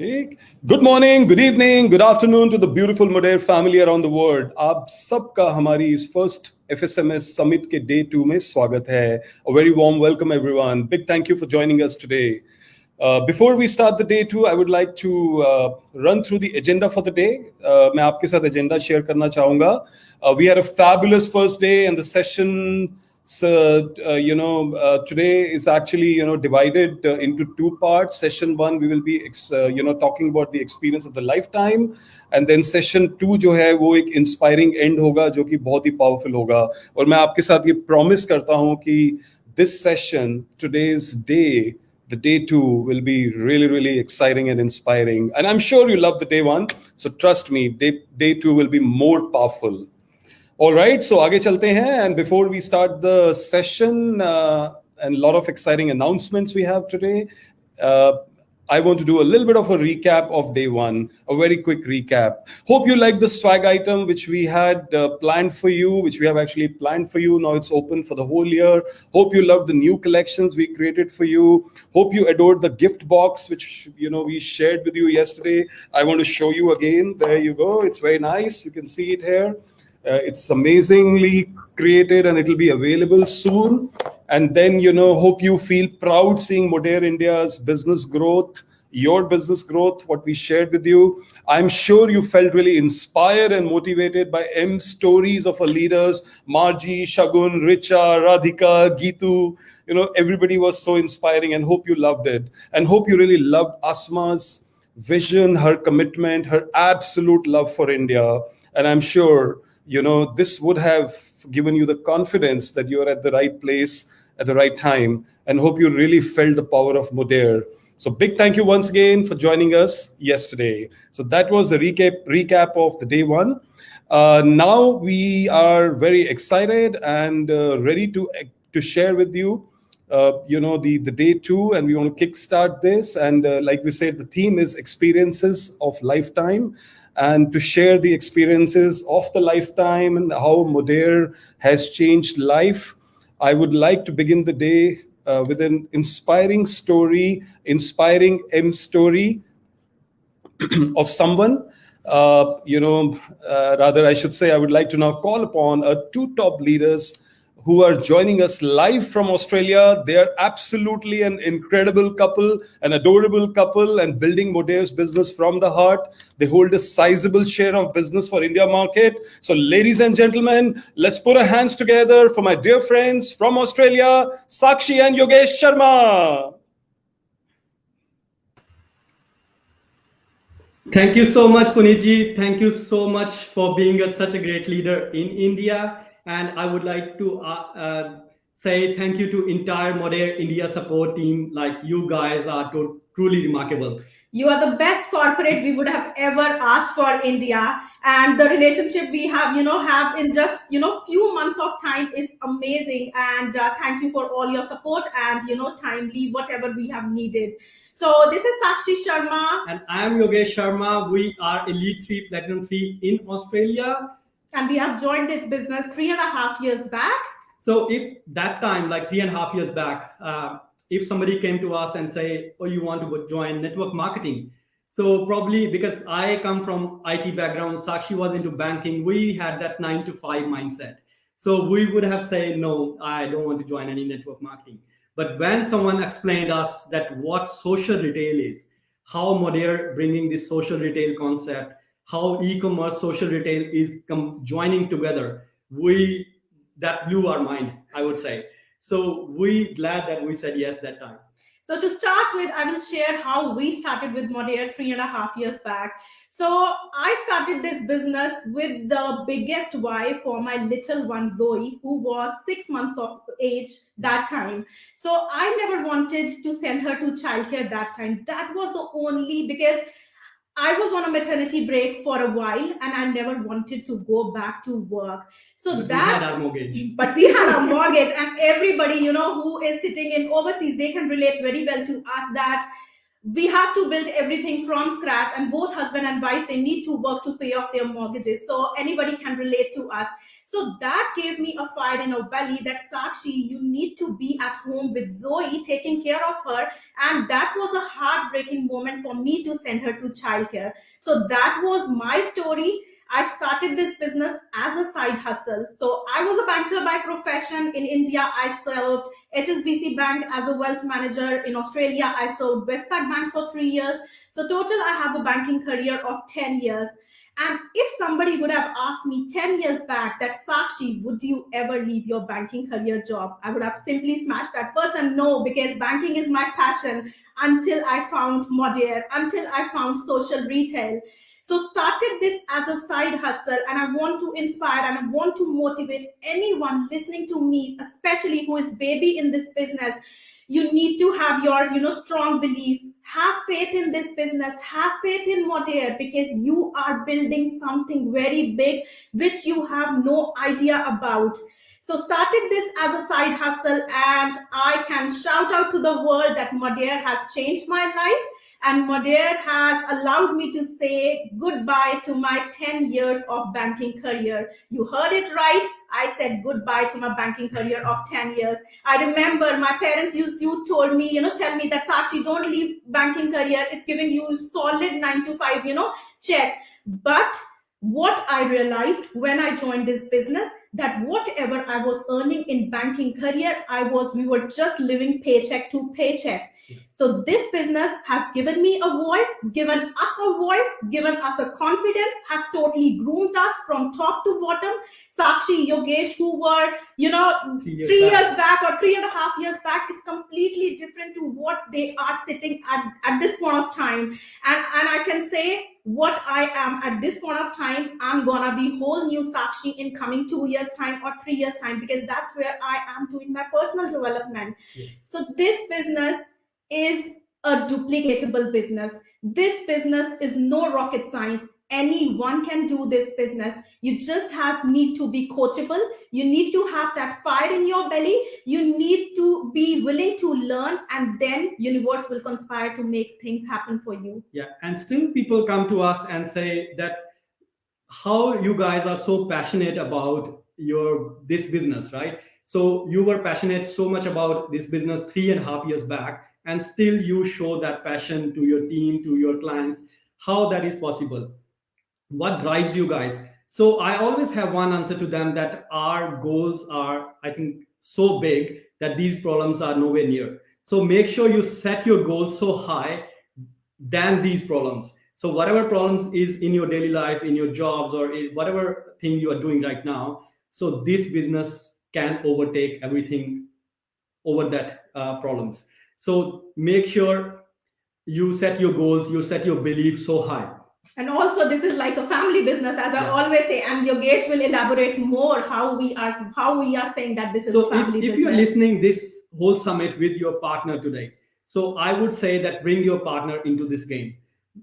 Okay. Good morning, good evening, good afternoon to the beautiful Modair family around the world. आप सबका हमारी इस first FSMS Summit के day 2 में स्वागत है. A very warm welcome everyone. Big thank you for joining us today. Before we start the day 2, I would like to run through the agenda for the day. मैं आपके साथ agenda share करना चाहूँगा. We had a fabulous first day and the session. So, today is actually, divided into two parts. Session 1, we will be, talking about the experience of the lifetime. And then session 2, जो है, वो एक inspiring end होगा, जो कि बहुत ही powerful होगा. और मैं आपके साथ ये promise करता हूँ कि this session, today's day, the day 2 will be really, really exciting and inspiring. And I'm sure you love the day 1. So trust me, day 2 will be more powerful. All right, so आगे चलते हैं, and before we start the session and a lot of exciting announcements we have today, I want to do a little bit of a recap of day 1, a very quick recap. Hope you like the swag item which we had planned for you, which we have actually planned for you. Now it's open for the whole year. Hope you love the new collections we created for you. Hope you adored the gift box which we shared with you yesterday. I want to show you again. There you go. It's very nice. You can see it here. It's amazingly created and it will be available soon. And then, hope you feel proud seeing Modair India's business growth, your business growth, what we shared with you. I'm sure you felt really inspired and motivated by M stories of our leaders, Marji, Shagun, Richa, Radhika, Geetu. Everybody was so inspiring and hope you loved it. And hope you really loved Asma's vision, her commitment, her absolute love for India. And I'm sure this would have given you the confidence that you are at the right place at the right time, and hope you really felt the power of Modair. So big thank you once again for joining us yesterday. So that was the recap of the day 1. Now we are very excited and ready to share with you the day 2, and we want to kickstart this. And like we said, the theme is experiences of lifetime. And to share the experiences of the lifetime and how Modair has changed life, I would like to begin the day with an inspiring story, inspiring M story of someone. Rather, I should say, I would like to now call upon two top leaders who are joining us live from Australia. They are absolutely an incredible couple, an adorable couple, and building Modair's business from the heart. They hold a sizable share of business for India market. So ladies and gentlemen, let's put our hands together for my dear friends from Australia, Sakshi and Yogesh Sharma. Thank you so much, Punitji. Thank you so much for being such a great leader in India. And I would like to say thank you to entire Modair India support team. Like, you guys are truly remarkable. You are the best corporate we would have ever asked for India. And the relationship we have in just, few months of time is amazing. And thank you for all your support and, timely, whatever we have needed. So this is Sakshi Sharma. And I am Yogesh Sharma. We are Elite 3, Platinum 3 in Australia. And we have joined this business 3.5 years back. So if that time, like 3.5 years back, if somebody came to us and say, oh, you want to join network marketing. So probably because I come from IT background, Sakshi was into banking, we had that 9 to 5 mindset. So we would have said, no, I don't want to join any network marketing. But when someone explained us that what social retail is, how Modair bringing this social retail concept, how e-commerce social retail is joining together, that blew our mind, I would say. So we glad that we said yes that time. So to start with, I will share how we started with Modair 3.5 years back. So I started this business with the biggest why for my little one Zoe, who was 6 months of age that time. So I never wanted to send her to childcare that time. That was the only, because I was on a maternity break for a while and I never wanted to go back to work. So we had our mortgage. But we had our mortgage, and everybody, who is sitting in overseas, they can relate very well to us that we have to build everything from scratch, and both husband and wife, they need to work to pay off their mortgages. So anybody can relate to us. So that gave me a fire in our belly that Sakshi, you need to be at home with Zoe, taking care of her. And that was a heartbreaking moment for me to send her to childcare. So that was my story. I started this business as a side hustle. So I was a banker by profession. In India, I served HSBC Bank as a wealth manager. In Australia, I served Westpac Bank for 3 years. So total, I have a banking career of 10 years. And if somebody would have asked me 10 years back that, Sakshi, would you ever leave your banking career job? I would have simply smashed that person. No, because banking is my passion, until I found Modere, until I found social retail. So started this as a side hustle, and I want to inspire and I want to motivate anyone listening to me, especially who is baby in this business. You need to have your, strong belief. Have faith in this business. Have faith in Modair, because you are building something very big, which you have no idea about. So started this as a side hustle, and I can shout out to the world that Modair has changed my life. And Modair has allowed me to say goodbye to my 10 years of banking career. You heard it right. I said goodbye to my banking career of 10 years. I remember my parents told me, tell me that, Sakshi, don't leave banking career. It's giving you solid 9 to 5, check. But what I realized when I joined this business, that whatever I was earning in banking career, we were just living paycheck to paycheck. So this business has given me a voice, given us a voice, given us a confidence, has totally groomed us from top to bottom. Sakshi, Yogesh, who were, 3 years back or 3.5 years back, is completely different to what they are sitting at this point of time. And I can say, what I am at this point of time, I'm gonna be whole new Sakshi in coming 2 years time or 3 years time, because that's where I am doing my personal development. Yes. So this business is a duplicatable business. This business is no rocket science. Anyone can do this business. You just need to be coachable. You need to have that fire in your belly. You need to be willing to learn, and then universe will conspire to make things happen for you. Yeah, and still people come to us and say that how you guys are so passionate about this business, right? So you were passionate so much about this business 3.5 years back, and still you show that passion to your team, to your clients. How that is possible? What drives you guys? So I always have one answer to them, that our goals are, I think, so big that these problems are nowhere near. So make sure you set your goals so high than these problems. So whatever problems is in your daily life, in your jobs, or whatever thing you are doing right now, so this business can overtake everything over that problems. So make sure you set your goals, you set your beliefs so high. And also, this is like a family business, as I always say, and Yogesh will elaborate more how we are saying that this is a family business. If you're listening this whole summit with your partner today, so I would say that bring your partner into this game.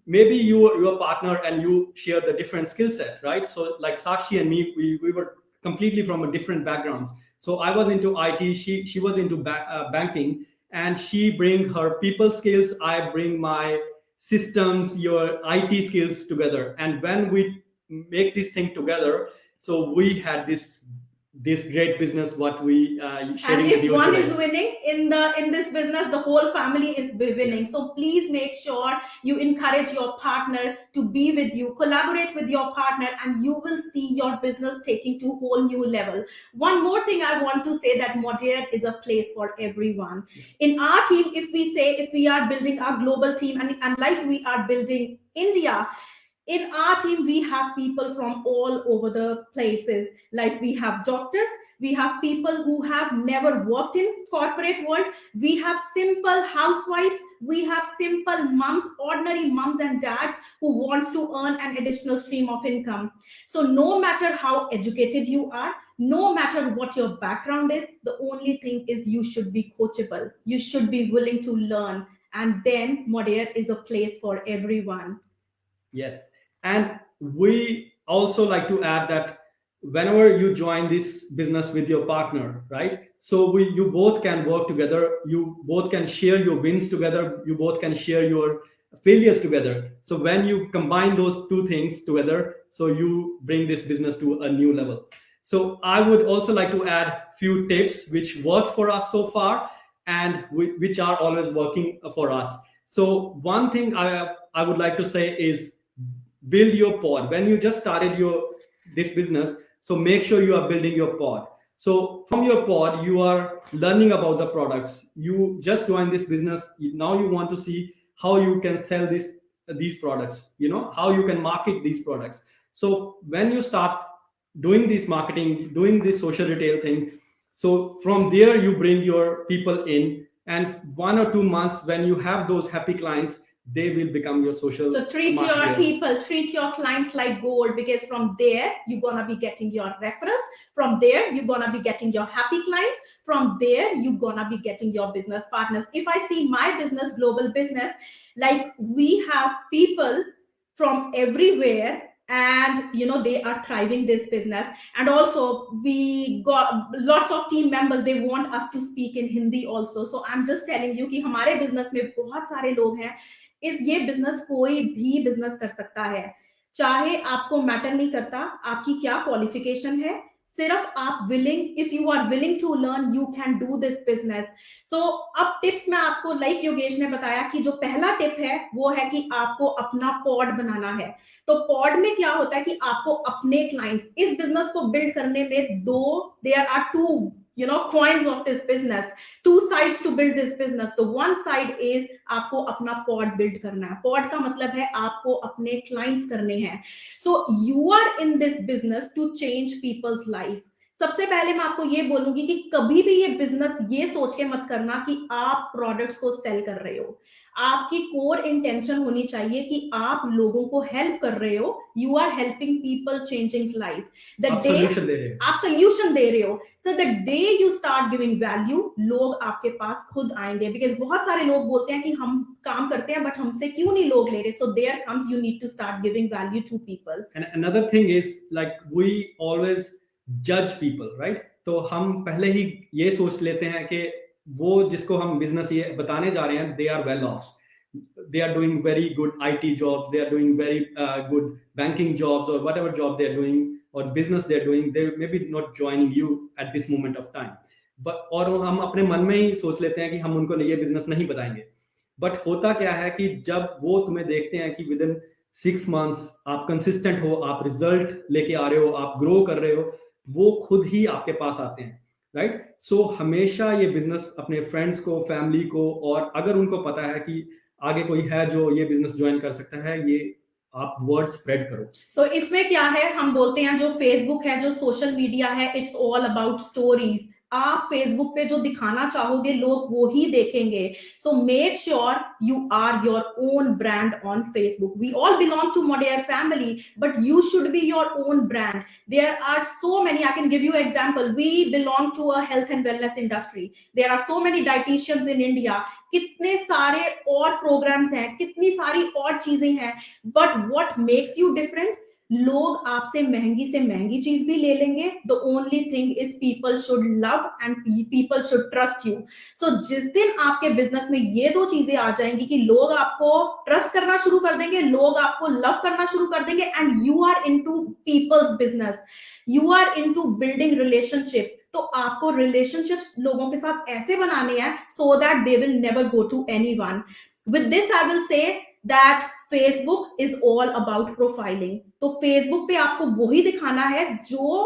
Maybe your partner and you share the different skill set, right? So like Sakshi and me, we were completely from a different backgrounds. So I was into IT, she was into banking, and she bring her people skills, I bring my systems, your IT skills together. And when we make this thing together, so we had this great business what we sharing and if with you one today. Is winning in this business, the whole family is winning. So please make sure you encourage your partner to be with you, collaborate with your partner, and you will see your business taking to a whole new level. One more thing I want to say, that Modair is a place for everyone. In our team, if we are building our global team, and like we are building India, in our team, we have people from all over the places. Like we have doctors, we have people who have never worked in corporate world, we have simple housewives, we have simple moms, ordinary moms and dads who wants to earn an additional stream of income. So no matter how educated you are, no matter what your background is, the only thing is you should be coachable. You should be willing to learn. And then Modair is a place for everyone. Yes. And we also like to add that whenever you join this business with your partner, right? So you both can work together, you both can share your wins together, you both can share your failures together. So when you combine those two things together, so you bring this business to a new level. So I would also like to add few tips which worked for us so far and which are always working for us. So one thing I would like to say is build your pod. When you just started this business, so make sure you are building your pod. So from your pod, you are learning about the products. You just joined this business. Now you want to see how you can sell these products, how you can market these products. So when you start doing this marketing, doing this social retail thing, so from there you bring your people in, and 1 or 2 months when you have those happy clients, they will become your social. So treat your people, treat your clients like gold, because from there you're gonna be getting your referrals. From there you're gonna be getting your happy clients. From there you're gonna be getting your business partners. If I see my business, global business, like we have people from everywhere, and they are thriving this business. And also we got lots of team members, they want us to speak in Hindi also. So I'm just telling you कि हमारे business में बहुत सारे लोग हैं. ये business कोई भी बिजनेस कर सकता है, चाहे आपको मैटर नहीं करता आपकी क्या क्वालिफिकेशन है, सिर्फ आप willing, if you are willing to learn, you can do this business. So अब टिप्स में आपको, लाइक योगेश ने बताया कि जो पहला टिप है वो है कि आपको अपना पॉड बनाना है. तो पॉड में क्या होता है कि आपको अपने क्लाइंट्स, इस बिजनेस को बिल्ड करने में there are two coins of this business, two sides to build this business. तो one side is आपको अपना pod build करना है. pod का मतलब है आपको अपने clients करने हैं. So you are in this business to change people's life. सबसे पहले मैं आपको ये बोलूंगी कि कभी भी ये बिजनेस ये सोच के मत करना कि आप प्रोडक्ट्स को सेल कर रहे हो. आपकी कोर इंटेंशन होनी चाहिए कि आप लोगों को हेल्प कर रहे हो. You are helping people, changing life. आप सोल्यूशन दे रहे हो. So the day you start giving value, लोग आपके पास खुद आएंगे. बिकॉज बहुत सारे लोग बोलते हैं कि हम काम करते हैं बट हमसे क्यों नहीं लोग ले रहे. So there comes you need to start giving value to people. And another thing is like we always जज पीपल, राइट? तो हम पहले ही ये सोच लेते हैं कि वो जिसको हम बिजनेस ये बताने जा रहे हैं, they are well off, they are doing very good IT jobs, they are doing very good banking jobs, or whatever job they are doing or business they are doing, they may be not joining you at this moment of time. But और हम अपने मन में ही सोच लेते हैं कि हम उनको ये बिजनेस नहीं बताएंगे. बट होता क्या है कि जब वो तुम्हें देखते हैं कि विद इन 6 months आप कंसिस्टेंट हो, आप रिजल्ट लेके आ रहे हो, आप ग्रो कर रहे हो, वो खुद ही आपके पास आते हैं, राइट? सो हमेशा ये बिजनेस अपने फ्रेंड्स को, फैमिली को, और अगर उनको पता है कि आगे कोई है जो ये बिजनेस ज्वाइन कर सकता है, ये आप वर्ड स्प्रेड करो. सो इसमें क्या है, हम बोलते हैं जो फेसबुक है, जो सोशल मीडिया है, इट्स ऑल अबाउट स्टोरीज. आप फेसबुक पे जो दिखाना चाहोगे लोग वो ही देखेंगे. So make sure you are your own brand on Facebook. We all belong to Modere family, but you should be your own brand. There are so many, I can give you example. We belong to a health and wellness industry. There are so many dietitians in India. कितने सारे और programmes हैं, कितनी सारी और चीजें हैं, but what makes you different, लोग आपसे महंगी से महंगी चीज भी ले लेंगे. The only thing is people should love and people should trust you. So जिस दिन आपके बिजनेस में ये दो चीजें आ जाएंगी कि लोग आपको ट्रस्ट करना शुरू कर देंगे, लोग आपको लव करना शुरू कर देंगे, and you are into people's business, you are into building relationship. तो आपको रिलेशनशिप्स लोगों के साथ ऐसे बनाने हैं so that they will never go to anyone. With this I will say that Facebook is all about profiling. तो Facebook पे आपको वही दिखाना है जो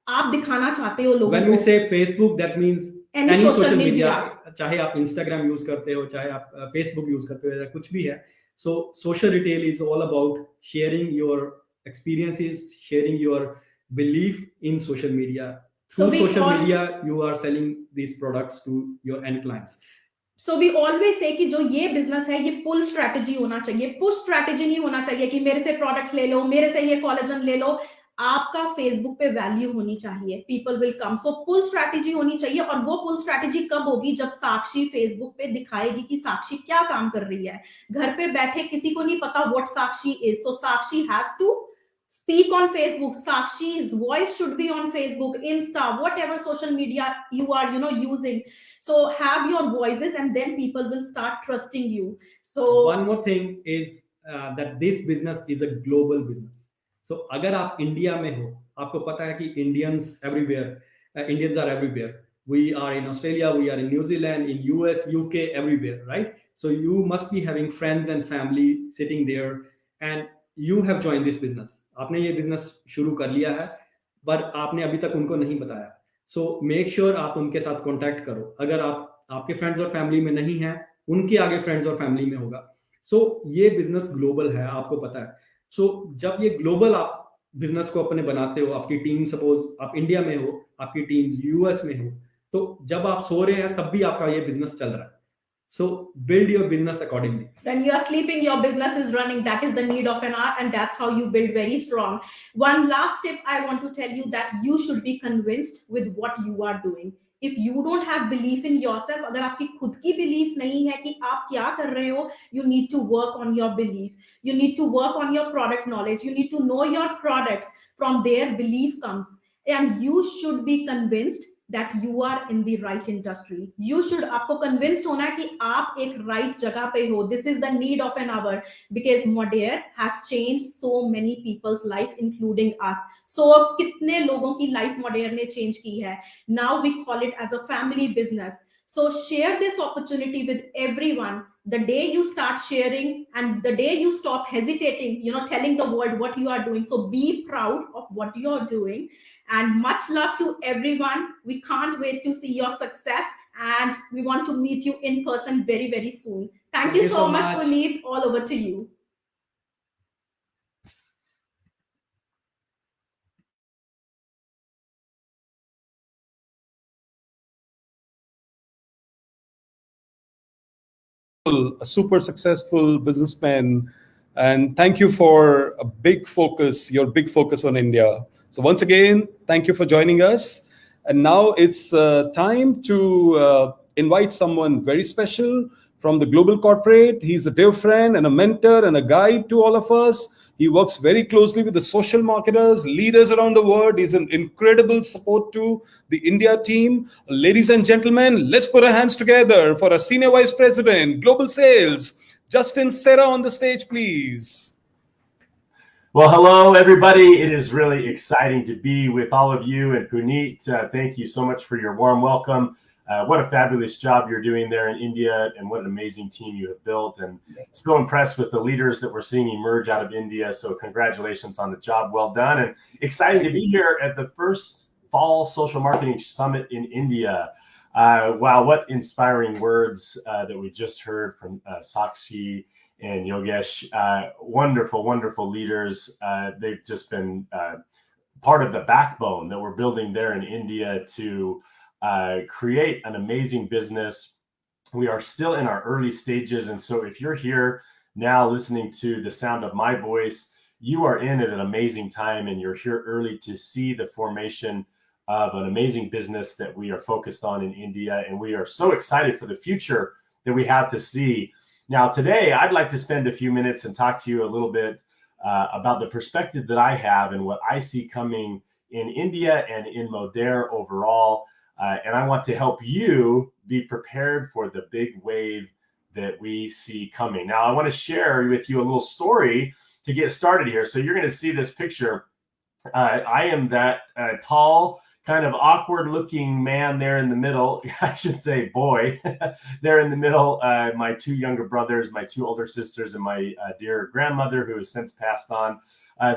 आप दिखाना चाहते हो लोगों को. When we say Facebook, that means any social media. चाहे आप Instagram यूज करते हो, चाहे आप Facebook यूज करते हो, या कुछ भी है. So social retail is all about sharing your experiences, sharing your belief in social media. Through social media, you are selling these products to your end clients. So we always say कि जो ये business है ये पुल strategy होना चाहिए, push strategy नहीं होना चाहिए कि मेरे से प्रोडक्ट्स ले लो, मेरे से ये कोलेजन ले लो. आपका फेसबुक पे वैल्यू होनी चाहिए, people will come. So pull strategy होनी चाहिए. और वो पुल स्ट्रैटेजी कब होगी, जब साक्षी फेसबुक पे दिखाएगी कि साक्षी क्या काम कर रही है. घर पे बैठे किसी को नहीं पता what Sakshi is. So Sakshi has to Speak on Facebook. Sakshi's voice should be on Facebook, Insta, whatever social media you are using. So have your voices, and then people will start trusting you. So one more thing is that this business is a global business. So अगर आप India में हो, आपको पता है कि Indians are everywhere. We are in Australia, we are in New Zealand, in US, UK, everywhere, right? So you must be having friends and family sitting there, and you have joined this business. आपने ये business शुरू कर लिया है, पर आपने अभी तक उनको नहीं बताया. So make sure आप उनके साथ contact करो. अगर आपके friends और family में नहीं है, उनके आगे फ्रेंड्स और फैमिली में होगा. सो ये बिजनेस ग्लोबल है, आपको पता है. सो जब ये ग्लोबल आप बिजनेस को अपने बनाते हो, आपकी टीम सपोज आप इंडिया में हो, आपकी टीम यूएस में हो, तो जब आप सो रहे हैं तब भी आपका ये बिजनेस चल रहा है. So build your business accordingly. When you are sleeping, your business is running. That is the need of an hour, and that's how you build very strong. One last tip I want to tell you, that you should be convinced with what you are doing. If you don't have belief in yourself, अगर आपकी खुद की belief नहीं है कि आप क्या कर रहे हो, you need to work on your belief. You need to work on your product knowledge. You need to know your products. From there, belief comes, and you should be convinced that you are in the right industry. You should, आपको convinced होना है कि आप एक right जगह पे हो. This is the need of an hour, because Modair has changed so many people's life, including us. So कितने लोगों की life Modair ने change की है. Now we call it as a family business. So share this opportunity with everyone. The day you start sharing, and the day you stop hesitating, telling the world what you are doing. So be proud of what you are doing. And much love to everyone. We can't wait to see your success, and we want to meet you in person very, very soon. Thank you so much, Puneet. All over to you. A super successful businessman, and thank you for your big focus on India. So once again, thank you for joining us. And now it's time to invite someone very special from the global corporate. He's a dear friend and a mentor and a guide to all of us. He works very closely with the social marketers, leaders around the world. He's an incredible support to the India team. Ladies and gentlemen, let's put our hands together for our Senior Vice President, Global Sales, Justin Serra, on the stage, please. Well, hello, everybody. It is really exciting to be with all of you. And Puneet, thank you so much for your warm welcome. What a fabulous job you're doing there in India, and what an amazing team you have built. And so impressed with the leaders that we're seeing emerge out of India. So congratulations on the job well done. And exciting to be here at the first Fall Social Marketing Summit in India. Wow, what inspiring words that we just heard from Sakshi and Yogesh. Wonderful, wonderful leaders. They've just been part of the backbone that we're building there in India to create an amazing business. We are still in our early stages. And so if you're here now listening to the sound of my voice, you are in at an amazing time, and you're here early to see the formation of an amazing business that we are focused on in India. And we are so excited for the future that we have to see. Now, today, I'd like to spend a few minutes and talk to you a little bit about the perspective that I have and what I see coming in India and in Modair overall. And I want to help you be prepared for the big wave that we see coming. Now, I want to share with you a little story to get started here. So you're going to see this picture. I am that tall, kind of awkward looking man there in the middle. I should say boy there in the middle. My two younger brothers, my two older sisters, and my dear grandmother, who has since passed on.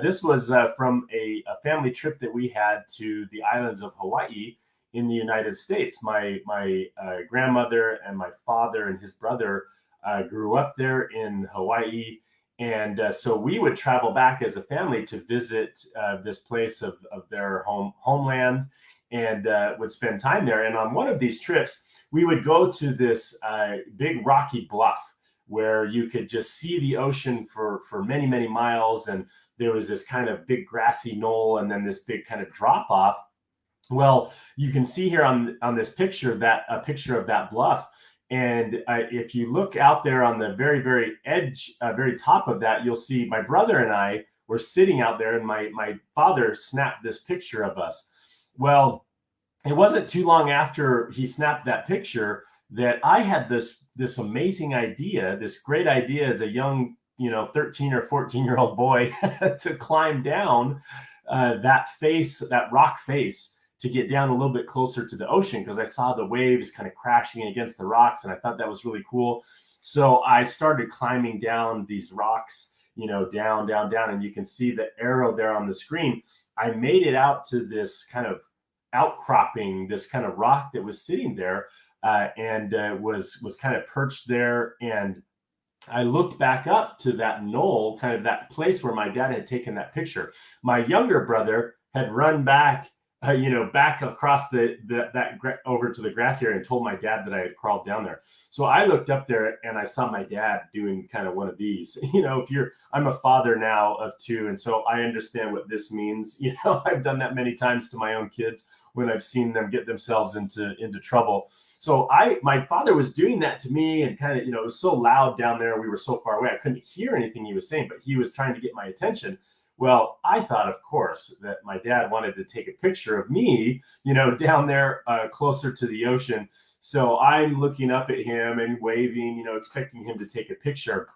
This was from a family trip that we had to the islands of Hawaii in the United States. My grandmother and my father and his brother grew up there in Hawaii. And so we would travel back as a family to visit this place of their homeland, and would spend time there. And on one of these trips, we would go to this big rocky bluff where you could just see the ocean for many, many miles. And there was this kind of big grassy knoll, and then this big kind of drop off. Well, you can see here on this picture that a picture of that bluff. And if you look out there on the very, very edge, very top of that, you'll see my brother and I we're sitting out there, and my father snapped this picture of us. Well, it wasn't too long after he snapped that picture that I had this amazing idea, this great idea as a young, 13 or 14-year-old boy to climb down that rock face, to get down a little bit closer to the ocean, because I saw the waves kind of crashing against the rocks, and I thought that was really cool. So I started climbing down these rocks, down, down, down, and you can see the arrow there on the screen. I made it out to this kind of outcropping, this kind of rock that was sitting there, and was kind of perched there. And I looked back up to that knoll, kind of that place where my dad had taken that picture. My younger brother had run back, back across that over to the grass area, and told my dad that I had crawled down there. So I looked up there and I saw my dad doing kind of one of these. I'm a father now of 2, and so I understand what this means. I've done that many times to my own kids when I've seen them get themselves into trouble. So my father was doing that to me, and kind of, it was so loud down there. We were so far away, I couldn't hear anything he was saying, but he was trying to get my attention. Well, I thought, of course, that my dad wanted to take a picture of me, down there closer to the ocean. So I'm looking up at him and waving, expecting him to take a picture.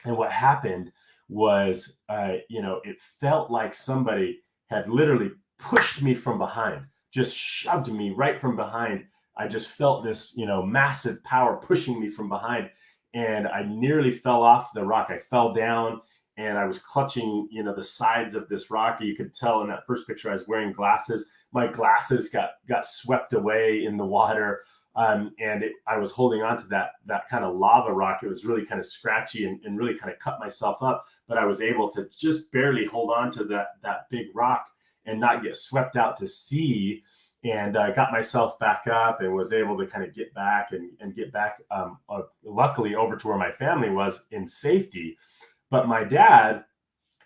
And what happened was, it felt like somebody had literally pushed me from behind, just shoved me right from behind. I just felt this, massive power pushing me from behind, and I nearly fell off the rock. I fell down, and I was clutching, the sides of this rock. You could tell in that first picture I was wearing glasses. My glasses got swept away in the water, and I was holding on to that kind of lava rock. It was really kind of scratchy and really kind of cut myself up, but I was able to just barely hold on to that big rock and not get swept out to sea. And I got myself back up and was able to kind of get back and get back, luckily, over to where my family was in safety. But my dad,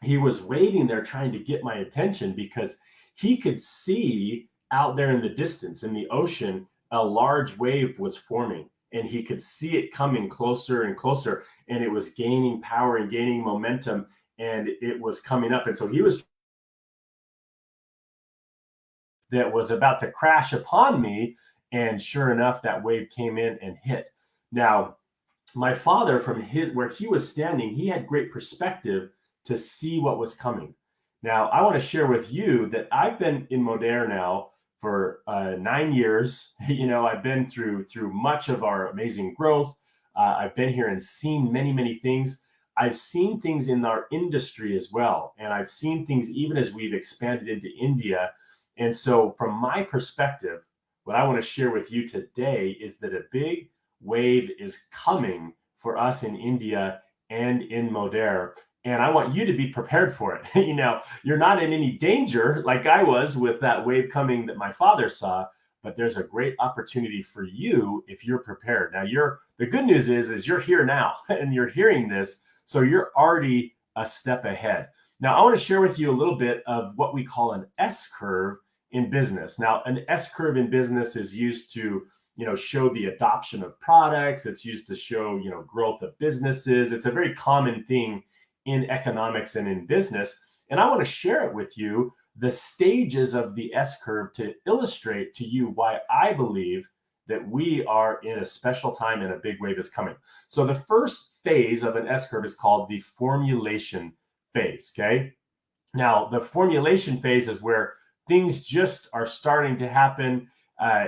he was waiting there trying to get my attention, because he could see out there in the distance in the ocean, a large wave was forming, and he could see it coming closer and closer, and it was gaining power and gaining momentum, and it was coming up. And so he was about to crash upon me, and sure enough, that wave came in and hit. Now, my father, from where he was standing, he had great perspective to see what was coming. Now, I want to share with you that I've been in Modair now for 9 years. I've been through much of our amazing growth. I've been here and seen many, many things. I've seen things in our industry as well, and I've seen things even as we've expanded into India. And so from my perspective, what I want to share with you today is that a big wave is coming for us in India and in Modair. And I want you to be prepared for it. You're not in any danger like I was with that wave coming that my father saw, but there's a great opportunity for you if you're prepared. Now, the good news is you're here now and you're hearing this, so you're already a step ahead. Now, I want to share with you a little bit of what we call an S-curve in business. Now, an S-curve in business is used to show the adoption of products. It's used to show, growth of businesses. It's a very common thing in economics and in business. And I want to share it with you, the stages of the S-curve, to illustrate to you why I believe that we are in a special time and a big wave is coming. So the first phase of an S-curve is called the formulation phase, okay? Now, the formulation phase is where things just are starting to happen.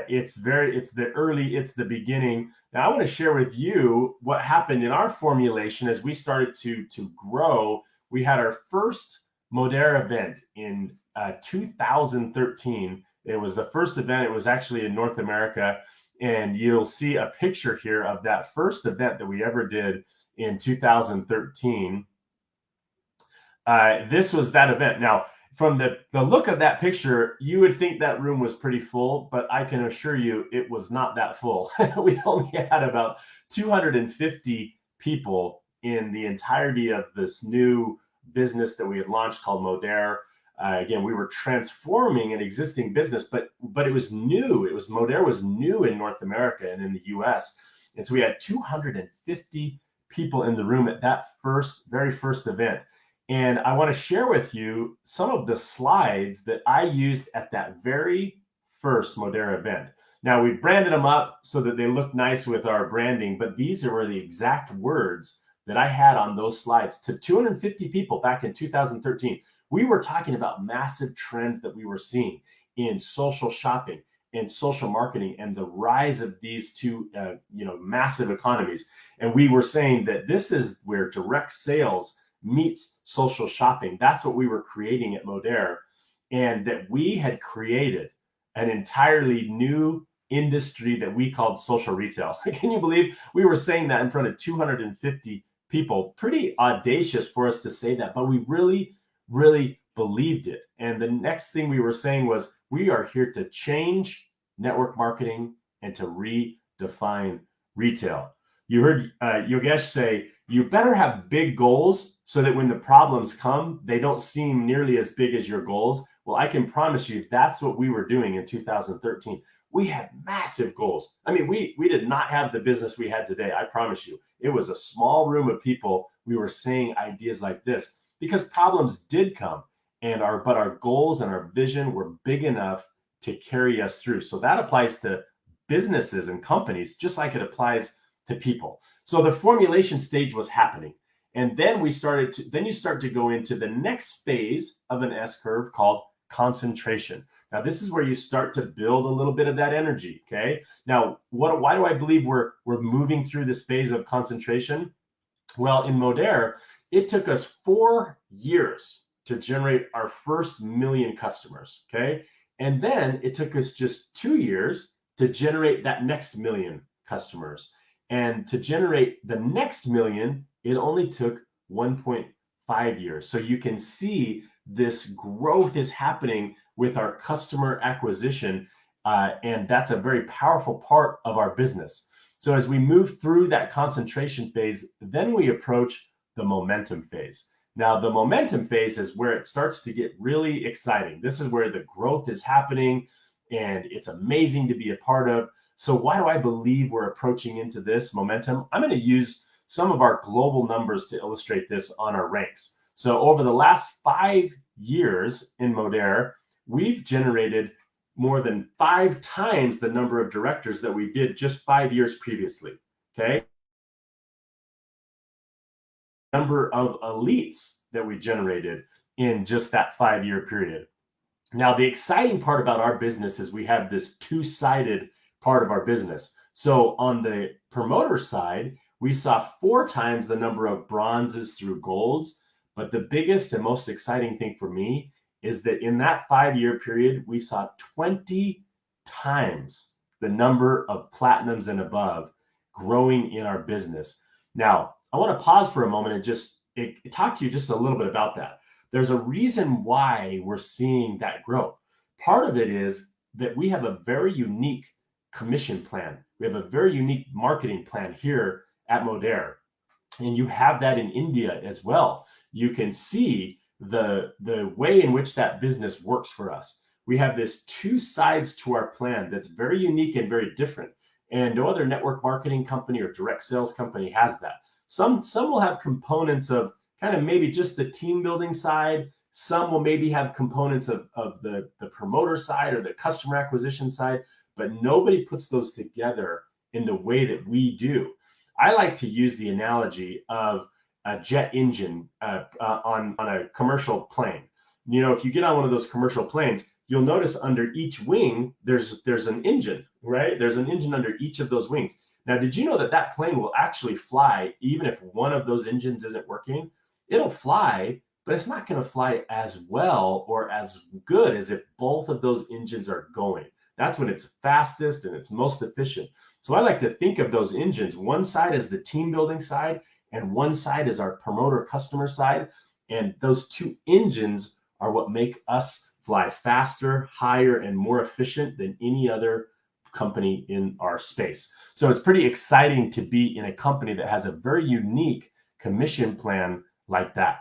It's the beginning. Now, I want to share with you what happened in our formulation as we started to grow. We had our first Modera event in 2013. It was the first event. It was actually in North America. And you'll see a picture here of that first event that we ever did in 2013. This was that event. Now, from the look of that picture, you would think that room was pretty full, but I can assure you it was not that full. We only had about 250 people in the entirety of this new business that we had launched called Modair. Again, we were transforming an existing business, but it was new. Modair was new in North America and in the US. And so we had 250 people in the room at that very first event. And I want to share with you some of the slides that I used at that very first Modera event. Now, we branded them up so that they look nice with our branding, but these were the exact words that I had on those slides to 250 people back in 2013. We were talking about massive trends that we were seeing in social shopping and social marketing and the rise of these two massive economies. And we were saying that this is where direct sales meets social shopping. That's what we were creating at Modair, and that we had created an entirely new industry that we called social retail. Can you believe we were saying that in front of 250 people? Pretty audacious for us to say that, but we really, really believed it. And the next thing we were saying was, we are here to change network marketing and to redefine retail. You heard Yogesh say, you better have big goals so that when the problems come, they don't seem nearly as big as your goals. Well, I can promise you that's what we were doing in 2013. We had massive goals. I mean, we did not have the business we had today. I promise you, it was a small room of people. We were saying ideas like this because problems did come, but our goals and our vision were big enough to carry us through. So that applies to businesses and companies, just like it applies to people. So the formulation stage was happening. And then you start to go into the next phase of an S curve called concentration. Now, this is where you start to build a little bit of that energy. Okay. Now, why do I believe we're moving through this phase of concentration? Well, in Modair, it took us 4 years to generate our first 1 million customers. Okay. And then it took us just 2 years to generate that next 1 million customers. And to generate the next 1 million, it only took 1.5 years. So you can see this growth is happening with our customer acquisition. And that's a very powerful part of our business. So as we move through that concentration phase, then we approach the momentum phase. Now, the momentum phase is where it starts to get really exciting. This is where the growth is happening, and it's amazing to be a part of. So why do I believe we're approaching into this momentum? I'm going to use some of our global numbers to illustrate this on our ranks. So over the last 5 years in Modair, we've generated more than 5 times the number of directors that we did just 5 years previously. Okay. Number of elites that we generated in just that 5-year period. Now, the exciting part about our business is we have this two-sided part of our business. So on the promoter side, we saw 4 times the number of bronzes through golds. But the biggest and most exciting thing for me is that in that 5-year period, we saw 20 times the number of platinums and above growing in our business. Now, I want to pause for a moment and just talk to you just a little bit about that. There's a reason why we're seeing that growth. Part of it is that we have a very unique commission plan. We have a very unique marketing plan here at Modair. And you have that in India as well. You can see the way in which that business works for us. We have this 2 sides to our plan that's very unique and very different. And no other network marketing company or direct sales company has that. Some will have components of kind of maybe just the team building side. Some will maybe have components of the promoter side or the customer acquisition side, but nobody puts those together in the way that we do. I like to use the analogy of a jet engine on a commercial plane. You know, if you get on one of those commercial planes, you'll notice under each wing, there's an engine, right? There's an engine under each of those wings. Now, did you know that that plane will actually fly even if one of those engines isn't working? It'll fly, but it's not going to fly as well or as good as if both of those engines are going. That's when it's fastest and it's most efficient. So I like to think of those engines. One side is the team building side, and one side is our promoter customer side. And those 2 engines are what make us fly faster, higher, and more efficient than any other company in our space. So it's pretty exciting to be in a company that has a very unique commission plan like that.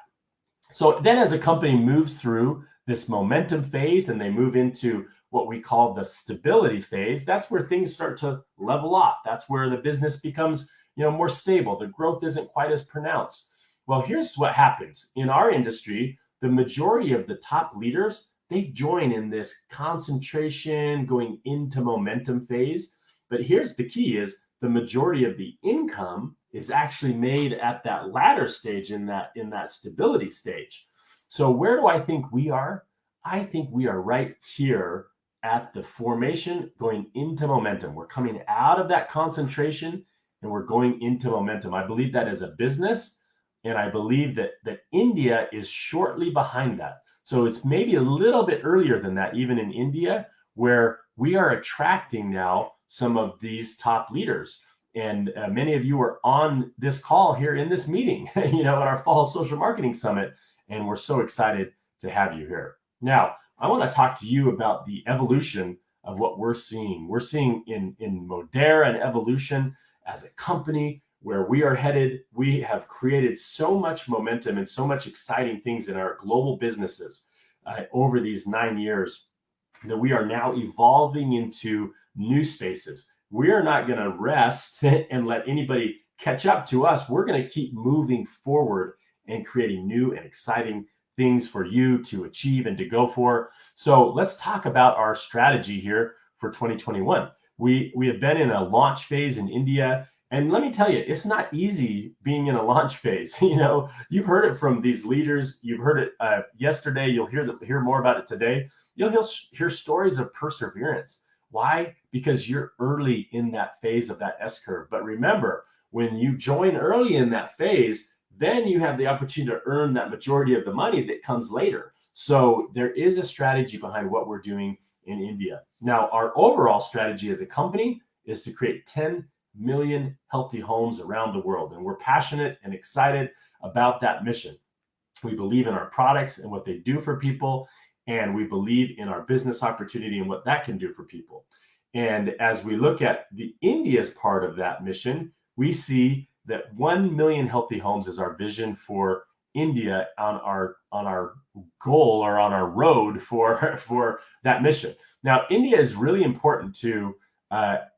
So then as a company moves through this momentum phase and they move into what we call the stability phase, that's where things start to level off. That's where the business becomes, more stable. The growth isn't quite as pronounced. Well, here's what happens. In our industry, the majority of the top leaders, they join in this concentration, going into momentum phase. But here's the key is the majority of the income is actually made at that latter stage, in that stability stage. So where do I think we are? I think we are right here at the formation going into momentum. We're coming out of that concentration and we're going into momentum. I believe that as a business, and I believe that India is shortly behind that. So it's maybe a little bit earlier than that, even in India, where we are attracting now some of these top leaders. And many of you are on this call here in this meeting, at our Fall Social Marketing Summit. And we're so excited to have you here. Now, I want to talk to you about the evolution of what we're seeing. We're seeing in Modera an evolution as a company where we are headed. We have created so much momentum and so much exciting things in our global businesses over these 9 years that we are now evolving into new spaces. We are not going to rest and let anybody catch up to us. We're going to keep moving forward and creating new and exciting things for you to achieve and to go for. So let's talk about our strategy here for 2021. We have been in a launch phase in India. And let me tell you, it's not easy being in a launch phase. You've heard it from these leaders. You've heard it yesterday. You'll hear more about it today. You'll hear stories of perseverance. Why? Because you're early in that phase of that S-curve. But remember, when you join early in that phase, then you have the opportunity to earn that majority of the money that comes later. So there is a strategy behind what we're doing in India. Now, our overall strategy as a company is to create 10 million healthy homes around the world. And we're passionate and excited about that mission. We believe in our products and what they do for people. And we believe in our business opportunity and what that can do for people. And as we look at the India's part of that mission, we see that 1 million healthy homes is our vision for India on our goal or on our road for that mission. Now, India is really important to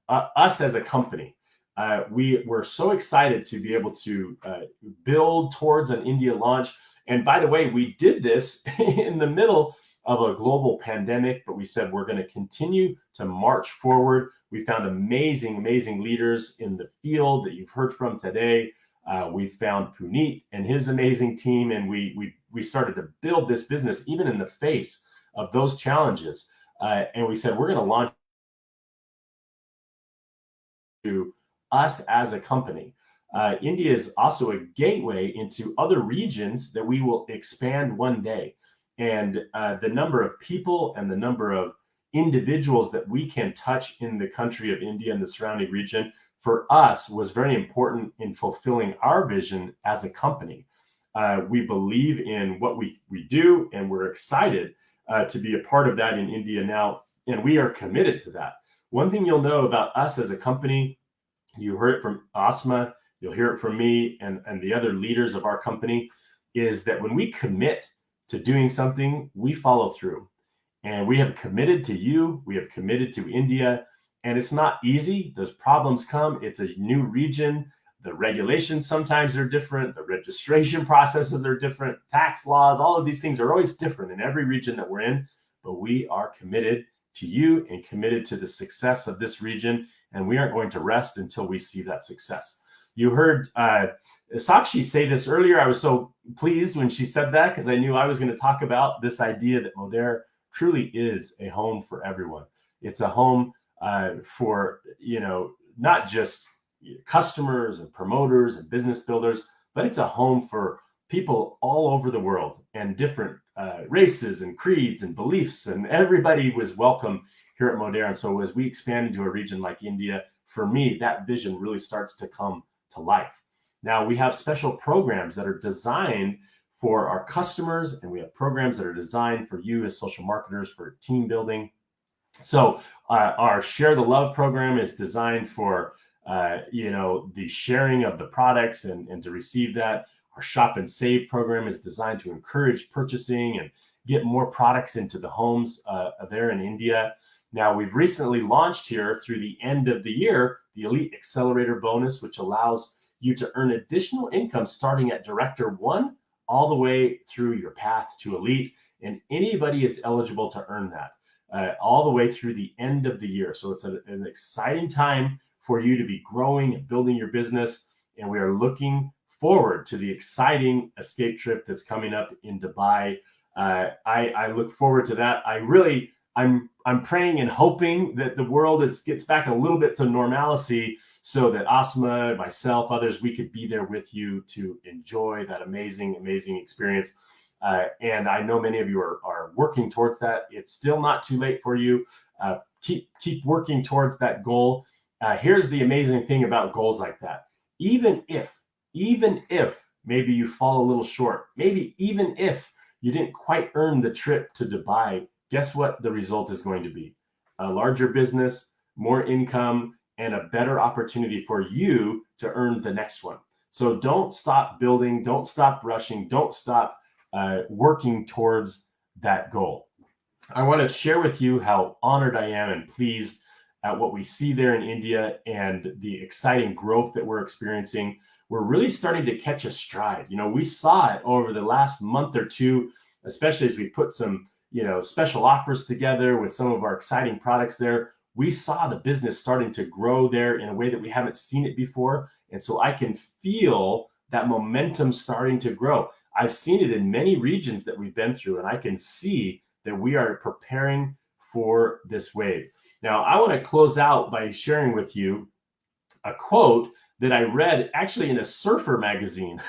us as a company. We're so excited to be able to build towards an India launch. And by the way, we did this in the middle of a global pandemic, but we said we're going to continue to march forward. We found amazing leaders in the field that you've heard from today. We found Puneet and his amazing team, and we started to build this business even in the face of those challenges. And we said we're going to launch to us as a company. India is also a gateway into other regions that we will expand one day. And the number of people and the number of individuals that we can touch in the country of India and the surrounding region for us was very important in fulfilling our vision as a company. We believe in what we do, and we're excited to be a part of that in India now, and we are committed to that. One thing you'll know about us as a company, you heard it from Asma, you'll hear it from me and the other leaders of our company, is that when we commit to doing something, we follow through. And we have committed to you, we have committed to India, and it's not easy. Those problems come. It's a new region. The regulations sometimes are different. The registration processes are different. Tax laws, all of these things are always different in every region that we're in. But we are committed to you and committed to the success of this region. And we aren't going to rest until we see that success. You heard Sakshi say this earlier. I was so pleased when she said that because I knew I was going to talk about this idea that Modair truly is a home for everyone. It's a home for, not just customers and promoters and business builders, but it's a home for people all over the world and different races and creeds and beliefs, and everybody was welcome here at Modair. And so as we expand into a region like India, for me, that vision really starts to come to life. Now we have special programs that are designed for our customers, and we have programs that are designed for you as social marketers for team building. So our Share the Love program is designed for the sharing of the products and to receive that. Our Shop and Save program is designed to encourage purchasing and get more products into the homes there in India. Now, we've recently launched here through the end of the year, the Elite Accelerator bonus, which allows you to earn additional income starting at Director 1 all the way through your path to Elite. And anybody is eligible to earn that all the way through the end of the year. So it's an exciting time for you to be growing and building your business. And we are looking forward to the exciting escape trip that's coming up in Dubai. I look forward to that. I'm praying and hoping that the world gets back a little bit to normalcy, so that Asma, myself, others, we could be there with you to enjoy that amazing experience. And I know many of you are working towards that. It's still not too late for you. Keep working towards that goal. Here's the amazing thing about goals like that. Even if maybe you fall a little short, maybe even if you didn't quite earn the trip to Dubai, guess what the result is going to be? A larger business, more income, and a better opportunity for you to earn the next one. So don't stop building, don't stop rushing, don't stop working towards that goal. I want to share with you how honored I am and pleased at what we see there in India and the exciting growth that we're experiencing. We're really starting to catch a stride. We saw it over the last month or two, especially as we put some special offers together with some of our exciting products there. We saw the business starting to grow there in a way that we haven't seen it before. And so I can feel that momentum starting to grow. I've seen it in many regions that we've been through, and I can see that we are preparing for this wave. Now, I want to close out by sharing with you a quote that I read actually in a surfer magazine,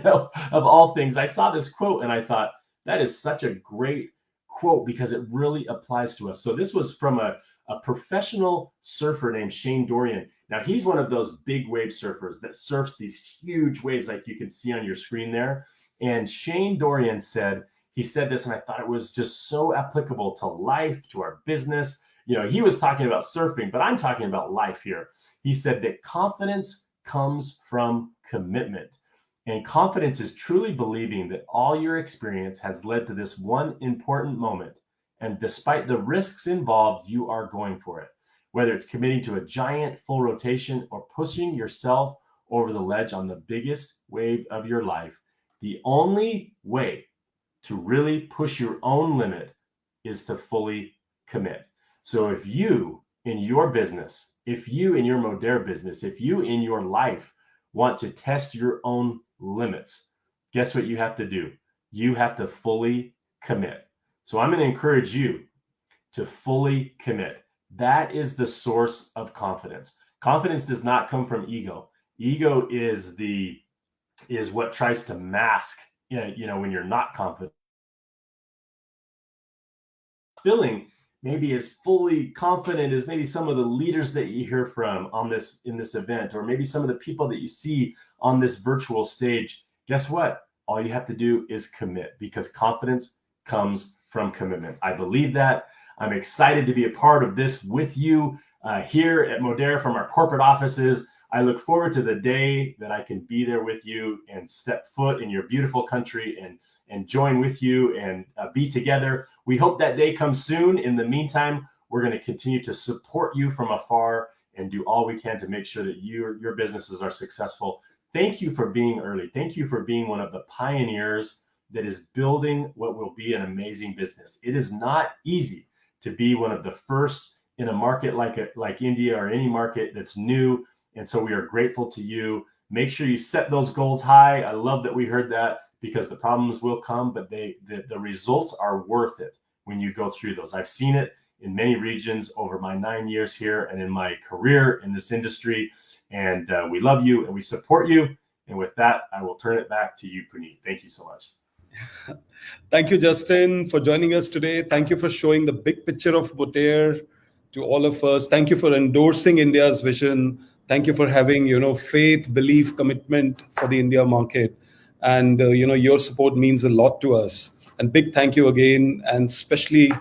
of all things. I saw this quote and I thought, that is such a great quote because it really applies to us. So this was from a professional surfer named Shane Dorian. Now, he's one of those big wave surfers that surfs these huge waves like you can see on your screen there. And Shane Dorian said this, and I thought it was just so applicable to life, to our business. He was talking about surfing, but I'm talking about life here. He said that confidence comes from commitment. And confidence is truly believing that all your experience has led to this one important moment. And despite the risks involved, you are going for it. Whether it's committing to a giant full rotation or pushing yourself over the ledge on the biggest wave of your life, the only way to really push your own limit is to fully commit. So if you in your business, if you in your Modair business, if you in your life want to test your own limits, guess what you have to do? You have to fully commit. So I'm going to encourage you to fully commit. That is the source of confidence. Confidence does not come from ego. Ego is what tries to mask, when you're not confident. Feeling maybe as fully confident as maybe some of the leaders that you hear from in this event, or maybe some of the people that you see on this virtual stage. Guess what? All you have to do is commit, because confidence comes from commitment. I believe that. I'm excited to be a part of this with you here at Modere from our corporate offices. I look forward to the day that I can be there with you and step foot in your beautiful country and join with you and be together. We hope that day comes soon. In the meantime, we're going to continue to support you from afar and do all we can to make sure that your businesses are successful. Thank you for being early. Thank you for being one of the pioneers that is building what will be an amazing business. It is not easy to be one of the first in a market like India or any market that's new. And so we are grateful to you. Make sure you set those goals high. I love that we heard that, because the problems will come, but the results are worth it when you go through those. I've seen it in many regions over my 9 years here and in my career in this industry. And we love you and we support you. And with that, I will turn it back to you, Puneet. Thank you so much. Thank you, Justin, for joining us today. Thank you for showing the big picture of Modair to all of us. Thank you for endorsing India's vision. Thank you for having, faith, belief, commitment for the India market. And, your support means a lot to us. And big thank you again, and especially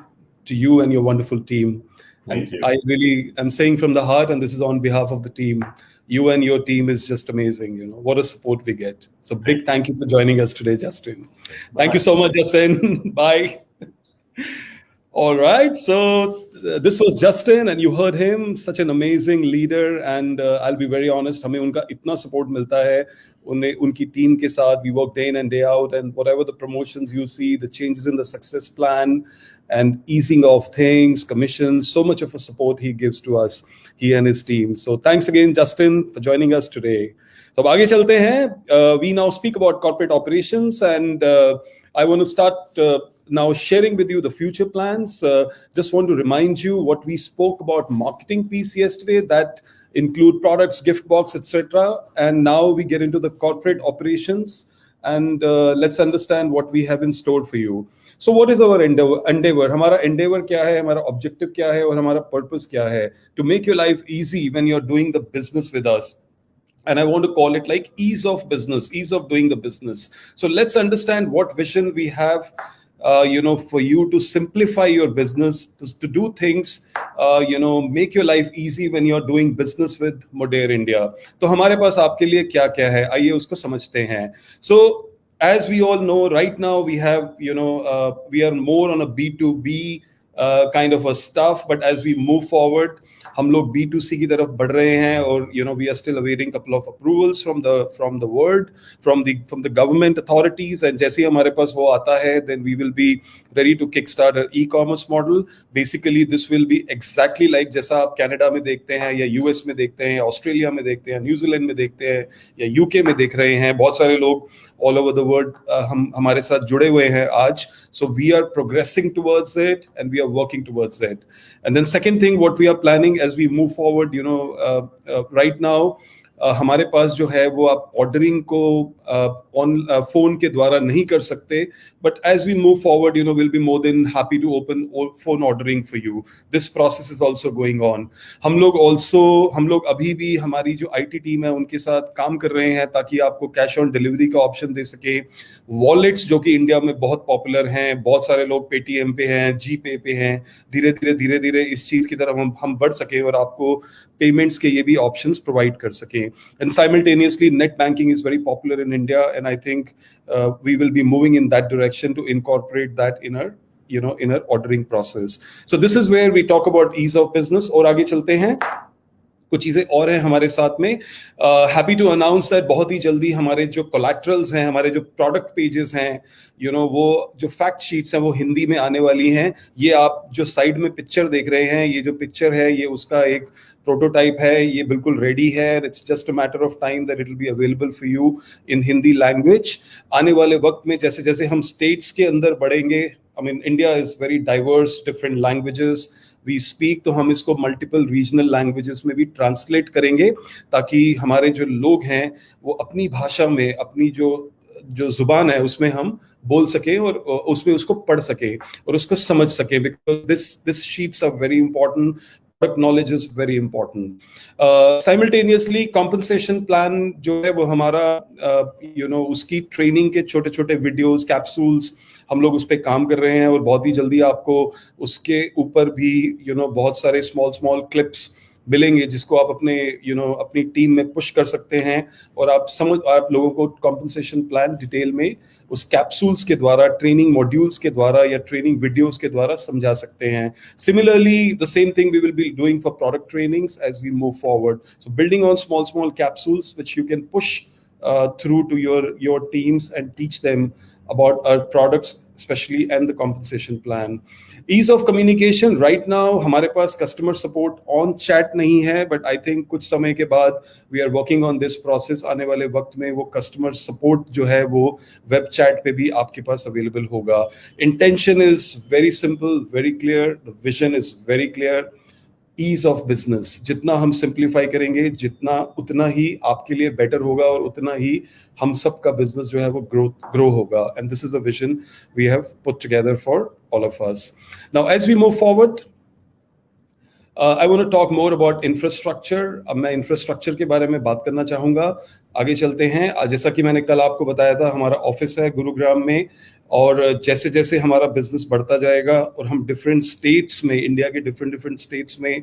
to you and your wonderful team. Thank you. I really am saying from the heart, and this is on behalf of the team, you and your team is just amazing. What a support we get. So big thank you for joining us today, Justin. Thank you so much, Justin. Bye. All right. So this was Justin, and you heard him, such an amazing leader. And I'll be very honest, हमें उनका इतना support मिलता है, उनकी team के साथ, we work day in and day out, and whatever the promotions you see, the changes in the success plan, and easing of things, commissions, so much of a support he gives to us, he and his team. So thanks again, Justin, for joining us today. तो अब आगे चलते हैं. We now speak about corporate operations, and I want to start now sharing with you the future plans. Just want to remind you what we spoke about marketing piece yesterday, that include products, gift box, etc. And now we get into the corporate operations, and let's understand what we have in store for you. So what is our endeavor? हमारा endeavor क्या है? हमारा objective क्या है? और हमारा purpose क्या है? To make your life easy when you're doing the business with us. And I want to call it like ease of business, ease of doing the business. So let's understand what vision we have, for you to simplify your business, to do things, make your life easy when you're doing business with Modair India. तो हमारे पास आपके लिए क्या क्या है? आइए उसको समझते हैं. So as we all know, right now we have, we are more on a B2B kind of a stuff, but as we move forward, हम लोग B2C की तरफ बढ़ रहे हैं, और we are still awaiting couple of approvals from the government authorities, and जैसे ही हमारे पास वो आता है, then we will be ready to kickstart an e-commerce model. Basically this will be exactly like जैसा आप कनाडा में देखते हैं, या US में देखते हैं, ऑस्ट्रेलिया में देखते हैं, न्यूजीलैंड में देखते हैं, या UK में देख रहे हैं. बहुत सारे लोग all over the world हमारे साथ जुड़े हुए हैं आज. So we are progressing towards it, and we are working towards it. And then second thing, what we are planning as we move forward, right now, हमारे पास जो है वो आप ऑर्डरिंग को फोन के द्वारा नहीं कर सकते, but as we move forward, we'll be more than happy to open phone ordering for you. This process is also going on. हम लोग अभी भी हमारी जो IT टीम है उनके साथ काम कर रहे हैं ताकि आपको कैश ऑन डिलीवरी का ऑप्शन दे सके. वॉलेट्स जो कि इंडिया में बहुत पॉपुलर हैं, बहुत सारे लोग पेटीएम पे हैं, जीपे पे हैं, धीरे धीरे इस चीज की तरफ हम बढ़ सकें और आपको पेमेंट्स के ये भी ऑप्शंस प्रोवाइड कर सकें. And simultaneously, net banking is very popular in India, and I think we will be moving in that direction to incorporate that in our ordering process. So this is where we talk about ease of business. और आगे चलते हैं, कुछ चीजें और हैं हमारे साथ में. हैप्पी टू अनाउंस दैट बहुत ही जल्दी हमारे जो कोलैटरल्स हैं, हमारे जो प्रोडक्ट पेजेस हैं, वो जो फैक्ट शीट्स हैं वो हिंदी में आने वाली हैं. ये आप जो साइड में पिक्चर देख रहे हैं, ये जो पिक्चर है ये उसका एक प्रोटोटाइप है. ये बिल्कुल रेडी है. It's just a matter of time that it will be available for you in Hindi language. आने वाले वक्त में जैसे जैसे हम स्टेट्स के अंदर बढ़ेंगे, I mean India is very diverse, different languages we speak, तो हम इसको मल्टीपल रीजनल लैंग्वेजेस में भी ट्रांसलेट करेंगे ताकि हमारे जो लोग हैं वो अपनी भाषा में, अपनी जो जुबान है उसमें हम बोल सकें और उसमें उसको पढ़ सकें और उसको समझ सकें. Because this sheets are very important. Product knowledge is very important. Simultaneously, compensation plan जो है वो हमारा उसकी ट्रेनिंग के छोटे छोटे वीडियोस, कैप्सूल्स हम लोग उस पर काम कर रहे हैं, और बहुत ही जल्दी आपको उसके ऊपर भी बहुत सारे स्मॉल क्लिप्स मिलेंगे जिसको आप अपनी टीम में पुश कर सकते हैं, और आप लोगों को कॉम्पनसेशन प्लान डिटेल में उस कैप्सूल्स के द्वारा, ट्रेनिंग मॉड्यूल्स के द्वारा या ट्रेनिंग वीडियोस के द्वारा समझा सकते हैं. Similarly the same thing we will be doing for product trainings as we move forward. So building on small capsules which you can push through to your teams and teach them about our products especially, and the compensation plan. Ease of communication, right now हमारे पास customer support on chat नहीं है, but I think कुछ समय के बाद we are working on this process. आने वाले वक्त में वो customer support जो है वो web chat पे भी आपके पास available होगा. Intention is very simple, very clear. The vision is very clear. Ease of business, जितना हम सिंप्लीफाई करेंगे उतना ही आपके लिए बेटर होगा, और उतना ही हम सब का बिजनेस जो है वो ग्रो होगा. And this is a vision we have put together for all of us. Now as we move forward, I want to talk more about infrastructure. अब मैं इंफ्रास्ट्रक्चर के बारे में बात करना चाहूँगा. आगे चलते हैं. जैसा कि मैंने कल आपको बताया था, हमारा ऑफिस है गुरुग्राम में, और जैसे जैसे हमारा बिजनेस बढ़ता जाएगा और हम डिफरेंट स्टेट्स में, इंडिया के डिफरेंट स्टेट्स में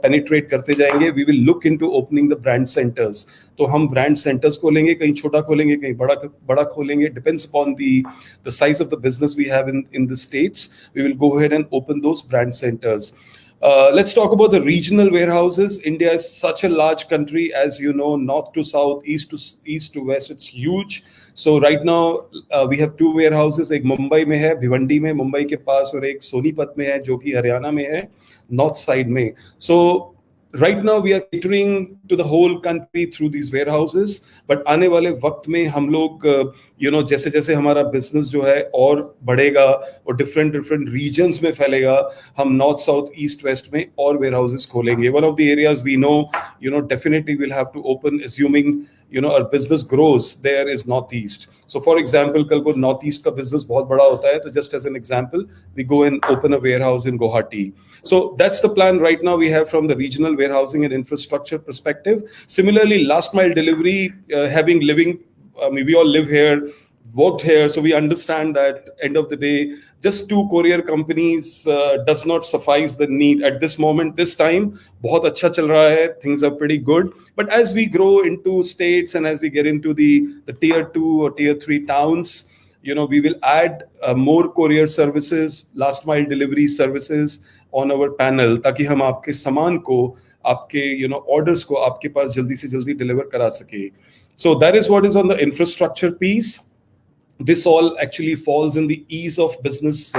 पेनिट्रेट करते जाएंगे, we will look into opening the brand centres. तो हम ब्रांड सेंटर्स खोलेंगे, कहीं छोटा खोलेंगे, कहीं बड़ा खोलेंगे, depends upon the size of the business we have in the states. We will go ahead and open those brand centres. Let's talk about the regional warehouses. India is such a large country, as you know, north to south, east to west. It's huge. So right now we have two warehouses. एक मुंबई में है, भिवंडी में, मुंबई के पास, और एक सोनीपत में है, जो कि हरियाणा में है, north side में. So right now we are catering to the whole country through these warehouses. But आने वाले वक्त में हम लोग जैसे जैसे हमारा business जो है और बढ़ेगा और different regions में फैलेगा, हम north, south, east, west में और warehouses खोलेंगे. One of the areas we know, definitely we'll have to open, assuming our business grows, there is northeast. So for example, कल को northeast का business बहुत बड़ा होता है, तो just as an example, we go and open a warehouse in Guwahati. So that's the plan right now we have from the regional warehousing and infrastructure perspective. Similarly, last mile delivery, we all live here, worked here, so we understand that end of the day, just two courier companies does not suffice the need at this moment, this time. बहुत अच्छा चल रहा है, things are pretty good. But as we grow into states and as we get into the tier 2 or tier 3 towns, we will add more courier services, last mile delivery services on our panel, ताकि हम आपके सामान को, आपके orders को आपके पास जल्दी से जल्दी deliver करा सके. So that is what is on the infrastructure piece. This all actually falls in the ease of business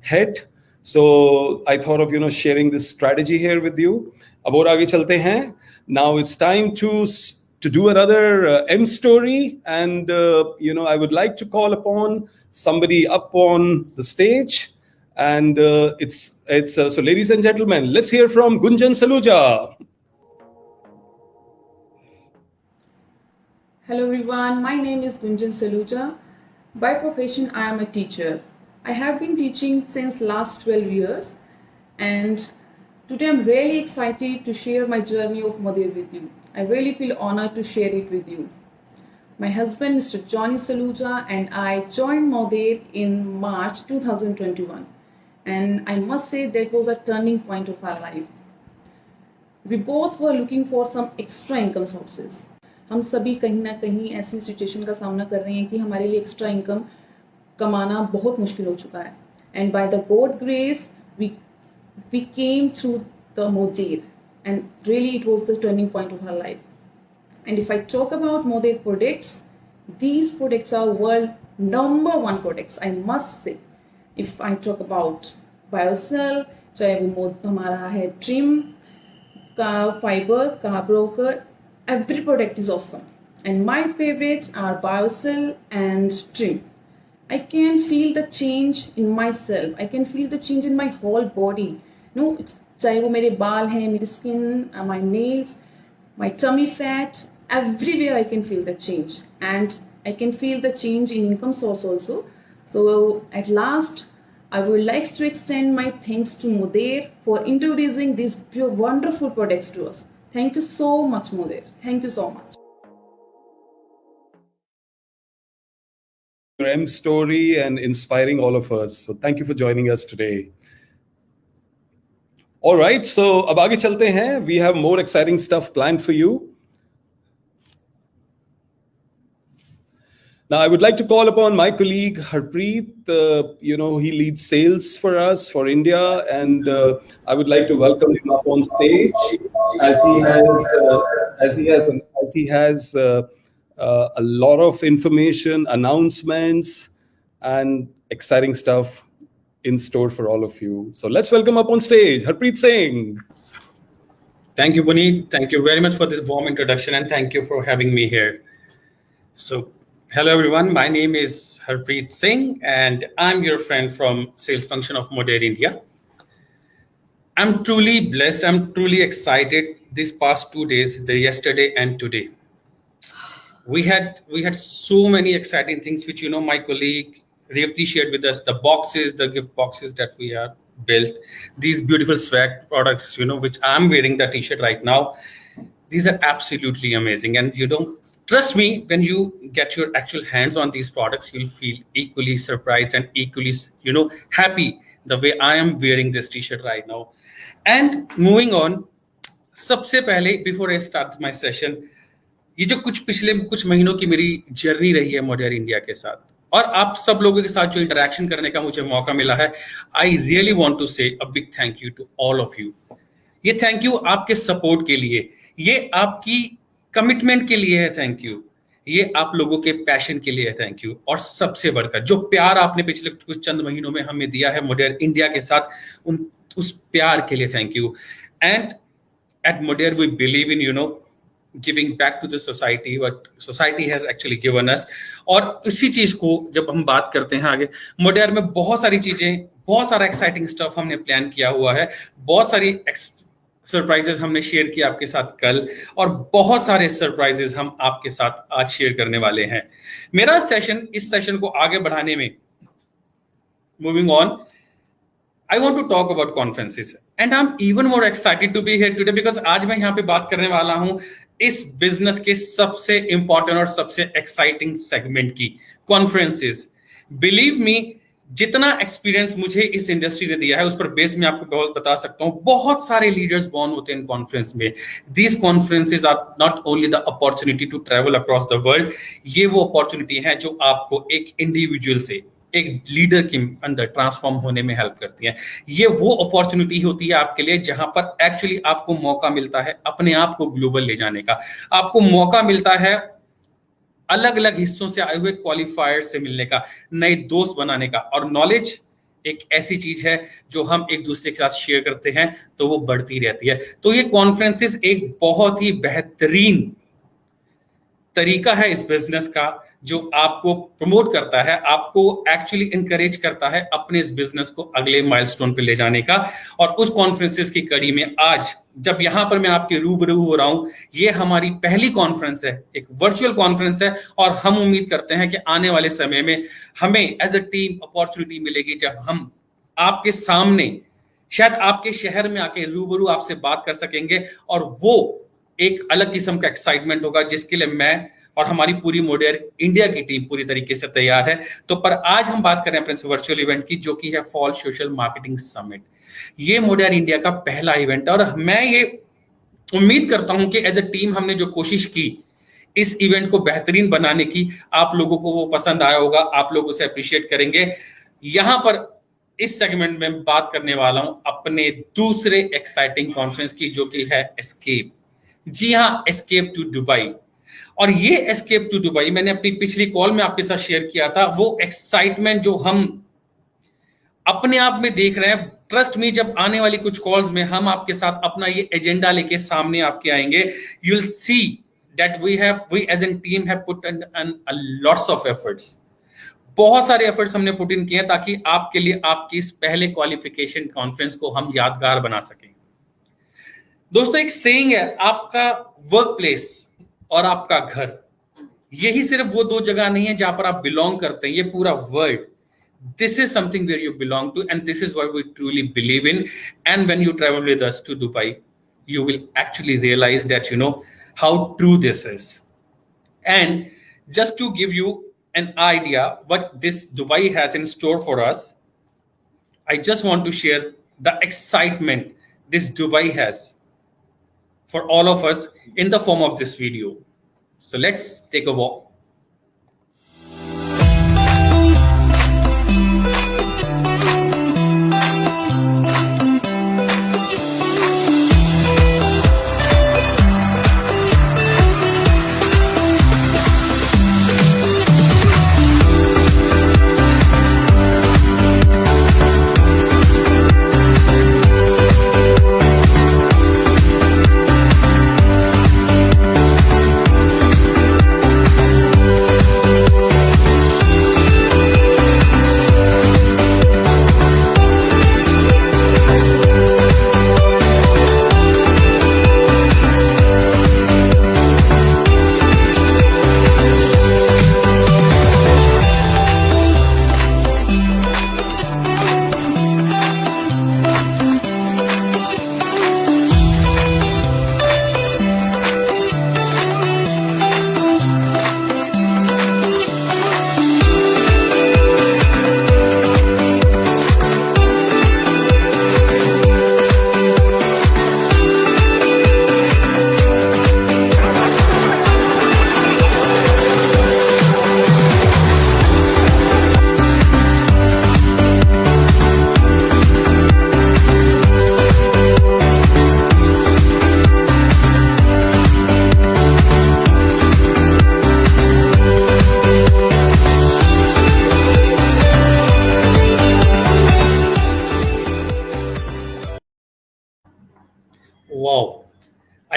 head. So I thought of sharing this strategy here with you. अब और आगे चलते हैं. Now it's time to do another M story, and I would like to call upon somebody up on the stage, and so ladies and gentlemen, let's hear from Binjan Saluja. Hello everyone, my name is Binjan Saluja. By profession, I am a teacher. I have been teaching since last 12 years, and today I'm really excited to share my journey of Modair with you. I really feel honored to share it with you. My husband, Mr. Johnny Saluja, and I joined Modair in March 2021, and I must say that was a turning point of our life. We both were looking for some extra income sources. हम सभी कहीं ना कहीं ऐसी situation का सामना कर रहे हैं कि हमारे लिए एक्स्ट्रा इनकम कमाना बहुत मुश्किल हो चुका है. And by the God grace we came through the Modere, and really it was the turning point of our life. And if I talk about Modere products, these products are world number 1 products, I must say. If I talk about Biocell, चाहे वो हमारा है Trim का fibre का broker, every product is awesome, and my favorites are Biocell and Trim. I can feel the change in myself. I can feel the change in my whole body. चाहे वो मेरे बाल हैं, मेरी skin, my nails, my tummy fat, everywhere I can feel the change, and I can feel the change in income source also. So at last, I would like to extend my thanks to Modair for introducing these wonderful products to us. Thank you so much, Modair. Thank you so much. Your M story and inspiring all of us. So thank you for joining us today. All right, so अब आगे चलते हैं. We have more exciting stuff planned for you. Now, I would like to call upon my colleague Harpreet. He leads sales for us for India, and I would like to welcome him up on stage as he has a lot of information, announcements, and exciting stuff in store for all of you. So let's welcome up on stage Harpreet Singh. Thank you, Puneet. Thank you very much for this warm introduction, and thank you for having me here. So, hello everyone, my name is Harpreet Singh, and I'm your friend from sales function of Modere India. I'm truly blessed, I'm truly excited these past 2 days, yesterday and today. We had so many exciting things which my colleague Revati shared with us, the gift boxes that we have built, these beautiful swag products, which I'm wearing the t-shirt right now. These are absolutely amazing, and trust me, when you get your actual hands on these products, you'll feel equally surprised and equally, happy the way I am wearing this t-shirt right now. And moving on, सबसे पहले before I start my session, ये जो पिछले कुछ महीनों की मेरी journey रही है मोडेर इंडिया के साथ, और आप सब लोगों के साथ जो इंटरेक्शन करने का मुझे मौका मिला है, I really want to say a big thank you to all of you. ये थैंक यू आपके सपोर्ट के लिए, ये आपकी कमिटमेंट के लिए है थैंक यू, ये आप लोगों के पैशन के लिए है थैंक यू, और सबसे बढ़कर जो प्यार आपने पिछले कुछ चंद महीनों में हमें दिया है मोडेर इंडिया के साथ, उस प्यार के लिए thank you. And at Modair, we believe in, giving back to the society, what society has actually given us. और इसी चीज को जब हम बात करते हैं आगे, Modair में बहुत सारी चीजें, बहुत सारा एक्साइटिंग स्टफ हमने प्लान किया हुआ है, बहुत सारी सरप्राइजेस हमने शेयर किया आपके साथ कल, और बहुत सारे सरप्राइजेस हम आपके साथ आज शेयर करने वाले हैं. मेरा इस सेशन को आगे बढ़ाने में, moving on, I want to talk about conferences and I'm even more excited to be here today because आज मैं यहाँ पे बात करने वाला हूँ इस बिजनेस के सबसे इंपॉर्टेंट और सबसे एक्साइटिंग सेगमेंट की, कॉन्फ्रेंसेस. बिलीव मी, जितना एक्सपीरियंस मुझे इस इंडस्ट्री ने दिया है उस पर बेस में आपको बहुत बता सकता हूँ. बहुत सारे लीडर्स बॉर्न होते हैं इन कॉन्फ्रेंस में. These conferences are not only the opportunity to travel across the world, ये वो अपॉर्चुनिटी है जो आपको एक इंडिविजुअल से एक लीडर के अंदर ट्रांसफॉर्म होने में हेल्प करती है. ये वो अपॉर्चुनिटी होती है आपके लिए जहां पर एक्चुअली आपको मौका मिलता है अपने आप को ग्लोबल ले जाने का, आपको मौका मिलता है अलग अलग हिस्सों से आए हुए क्वालिफायर से मिलने का, नए दोस्त बनाने का. और नॉलेज एक ऐसी चीज है जो हम एक दूसरे के साथ शेयर करते हैं तो वो बढ़ती रहती है. तो ये कॉन्फ्रेंसेस एक बहुत ही बेहतरीन तरीका है इस बिजनेस का जो आपको प्रमोट करता है, आपको एक्चुअली इंकरेज करता है अपने इस बिजनेस को अगले माइलस्टोन पे ले जाने का. और उस कॉन्फ्रेंसेस की कड़ी में आज जब यहां पर मैं आपके रूबरू हो रहा हूं, ये हमारी पहली कॉन्फ्रेंस है, एक वर्चुअल कॉन्फ्रेंस है, और हम उम्मीद करते हैं कि आने वाले समय में हमें एज अ टीम अपॉर्चुनिटी मिलेगी जब हम आपके सामने, शायद आपके शहर में आके रूबरू आपसे बात कर सकेंगे, और वो एक अलग किस्म का एक्साइटमेंट होगा जिसके लिए मैं और हमारी पूरी मोडेर इंडिया की टीम पूरी तरीके से तैयार है. तो पर आज हम बात कर रहे हैं अपने वर्चुअल इवेंट की, जो कि है फॉल सोशल मार्केटिंग समिट. ये मोडेर इंडिया का पहला इवेंट है, और मैं ये उम्मीद करता हूं कि एज अ टीम हमने जो कोशिश की इस इवेंट को बेहतरीन बनाने की, आप लोगों को वो पसंद आया होगा, आप लोग उसे अप्रिशिएट करेंगे. यहां पर इस सेगमेंट में बात करने वाला हूं अपने दूसरे एक्साइटिंग कॉन्फ्रेंस की, जो कि है एस्केप. जी हाँ, एस्केप टू दुबई. और ये एस्केप टू दुबई मैंने अपनी पिछली कॉल में आपके साथ शेयर किया था. वो एक्साइटमेंट जो हम अपने आप में देख रहे हैं, ट्रस्ट मी, जब आने वाली कुछ कॉल्स में हम आपके साथ अपना ये एजेंडा लेके सामने आपके आएंगे, you will see that we as an team have put in lots of efforts. बहुत सारे एफर्ट्स हमने पुट इन किए ताकि आपके लिए आपकी इस पहले क्वालिफिकेशन कॉन्फ्रेंस को हम यादगार बना सकें. दोस्तों, एक सेइंग है, आपका वर्क प्लेस और आपका घर, यही सिर्फ वो दो जगह नहीं है जहां पर आप बिलोंग करते हैं, ये पूरा world. This is something where you belong to, and this is what we truly believe in. And when you travel with us to Dubai, you will actually realize that how true this is. And just to give you an idea what this Dubai has in store for us, I just want to share the excitement this Dubai has for all of us in the form of this video. So let's take a walk.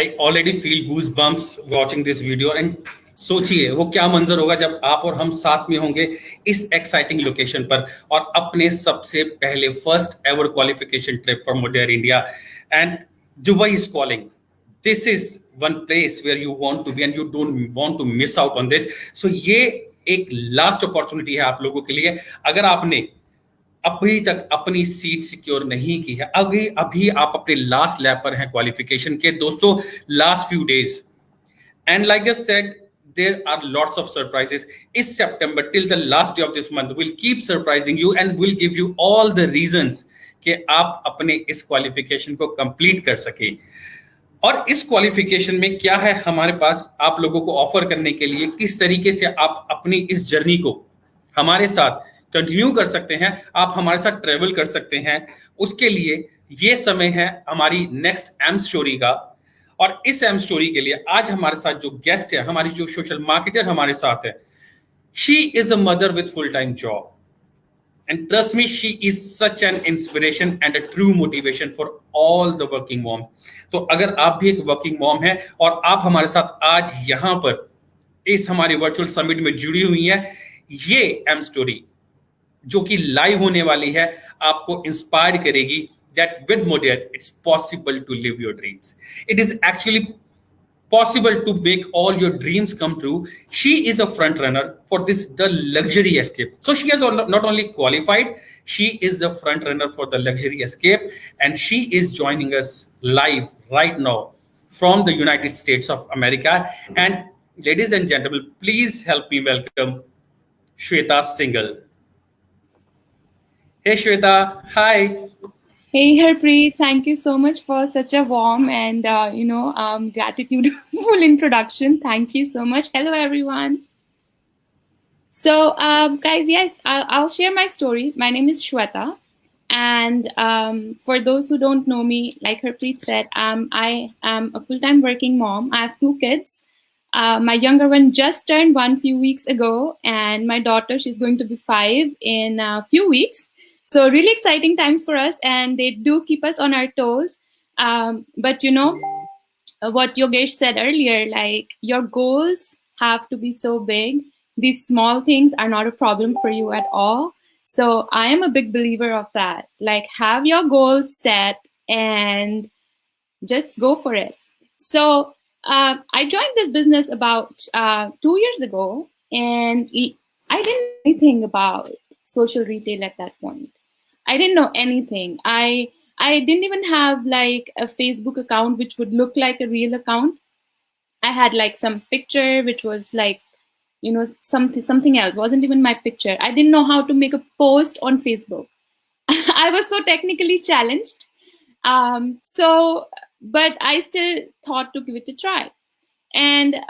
I already feel goosebumps watching this video and सोचिए वो क्या मंजर होगा जब आप और हम साथ में होंगे इस एक्साइटिंग लोकेशन पर और अपने सबसे पहले first ever qualification trip for Modere India and Dubai is calling this is one place where you want to be and you don't want to miss out on this so ये एक last opportunity है आप लोगों के लिए अगर आपने अभी तक अपनी सीट सिक्योर नहीं की है अभी आप अपने लास्ट लैप पर हैं क्वालिफिकेशन के दोस्तों last few days and like I said there are lots of surprises is September till the last day of this month we'll keep surprising you and we'll give you all the reasons कि आप अपने इस qualification को complete कर सके और इस qualification में क्या है हमारे पास आप लोगों को ऑफर करने के लिए किस तरीके से आप अपनी इस जर्नी को हमारे साथ कंटिन्यू कर सकते हैं आप हमारे साथ ट्रेवल कर सकते हैं उसके लिए ये समय है हमारी नेक्स्ट एम स्टोरी का और इस एम स्टोरी के लिए आज हमारे साथ जो गेस्ट है हमारी जो सोशल मार्केटर हमारे साथ है she is a mother with full time job and trust me she is such an inspiration and a true motivation for all the working mom तो अगर आप भी एक वर्किंग मॉम है और आप हमारे साथ आज यहां पर इस हमारे वर्चुअल समिट में जुड़ी हुई है ये एम स्टोरी जो कि लाइव होने वाली है आपको इंस्पायर करेगी that with Modair, it's possible to live your dreams. It is actually possible to make all your dreams come true. She is a front runner for this, the luxury escape. So she has not only qualified, she is the front runner for the luxury escape. And she is joining us live right now from the United States of America. And ladies and gentlemen, please help me welcome Shweta Singhal. Hey Shweta, hi. Hey Harpreet, thank you so much for such a warm and gratitudeful introduction. Thank you so much. Hello everyone. So guys, yes, I'll share my story. My name is Shweta, and for those who don't know me, like Harpreet said, I am a full-time working mom. I have 2 kids. My younger one just turned 1 few weeks ago, and my daughter, she's going to be 5 in a few weeks. So really exciting times for us, and they do keep us on our toes. But you know, what Yogesh said earlier, like your goals have to be so big. These small things are not a problem for you at all. So I am a big believer of that. Like have your goals set and just go for it. So I joined this business about 2 years ago, and I didn't know anything about social retail at that point. I didn't know anything. I didn't even have like a Facebook account which would look like a real account. I had like some picture which was like, you know, something else. Wasn't even my picture. I didn't know how to make a post on Facebook. I was so technically challenged. But I still thought to give it a try. And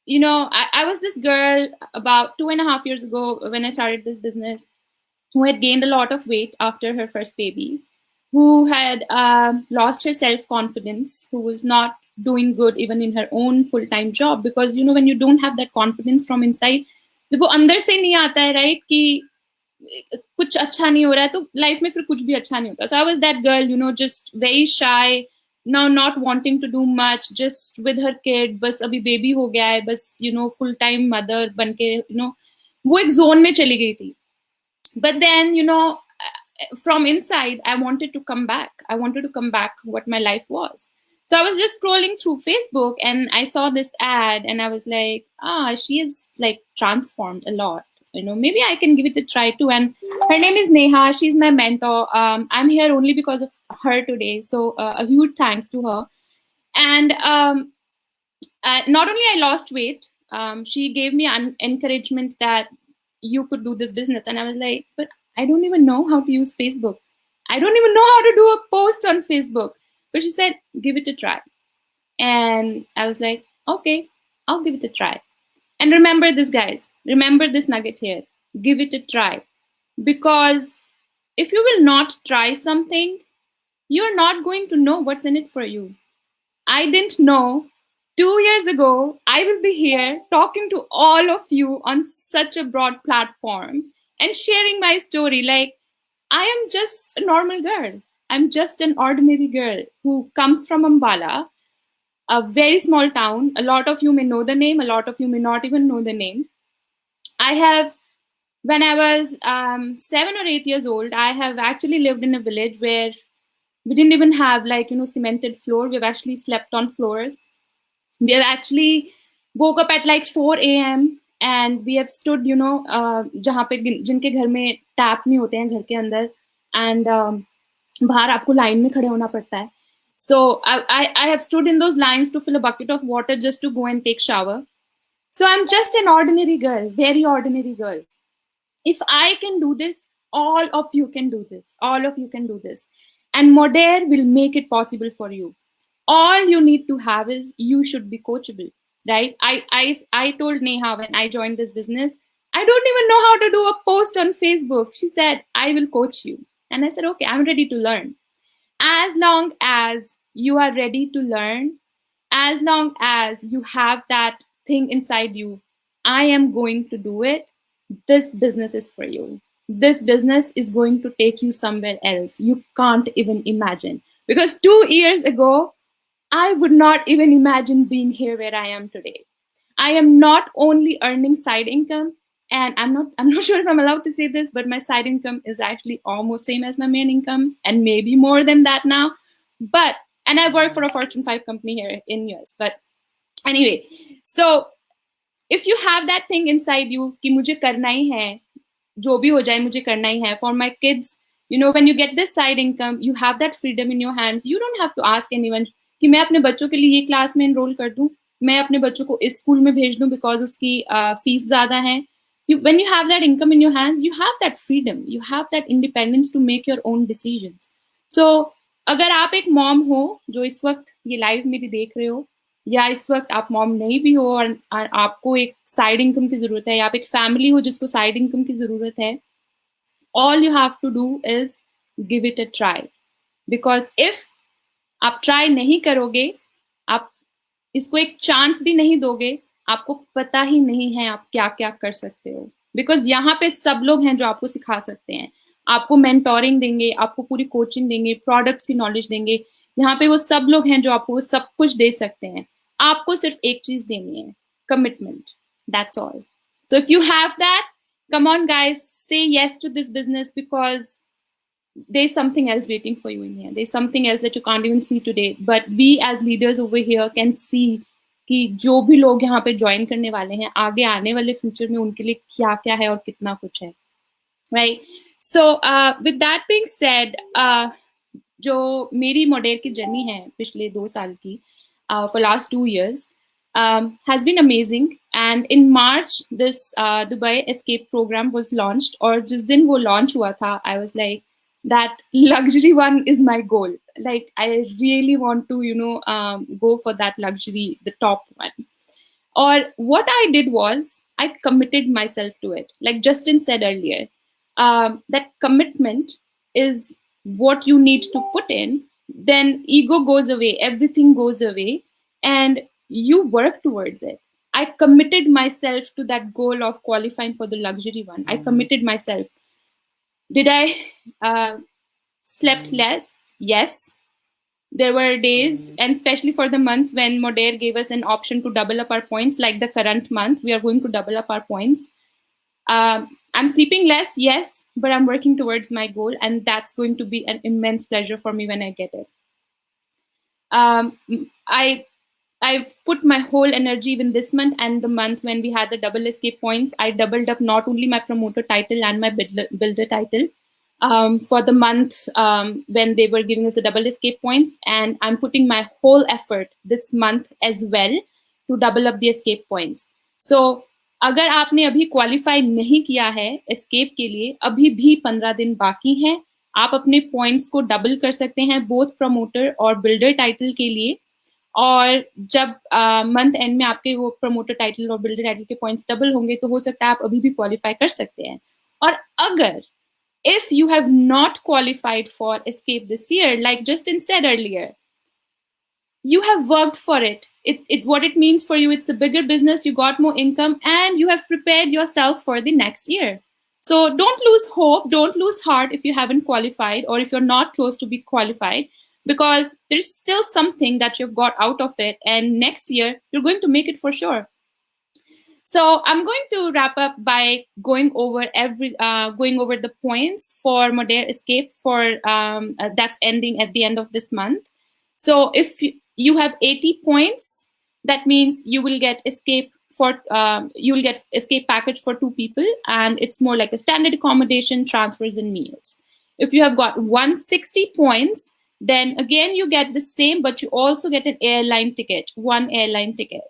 you know, I was this girl about 2.5 years ago when I started this business, who had gained a lot of weight after her first baby, who had lost her self-confidence, who was not doing good even in her own full-time job, because you know when you don't have that confidence from inside, वो अंदर से नहीं आता है, right? कि कुछ अच्छा नहीं हो रहा है तो लाइफ में फिर कुछ भी अच्छा नहीं होता. So I was that girl, you know, just very shy, now not wanting to do much, just with her kid, बस अभी baby हो गया है, बस you know full-time mother बन के, you know, वो एक zone में चली गई थी. But then, you know, from inside, I wanted to come back. I wanted to come back what my life was. So I was just scrolling through Facebook and I saw this ad and I was like, she is like transformed a lot. You know, maybe I can give it a try too. And her name is Neha. She's my mentor. I'm here only because of her today. So a huge thanks to her. And not only I lost weight, she gave me an encouragement that you could do this business. And I was like, but I don't even know how to use Facebook. I don't even know how to do a post on Facebook. But she said, give it a try. And I was like, okay, I'll give it a try. And remember this, guys. Remember this nugget here. Give it a try. Because if you will not try something, you're not going to know what's in it for you. I didn't know 2 years ago, I will be here talking to all of you on such a broad platform and sharing my story. Like, I am just a normal girl. I'm just an ordinary girl who comes from Ambala, a very small town. A lot of you may know the name, a lot of you may not even know the name. When I was 7 or 8 years old, I have actually lived in a village where we didn't even have cemented floor. We've actually slept on floors. We have actually woke up at like 4 a.m. and we have stood, जहाँ पे जिनके घर में tap नहीं होते हैं घर के अंदर, and बाहर आपको लाइन में खड़े होना पड़ता है. So I have stood in those lines to fill a bucket of water just to go and take shower. So I'm just an ordinary girl, very ordinary girl. If I can do this, all of you can do this. All of you can do this. And Modair will make it possible for you. All you need to have is you should be coachable, right? I told Neha when I joined this business, I don't even know how to do a post on Facebook. She said, I will coach you. And I said, okay, I'm ready to learn. As long as you are ready to learn, as long as you have that thing inside you, I am going to do it. This business is for you. This business is going to take you somewhere else. You can't even imagine. Because 2 years ago, I would not even imagine being here where I am today. I am not only earning side income, and I'm not sure if I'm allowed to say this, but my side income is actually almost same as my main income, and maybe more than that now. And I work for a Fortune 5 company here in US. But anyway, so if you have that thing inside you कि मुझे करना ही है, जो भी हो जाए मुझे करना ही है. For my kids, when you get this side income, you have that freedom in your hands. You don't have to ask anyone कि मैं अपने बच्चों के लिए ये क्लास में enroll कर दूं, मैं अपने बच्चों को इस स्कूल में भेज दूं because उसकी फीस ज़्यादा है. When you have that income in your hands, you have that freedom, you have that independence to make your own decisions. So अगर आप एक मॉम हो जो इस वक्त ये लाइव मेरी देख रहे हो, या इस वक्त आप मॉम नहीं भी हो और आपको एक साइड इनकम की जरूरत है, या आप एक फैमिली हो जिसको साइड इनकम की जरूरत है, all you have to do is give it a try. Because if आप ट्राई नहीं करोगे, आप इसको एक चांस भी नहीं दोगे, आपको पता ही नहीं है आप क्या क्या कर सकते हो. बिकॉज यहाँ पे सब लोग हैं जो आपको सिखा सकते हैं, आपको मेंटोरिंग देंगे, आपको पूरी कोचिंग देंगे, प्रोडक्ट्स की नॉलेज देंगे. यहाँ पे वो सब लोग हैं जो आपको वो सब कुछ दे सकते हैं. आपको सिर्फ एक चीज देनी है, commitment. That's all. So if you have that, come on guys, say yes to this business, because there's something else waiting for you in here. There's something else that you can't even see today. But we as leaders over here can see कि जो भी लोग यहाँ पे join करने वाले हैं, आगे आने वाले फ्यूचर में उनके लिए क्या क्या है और कितना कुछ है. Right. So with that being said, जो मेरी मोडेर की जर्नी है पिछले 2 साल की, for last 2 years, has been amazing. And in March, this Dubai Escape program was launched. और जिस दिन वो launch हुआ था, I was like, that luxury one is my goal. Like, I really want to, go for that luxury, the top one. Or what I did was, I committed myself to it. Like Justin said earlier, that commitment is what you need to put in. Then ego goes away, everything goes away, and you work towards it. I committed myself to that goal of qualifying for the luxury one. I committed myself. Did I slept less? Yes. There were days, and especially for the months when Modair gave us an option to double up our points, like the current month, we are going to double up our points. I'm sleeping less, yes, but I'm working towards my goal, and that's going to be an immense pleasure for me when I get it. I've put my whole energy in this month, and the month when we had the double escape points, I doubled up not only my promoter title and my builder title for the month when they were giving us the double escape points, and I'm putting my whole effort this month as well to double up the escape points. So अगर आपने अभी qualify नहीं किया है escape के लिए, अभी भी 15 दिन बाकी हैं. आप अपने पॉइंट्स को डबल कर सकते हैं, बोथ प्रमोटर और बिल्डर टाइटल के लिए. और जब मंथ एंड में आपके वो प्रमोटर टाइटल और बिल्डर टाइटल के पॉइंट्स डबल होंगे, तो हो सकता है आप अभी भी क्वालिफाई कर सकते हैं. और अगर if you have not qualified for escape this year, like Justin said earlier, you have worked for it. What it means for you, it's a bigger business, you got more income, and you have prepared yourself for the next year. So don't lose hope, don't lose heart if you haven't qualified, or if you're not close to be qualified, because there's still something that you've got out of it, and next year you're going to make it for sure. So I'm going to wrap up by going over the points for Modera Escape for that's ending at the end of this month. So if you have 80 points, that means you will get escape package for 2 people, and it's more like a standard accommodation, transfers, and meals. If you have got 160 points, then again you get the same, but you also get an airline ticket, 1 airline ticket.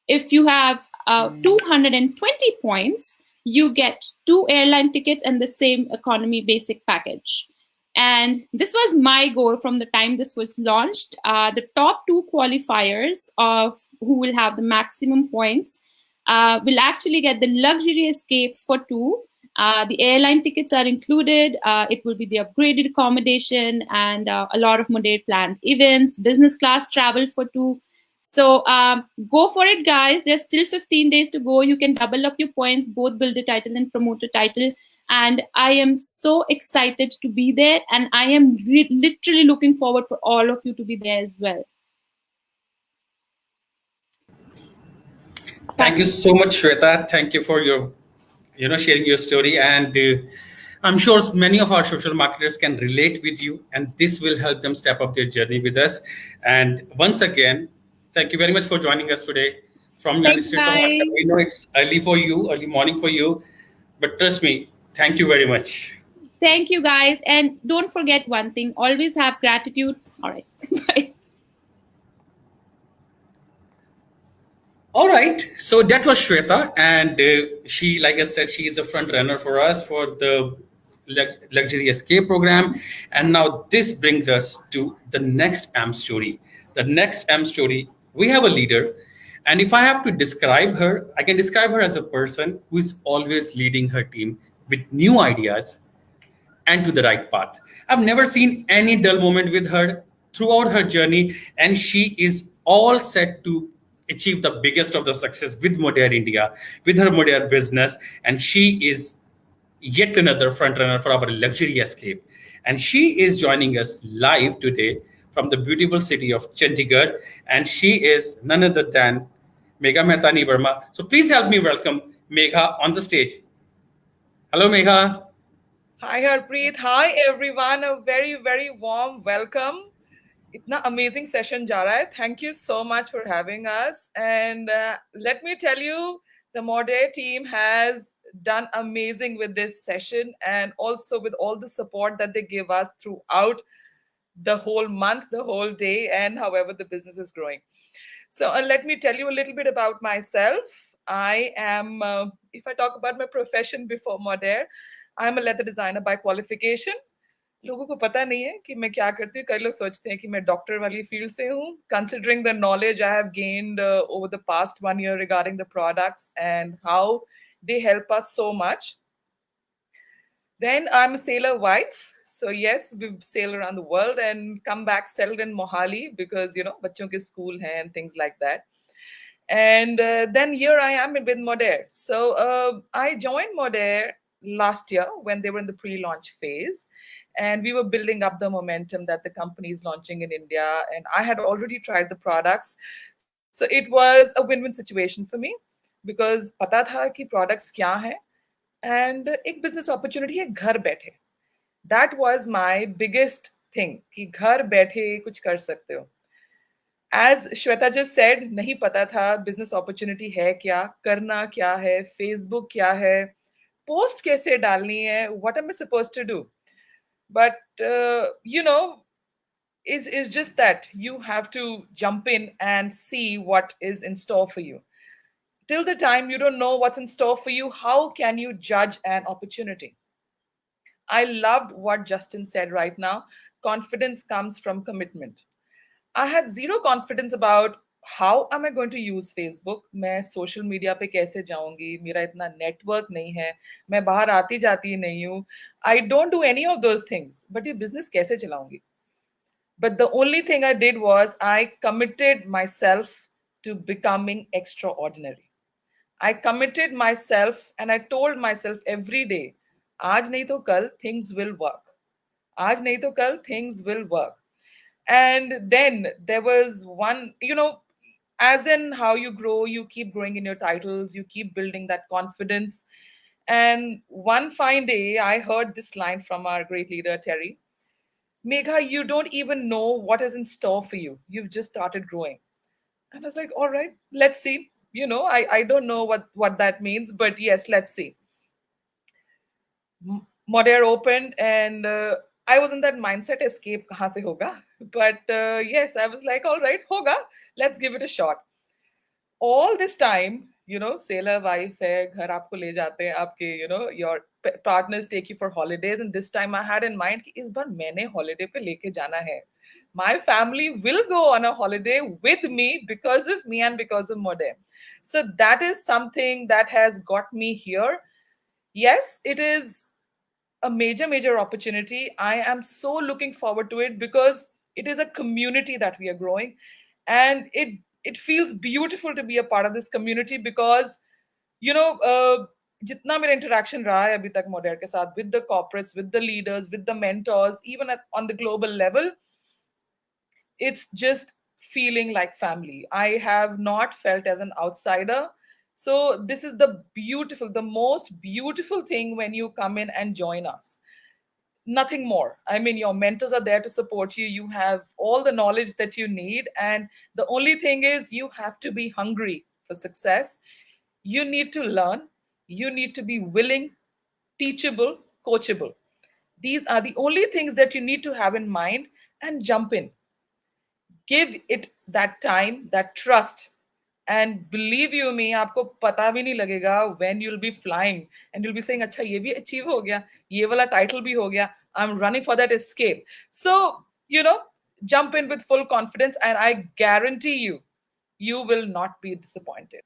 If you have 220 points, you get 2 airline tickets and the same economy basic package. And this was my goal from the time this was launched. The top 2 qualifiers of who will have the maximum points will actually get the luxury escape for 2. The airline tickets are included. It will be the upgraded accommodation and a lot of Modair planned events, business class travel for 2. So go for it, guys. There's still 15 days to go. You can double up your points, both build a title and promote a title. And I am so excited to be there. And I am literally looking forward for all of you to be there as well. Thank you so much, Shweta. Thank you for your, sharing your story. And I'm sure many of our social marketers can relate with you, and this will help them step up their journey with us. And once again, thank you very much for joining us today from United States of America. We know it's early morning for you, but trust me, thank you very much. Thank you, guys. And don't forget one thing, always have gratitude. All right. Bye. All right. So that was Shweta. And she, like I said, she is a front runner for us for the Luxury Escape program. And now this brings us to the next AM story. The next AM story, we have a leader. And if I have to describe her, I can describe her as a person who is always leading her team with new ideas and to the right path. I've never seen any dull moment with her throughout her journey, and she is all set to achieve the biggest of the success with Modair India, with her Modair business, and she is yet another frontrunner for our Luxury Escape. And she is joining us live today from the beautiful city of Chandigarh, and she is none other than Meghametani Verma. So please help me welcome Megha on the stage. Hello, Megha. Hi, Harpreet. Hi, everyone. A very, very warm welcome. Itna amazing session ja raha hai. Thank you so much for having us. And let me tell you, the Modere team has done amazing with this session, and also with all the support that they give us throughout the whole month, the whole day, and however the business is growing. So let me tell you a little bit about myself. I am, if I talk about my profession before Modair, I'm a leather designer by qualification. लोगों को पता नहीं है कि मैं क्या करती हूँ. कई लोग सोचते हैं कि मैं डॉक्टर वाली फील्ड से हूँ. Considering the knowledge I have gained over the past 1 year regarding the products and how they help us so much. Then I'm a sailor wife. So yes, we sail around the world and come back settled in Mohali because, बच्चों के school hai and things like that. And then here I am with Modair. So I joined Modair last year when they were in the pre-launch phase, and we were building up the momentum that the company is launching in India, and I had already tried the products. So it was a win-win situation for me because pata tha ki products kya hai, and ek business opportunity hai ghar baithe. That was my biggest thing ki ghar baithe kuch kar sakte ho. As Shweta just said, nahi pata tha business opportunity hai kya, karna kya hai, Facebook kya hai, post kaise dalni hai, what am I supposed to do? But is just that you have to jump in and see what is in store for you. Till the time you don't know what's in store for you, how can you judge an opportunity? I loved what Justin said right now. Confidence comes from commitment. I had zero confidence about how am I going to use Facebook. मैं social media पे कैसे जाऊंगी? मेरा इतना network नहीं है. मैं बाहर आती जाती नहीं हूँ. I don't do any of those things. But ये business कैसे चलाऊंगी? But the only thing I did was I committed myself to becoming extraordinary. I committed myself and I told myself every day, आज नहीं तो कल things will work. आज नहीं तो कल things will work. And then there was one, as in how you grow, you keep growing in your titles, you keep building that confidence. And one fine day, I heard this line from our great leader, Terry: Megha, you don't even know what is in store for you. You've just started growing. I was like, all right, let's see. I don't know what that means, but yes, let's see. Modair opened, and I was in that mindset, escape kahan se hoga. But yes, I was like, all right, hoga, let's give it a shot. All this time, sailor wife hai, ghar aapko le jate hain, aapke, your partners take you for holidays. And this time I had in mind ki is baar maine holiday pe leke jana hai. My family will go on a holiday with me because of me and because of Modere. So that is something that has got me here. Yes, it is a major opportunity. I am so looking forward to it because it is a community that we are growing, and it feels beautiful to be a part of this community because जितना मेरा interaction रहा है अभी तक Modair के साथ, with the corporates, with the leaders, with the mentors, even on the global level, it's just feeling like family. I have not felt as an outsider. So this is the most beautiful thing when you come in and join us. Nothing more. I mean, your mentors are there to support you. You have all the knowledge that you need. And the only thing is you have to be hungry for success. You need to learn. You need to be willing, teachable, coachable. These are the only things that you need to have in mind, and jump in. Give it that time, that trust. And believe you me, आपको पता भी नहीं लगेगा when you'll be flying and you'll be saying, अच्छा ये भी achieve हो गया, ये वाला title भी हो गया, I'm running for that escape. So, jump in with full confidence, and I guarantee you will not be disappointed.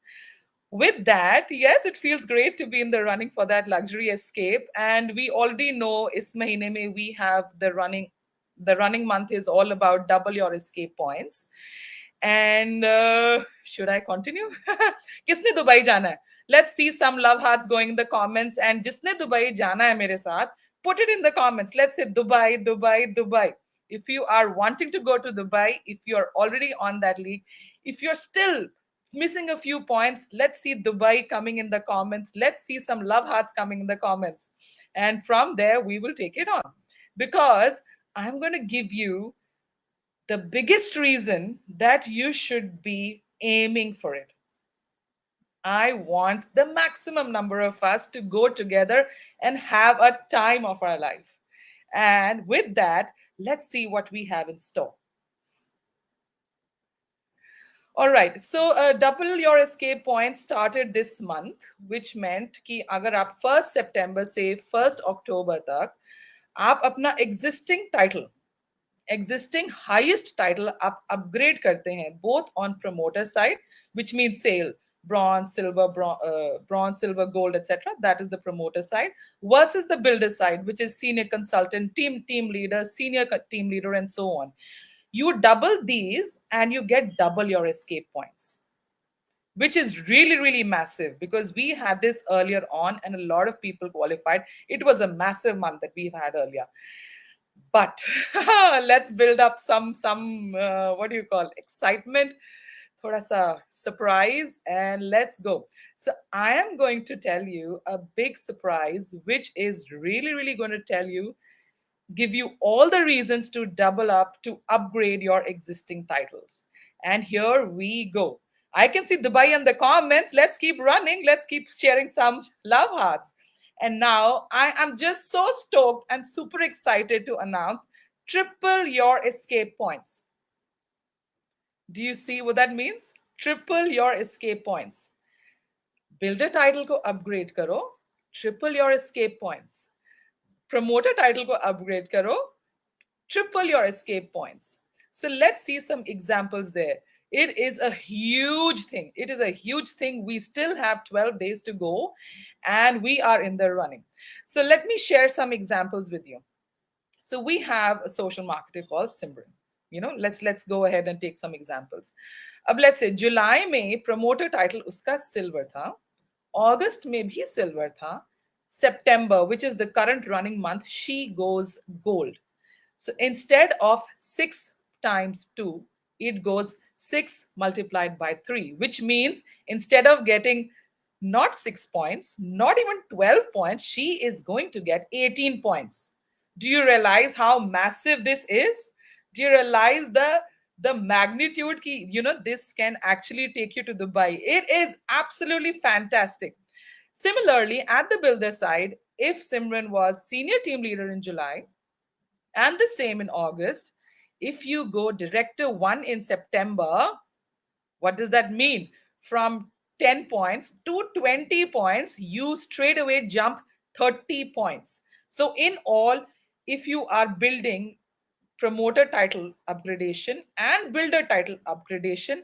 With that, yes, it feels great to be in the running for that luxury escape. And we already know is mahine mein we have the running month is all about double your escape points. And should I continue? Kisne Dubai jana hai? Let's see some love hearts going in the comments. And jisne Dubai jana hai mere saath, put it in the comments. Let's say Dubai, Dubai, Dubai. If you are wanting to go to Dubai, if you're already on that league, if you're still missing a few points, let's see Dubai coming in the comments. Let's see some love hearts coming in the comments. And from there, we will take it on. Because I'm going to give you the biggest reason that you should be aiming for it. I want the maximum number of us to go together and have a time of our life. And with that, let's see what we have in store. All right, so double your escape points started this month, which meant कि अगर आप 1st September से 1st October तक आप अपना existing highest title आप upgrade करते हैं, both on promoter side, which means sale, bronze, silver, gold, etc. That is the promoter side, versus the builder side, which is senior consultant, team leader, senior team leader, and so on. You double these and you get double your escape points, which is really massive, because we had this earlier on and a lot of people qualified. It was a massive month that we've had earlier. But let's build up some what do you call, excitement, thoda sa surprise, and let's go. So I am going to tell you a big surprise, which is really going to give you all the reasons to double up, to upgrade your existing titles. And here we go. I can see Dubai in the comments. Let's keep running. Let's keep sharing some love hearts. And now I am just so stoked and super excited to announce triple your escape points. Do you see what that means? Triple your escape points. Builder title ko upgrade karo, triple your escape points. Promoter title ko upgrade karo, triple your escape points. So let's see some examples there. It is a huge thing. It is a huge thing. We still have 12 days to go and we are in the running. So let me share some examples with you. So we have a social marketer called Simran. Let's go ahead and take some examples. Ab let's say July mein promoter title uska silver tha, August mein bhi silver tha, September, which is the current running month, she goes gold. So instead of 6 times 2, it goes 6 multiplied by 3, which means instead of getting not 6 points, not even 12 points, she is going to get 18 points. Do you realize how massive this is? Do you realize the magnitude ki, this can actually take you to Dubai? It is absolutely fantastic. Similarly, at the builder side, if Simran was senior team leader in July and the same in August, if you go director 1 in September, what does that mean? From 10 points to 20 points, you straight away jump 30 points. So in all, if you are building promoter title upgradation and builder title upgradation,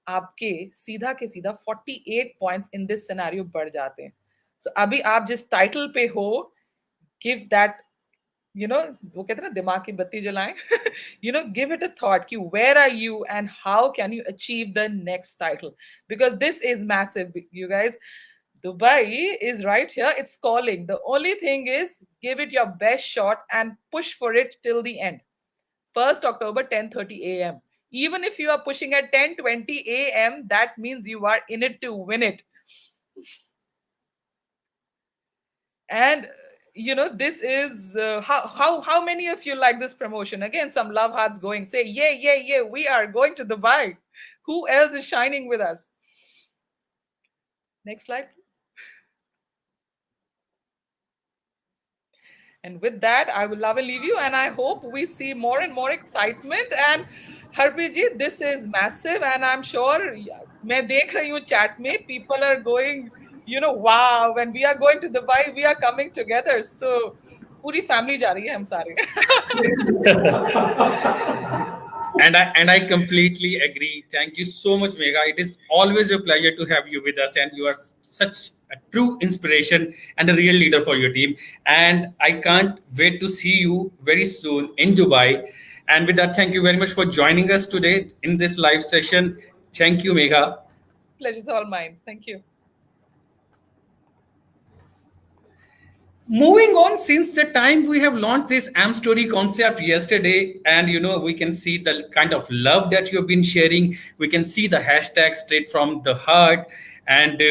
आपके सीधा के सीधा 48 points in this scenario बढ़ जाते हैं. So अभी आप जिस title पे हो, give that, वो कहते हैं ना दिमाग की बत्ती जलाएं, give it a thought कि where are you and how can you achieve the next title, because this is massive, you guys. Dubai is right here. It's calling. The only thing is give it your best shot and push for it till the end. 1st October, 10:30 a.m. Even if you are pushing at 10:20 a.m., that means you are in it to win it. And this is how many of you like this promotion? Again, some love hearts going. Say, yeah, we are going to Dubai. Who else is shining with us? Next slide, please. And with that, I will leave you, and I hope we see more and more excitement. And Harpreet ji, this is massive, and I'm sure मैं देख रही हूँ chat में people are going, wow, when we are going to Dubai, we are coming together. So पूरी family जा रही है हम सारे. And I completely agree. Thank you so much, Megha. It is always a pleasure to have you with us, and you are such a true inspiration and a real leader for your team. And I can't wait to see you very soon in Dubai. And with that, thank you very much for joining us today in this live session. Thank you, Megha. Pleasure's all mine. Thank you. Moving on, since the time we have launched this AM Story concept yesterday, and we can see the kind of love that you've been sharing. We can see the hashtag straight from the heart, and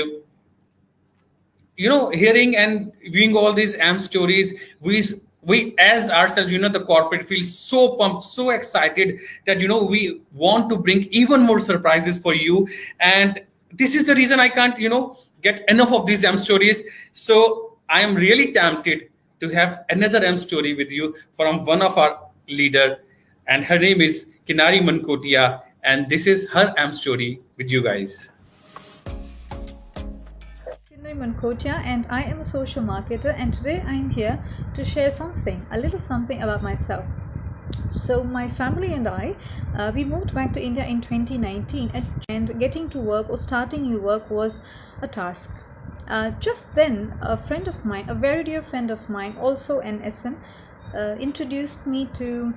hearing and viewing all these AM stories, we as ourselves, the corporate feels so pumped, so excited that we want to bring even more surprises for you. And this is the reason I can't get enough of these AM stories. So I am really tempted to have another AM story with you from one of our leader, and her name is Kinari Mankotia, and this is her AM story with you guys. Mankotia, and I am a social marketer, and today I am here to share a little something about myself. So my family and I, we moved back to India in 2019, and getting to work or starting new work was a task. Just then, a friend of mine, a very dear friend of mine, also an SM, introduced me to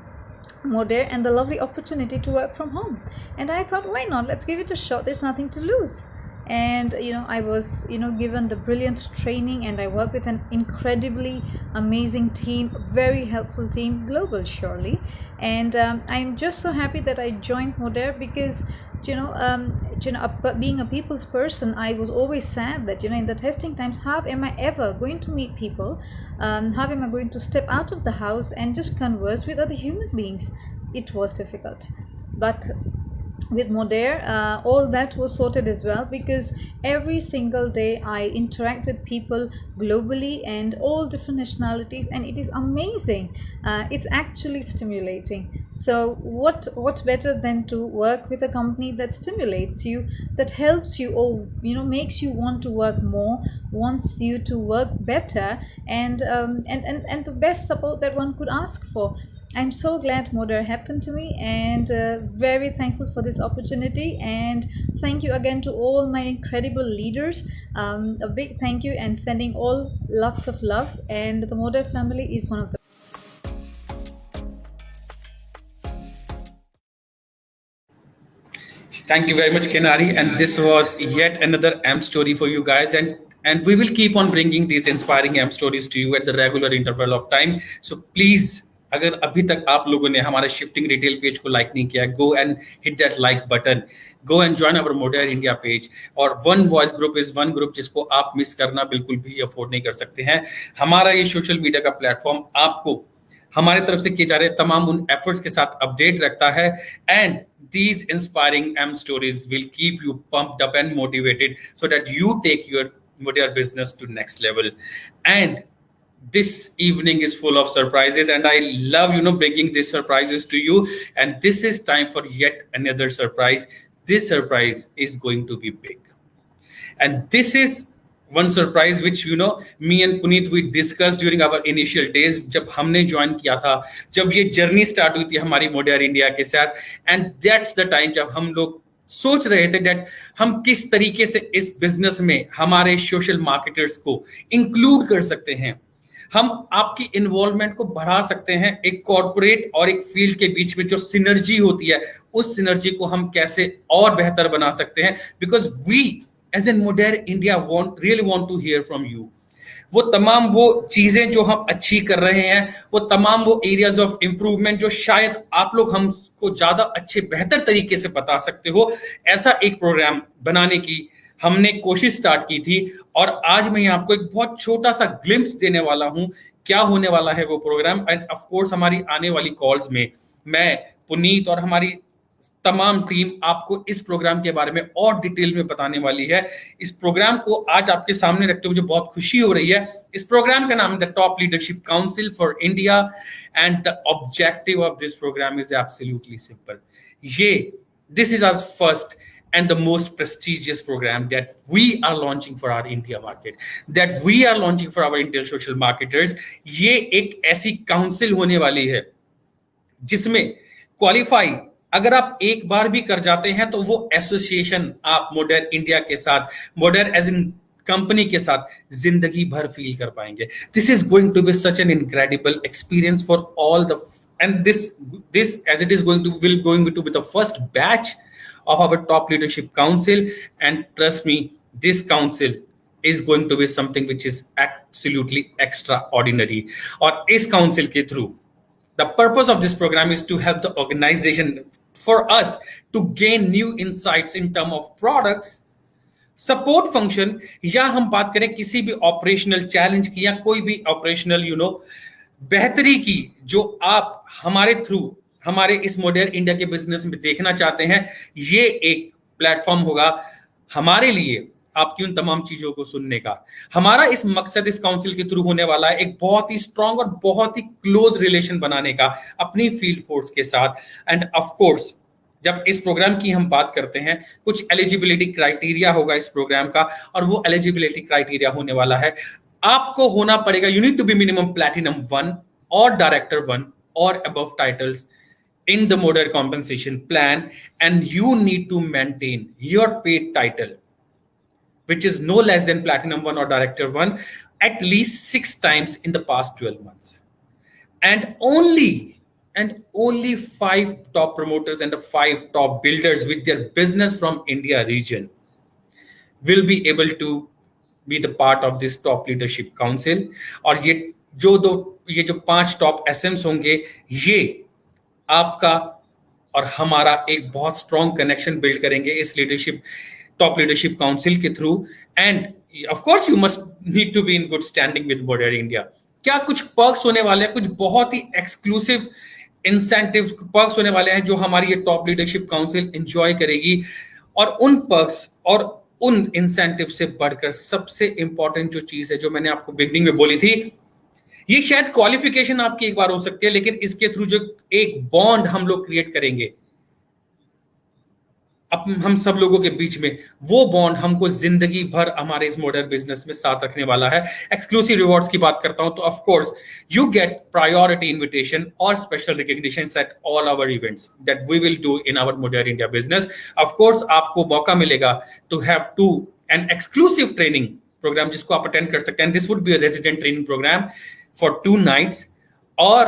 Modair and the lovely opportunity to work from home. And I thought, why not? Let's give it a shot. There's nothing to lose. And I was given the brilliant training, and I work with an incredibly amazing team, very helpful team, global surely. And I'm just so happy that I joined Modair, because being a people's person, I was always sad that in the testing times, how am I ever going to meet people? How am I going to step out of the house and just converse with other human beings? It was difficult, but with Modair, all that was sorted as well, because every single day I interact with people globally and all different nationalities, and it is amazing. It's actually stimulating. So what better than to work with a company that stimulates you, that helps you, or makes you want to work more, wants you to work better, and the best support that one could ask for. I'm so glad Modair happened to me, and very thankful for this opportunity. And thank you again to all my incredible leaders. A big thank you, and sending all lots of love. And the Modair family is one of them. Thank you very much, Kinari. And this was yet another AM story for you guys. And we will keep on bringing these inspiring AM stories to you at the regular interval of time. So please अगर अभी तक आप लोगों ने हमारे shifting retail page को like नहीं किया, go and hit that like button, go and join our Modere India page. और one voice group is one group जिसको आप मिस करना बिल्कुल भी अफोर्ड नहीं कर सकते हैं। हमारा ये सोशल मीडिया का प्लेटफॉर्म आपको हमारे तरफ से किए जा रहे तमाम उन एफर्ट्स के साथ अपडेट रखता है, and these inspiring stories will keep you pumped up and motivated so that you take your Modair business to next level. And this evening is full of surprises, and I love bringing these surprises to you. And this is time for yet another surprise. This surprise is going to be big, and this is one surprise which me and Puneet we discussed during our initial days जब हमने join किया था, जब ये journey start हुई थी हमारी मोडेर India के साथ। एंड दैट्स द टाइम जब हम लोग सोच रहे थे दैट हम किस तरीके से इस बिजनेस में हमारे सोशल मार्केटर्स को इंक्लूड कर सकते हैं, हम आपकी इन्वॉल्वमेंट को बढ़ा सकते हैं, एक कॉर्पोरेट और एक फील्ड के बीच में जो सिनर्जी होती है उस सिनर्जी को हम कैसे और बेहतर बना सकते हैं। Because we as in Modera India really want to hear from you. वो तमाम वो चीजें जो हम अच्छी कर रहे हैं, वो तमाम वो एरियाज ऑफ इंप्रूवमेंट जो शायद आप लोग हमको ज्यादा अच्छे बेहतर तरीके से बता सकते हो, ऐसा एक प्रोग्राम बनाने की हमने कोशिश स्टार्ट की थी। और आज मैं आपको एक बहुत छोटा सा ग्लिम्स देने वाला हूं क्या होने वाला है वो प्रोग्राम। एंड ऑफ कोर्स हमारी आने वाली कॉल्स में मैं, पुनीत और हमारी तमाम टीम आपको इस प्रोग्राम के बारे में और डिटेल में बताने वाली है। इस प्रोग्राम को आज आपके सामने रखते हुए मुझे बहुत खुशी हो रही है। इस प्रोग्राम का नाम है the top leadership council for India, and the objective of this programme is absolutely simple. This is our first and the most prestigious program that we are launching for our India market, that we are launching for our Indian social marketers। ये एक ऐसी council होने वाली है जिसमें qualify अगर आप एक बार भी कर जाते हैं तो वो एसोसिएशन आप मोडेर इंडिया के साथ, मोडेर एज इन कंपनी के साथ जिंदगी भर फील कर पाएंगे। This is going to be such an incredible experience for all the, and this as it is going to be the first batch of our top leadership council, and trust me, this council is going to be something which is absolutely extraordinary। और इस council के through the purpose of this program is to help the organization, for us to gain new insights in terms of products, support function, या हम बात करें किसी भी operational challenge की या कोई भी ऑपरेशनल बेहतरी की जो आप हमारे थ्रू हमारे इस मोडेर इंडिया के बिजनेस में देखना चाहते हैं। ये एक प्लेटफॉर्म होगा हमारे लिए आपकी उन तमाम चीजों को सुनने का। हमारा इस मकसद इस काउंसिल के थ्रू होने वाला है एक बहुत ही स्ट्रांग और बहुत ही क्लोज रिलेशन बनाने का अपनी फील्ड फोर्स के साथ। एंड ऑफ कोर्स जब इस प्रोग्राम की हम बात करते हैं कुछ एलिजिबिलिटी क्राइटेरिया होगा इस प्रोग्राम का, और वो एलिजिबिलिटी क्राइटेरिया होने वाला है आपको होना पड़ेगा, you need to be minimum platinum 1 और डायरेक्टर 1 और above titles in the Modair compensation plan, and you need to maintain your paid title which is no less than platinum 1 or director 1 at least 6 times in the past 12 months, and only 5 top promoters and the 5 top builders with their business from India region will be able to be the part of this top leadership council। और ये जो 5 top एसएम्स होंगे, ये आपका और हमारा एक बहुत स्ट्रॉन्ग कनेक्शन बिल्ड करेंगे इस टॉप लीडरशिप काउंसिल के through. And of course you must need to be in good standing with Modere India. क्या कुछ पर्क्स होने वाले हैं, कुछ बहुत ही एक्सक्लूसिव इंसेंटिव पर्क्स होने वाले हैं जो हमारी ये टॉप लीडरशिप काउंसिल एंजॉय करेगी। और उन पर्क्स और उन इंसेंटिव से बढ़कर सबसे इंपॉर्टेंट जो चीज है जो मैंने आपको बिगनिंग में बोली थी, ये शायद क्वालिफिकेशन आपकी एक बार हो सकती है, लेकिन इसके थ्रू जो एक बॉन्ड हम लोग क्रिएट करेंगे हम सब लोगों के बीच में, वो बॉन्ड हमको जिंदगी भर हमारे इस मोडेर बिजनेस में साथ रखने वाला है। एक्सक्लूसिव रिवॉर्ड्स की बात करता हूं तो of course you get priority invitation और special recognition at all our events that we will do in our Modere India business. Of course आपको मौका मिलेगा to have an exclusive training programme जिसको आप अटेंड कर सकते हैं। This would be a resident training programme for 2 nights, और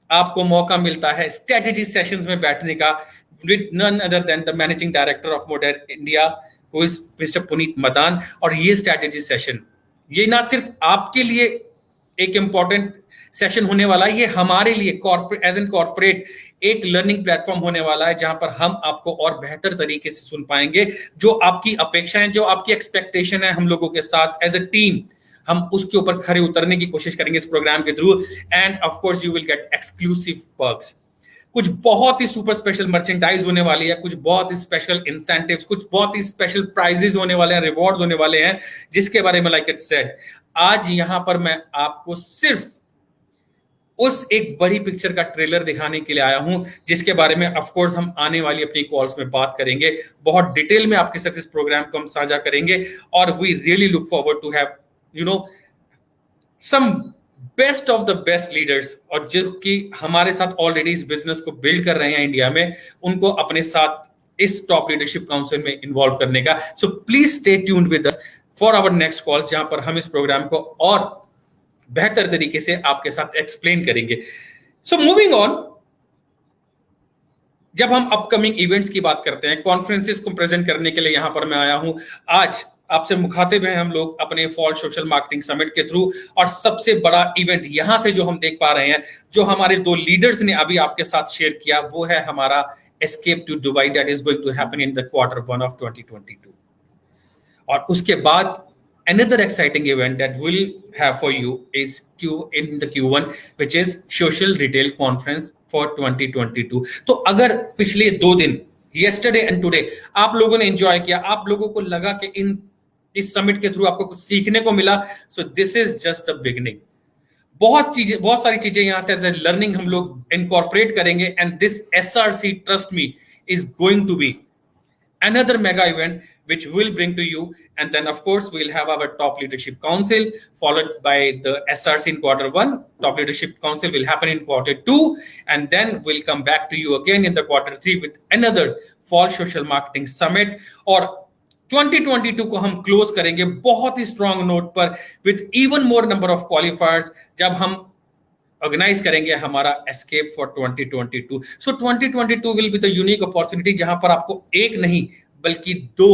आपको मौका मिलता है स्ट्रेटेजी सेशंस में बैठने का with none other than the managing director of Modera India, who is Mr. Puneet Madan। और ये स्ट्रेटेजी सेशन ये ना सिर्फ आपके लिए एक इंपॉर्टेंट सेशन होने वाला है। ये हमारे लिए कॉर्पोरेट एज एन कॉर्पोरेट एक लर्निंग प्लेटफॉर्म होने वाला है, जहां पर हम आपको और बेहतर तरीके से सुन पाएंगे। जो आपकी अपेक्षाएं, जो आपकी एक्सपेक्टेशन है हम लोगों के साथ एज अ टीम, हम उसके ऊपर खड़े उतरने की कोशिश करेंगे इस प्रोग्राम के through. And of course you will get exclusive perks. कुछ बहुत ही सुपर स्पेशल मर्चेंडाइज होने वाली है, कुछ बहुत ही स्पेशल इंसेंटिव्स, कुछ बहुत ही स्पेशल प्राइजेस होने वाले हैं, रिवॉर्ड्स होने वाले हैं, जिसके बारे में लाइक इट सेड आज यहां पर मैं आपको सिर्फ उस एक बड़ी पिक्चर का ट्रेलर दिखाने के लिए आया हूं, जिसके बारे में ऑफ कोर्स हम आने वाली अपनी कॉल्स में बात करेंगे। बहुत डिटेल में आपके साथ इस प्रोग्राम को हम साझा करेंगे और we really look forward to have some best of the best leaders, और जो कि हमारे साथ ऑलरेडी इस बिजनेस को बिल्ड कर रहे हैं इंडिया में, उनको अपने साथ इस टॉप लीडरशिप काउंसिल में इन्वॉल्व करने का। So please stay tuned with us for our next calls, जहां पर हम इस प्रोग्राम को और बेहतर तरीके से आपके साथ एक्सप्लेन करेंगे। सो मूविंग ऑन, जब हम अपकमिंग इवेंट्स की बात करते हैं, कॉन्फ्रेंसेस को प्रेजेंट करने के लिए यहां पर मैं आया हूं। आज आपसे मुखातिब हैं हम लोग अपने फॉल सोशल मार्केटिंग समिट के थ्रू, और सबसे बड़ा इवेंट यहां से जो हम देख पा रहे हैं, जो हमारे दो लीडर्स ने अभी आपके साथ शेयर किया, वो है हमारा escape to Dubai that is going to happen in the Q1 of 2022। और उसके बाद another exciting event that we'll have for you is in the Q1, which is Social Retail Conference for 2022। तो अगर पिछले 2 दिन yesterday and today आप लोगों ने एंजॉय किया, आप लोगों को लगा कि इस समिट के थ्रू आपको कुछ सीखने को मिला, so this is just the beginning। बहुत सारी चीजें यहां से एज ए लर्निंग हम लोग इनकॉर्पोरेट करेंगे, and this SRC, trust me, is going to be another mega event which we'll bring to you. And then of course we'll have our top leadership council, followed by the SRC in Q1. Top leadership council will happen in Q2, and then we'll come back to you again in the Q3 with another fall social marketing summit। और 2022 को हम close करेंगे बहुत ही strong note पर with even more number of qualifiers, जब हम organise करेंगे हमारा escape for 2022। So 2022 will be the unique opportunity, जहां पर आपको एक नहीं बल्कि 2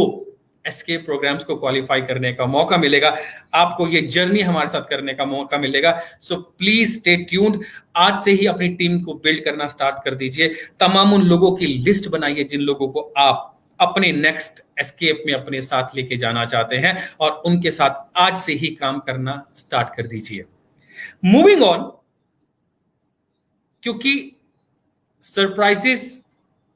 एस्केप प्रोग्राम्स को क्वालिफाई करने का मौका मिलेगा, आपको ये जर्नी हमारे साथ करने का मौका मिलेगा। सो प्लीज स्टे ट्यून्ड। आज से ही अपनी टीम को बिल्ड करना स्टार्ट कर दीजिए। तमाम उन लोगों की लिस्ट बनाइए जिन लोगों को आप अपने नेक्स्ट एस्केप में अपने साथ लेके जाना चाहते हैं, और उनके साथ आज से ही काम करना स्टार्ट कर दीजिए। मूविंग ऑन, क्योंकि सरप्राइजेस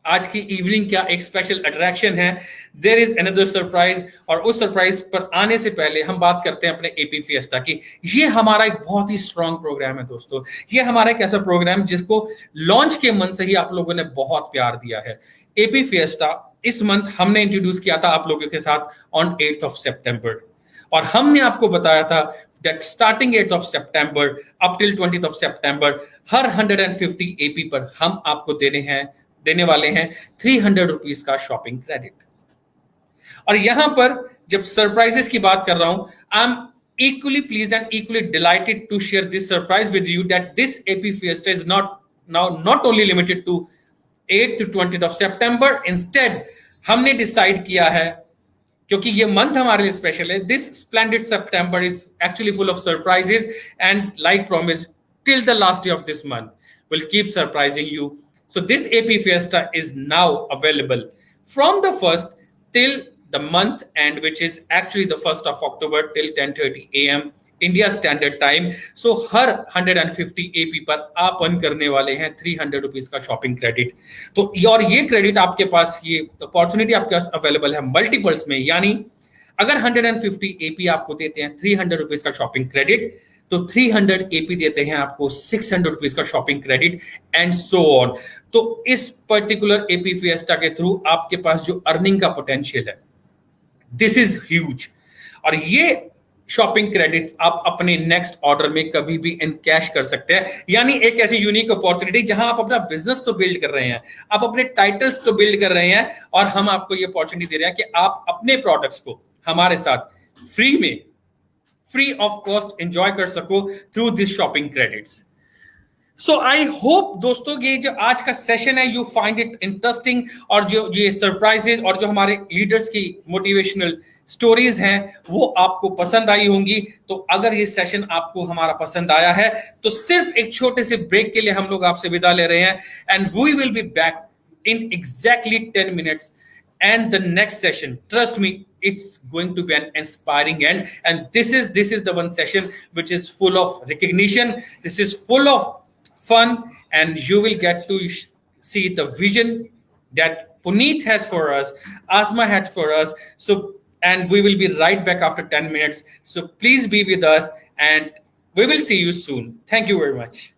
आज की इवनिंग का एक स्पेशल अट्रैक्शन है, देयर इज अनदर सरप्राइज। और उस सरप्राइज पर आने से पहले हम बात करते हैं अपने एपी फिएस्टा की। ये हमारा एक बहुत ही स्ट्रॉन्ग प्रोग्राम है दोस्तों। ये हमारा एक ऐसा प्रोग्राम जिसको लॉन्च के मंथ से ही आप लोगों ने बहुत प्यार दिया है। एपी फिएस्टा इस मंथ हमने इंट्रोड्यूस किया था आप लोगों के साथ ऑन 8th of September, और हमने आपको बताया था that starting 8th of September up till 20th of September, her 150 AP पर हम आपको देने वाले हैं 300 रुपीज का शॉपिंग क्रेडिट। और यहां पर जब सरप्राइजेस की बात कर रहा हूं, I am equally pleased and equally delighted to share this surprise with you that this AP Fiesta is not only limited to 8th to 20th of September। Instead हमने डिसाइड किया है, क्योंकि ये मंथ हमारे लिए स्पेशल है, this splendid September is actually full of surprises, and like promised till the last day of this month we'll keep surprising you। So this AP Fiesta is now available from the 1st till the month end, which is actually the 1st of October till 10:30 AM India Standard Time। So her 150 AP पर आप earn करने वाले हैं 300 rupees का shopping credit. तो और ये credit आपके पास, ये अपॉर्चुनिटी आपके पास अवेलेबल है मल्टीपल्स में, यानी अगर 150 AP आपको देते हैं 300 रुपीज का शॉपिंग क्रेडिट, तो 300 AP देते हैं आपको 600 रुपीज का shopping credit, and so on. तो इस पर्टिकुलर AP फिएस्टा के थ्रू आपके पास जो अर्निंग का पोटेंशियल है, दिस इज ह्यूज। और ये शॉपिंग क्रेडिट आप अपने नेक्स्ट ऑर्डर में कभी भी इनकैश कर सकते हैं, यानी एक ऐसी यूनिक अपॉर्चुनिटी जहां आप अपना बिजनेस तो बिल्ड कर रहे हैं, आप अपने टाइटल्स तो बिल्ड कर रहे हैं, और हम आपको ये अपॉर्चुनिटी दे रहे हैं कि आप अपने प्रोडक्ट्स को हमारे साथ फ्री ऑफ कॉस्ट एंजॉय कर सको through this shopping credits. So I hope दोस्तों ये जो आज का सेशन है, यू फाइंड इट इंटरेस्टिंग, और जो ये सरप्राइजेस और जो हमारे लीडर्स की मोटिवेशनल स्टोरीज हैं वो आपको पसंद आई होंगी। तो अगर ये सेशन आपको हमारा पसंद आया है तो सिर्फ एक छोटे से ब्रेक के लिए हम लोग आपसे विदा ले रहे हैं, and we will be back in exactly 10 minutes and the next session. Trust me, it's going to be an inspiring end, and this is the one session which is full of recognition, this is full of fun, and you will get to see the vision that Puneet has for us, Asma has for us. So, and we will be right back after 10 minutes, so please be with us and we will see you soon. Thank you very much.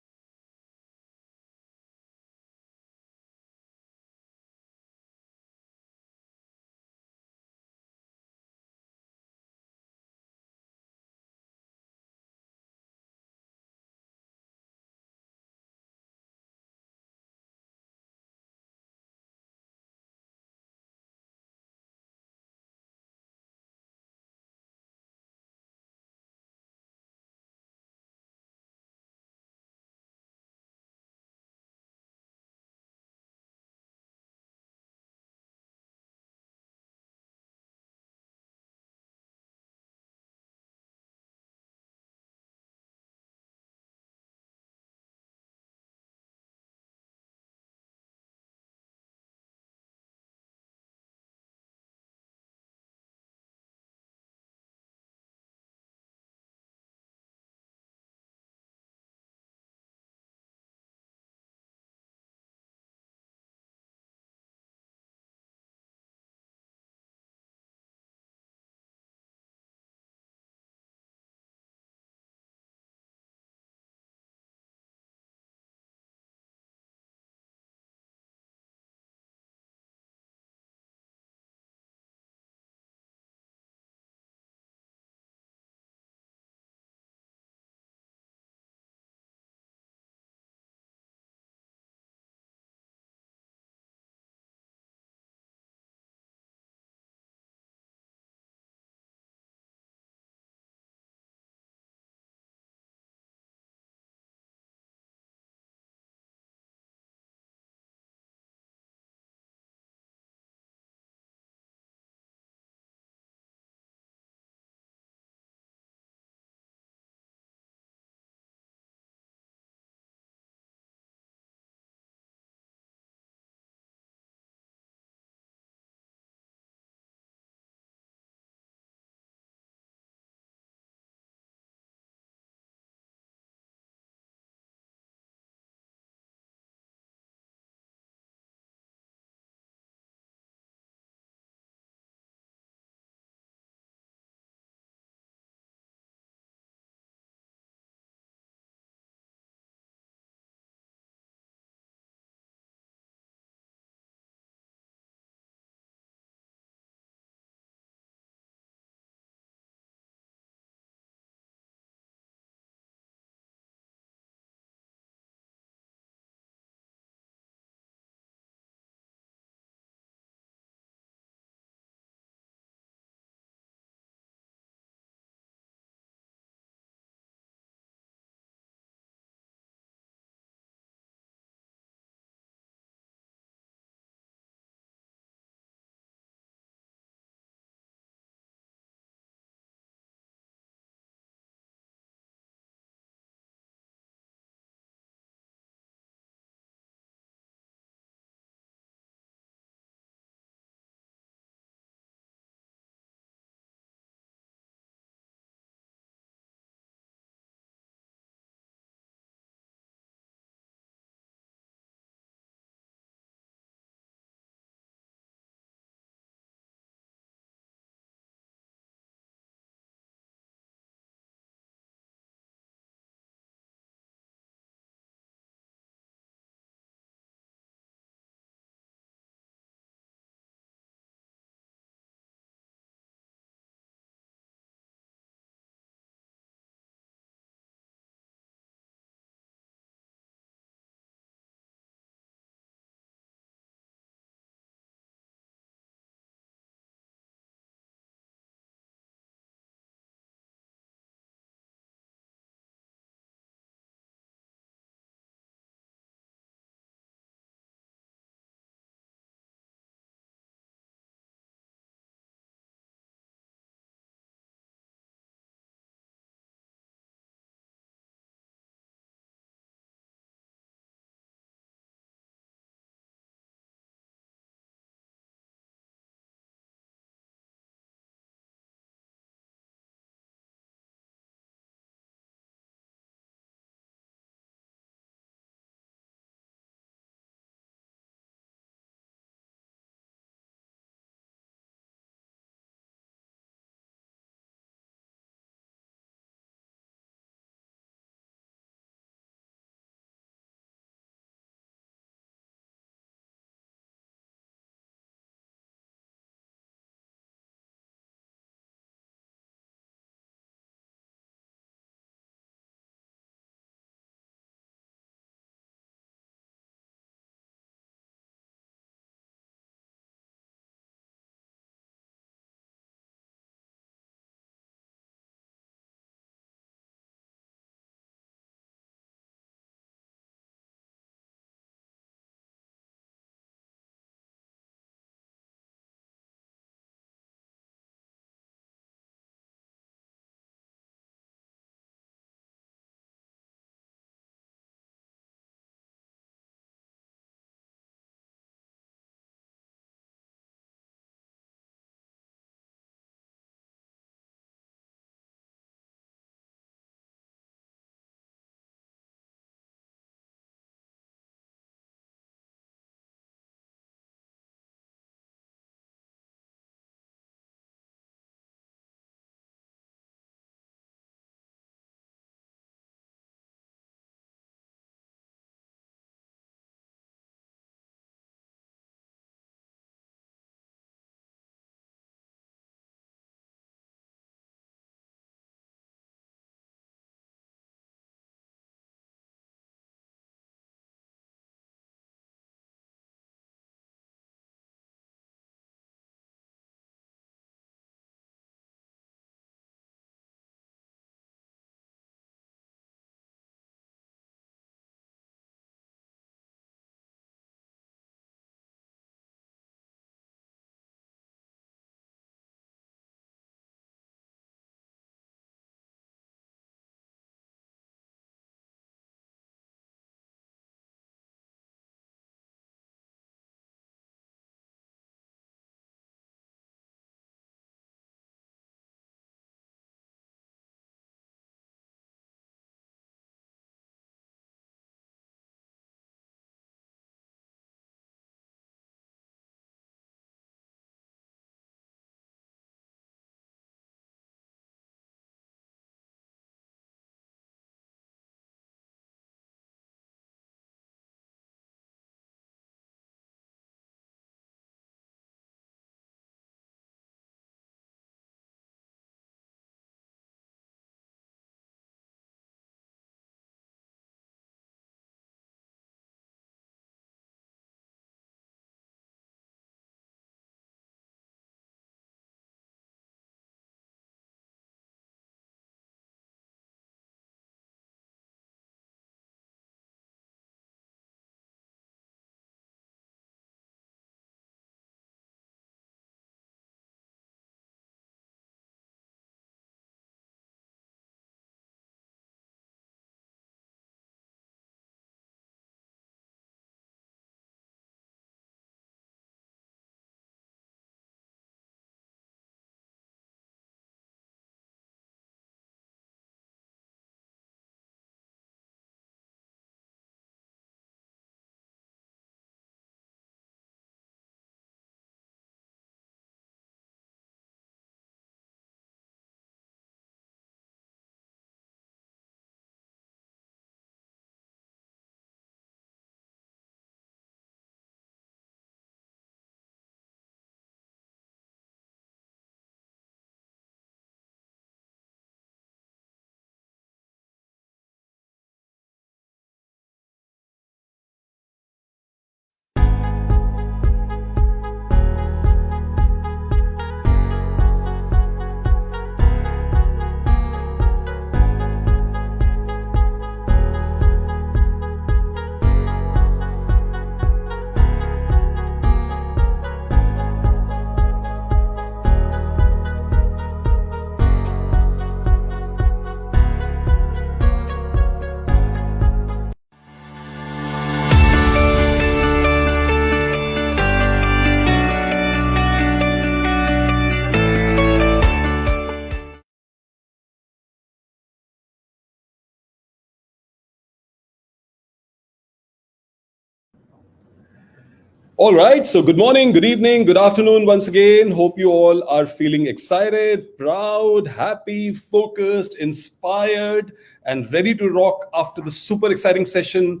All right, so good morning, good evening, good afternoon once again. Hope you all are feeling excited, proud, happy, focused, inspired, and ready to rock after the super exciting session,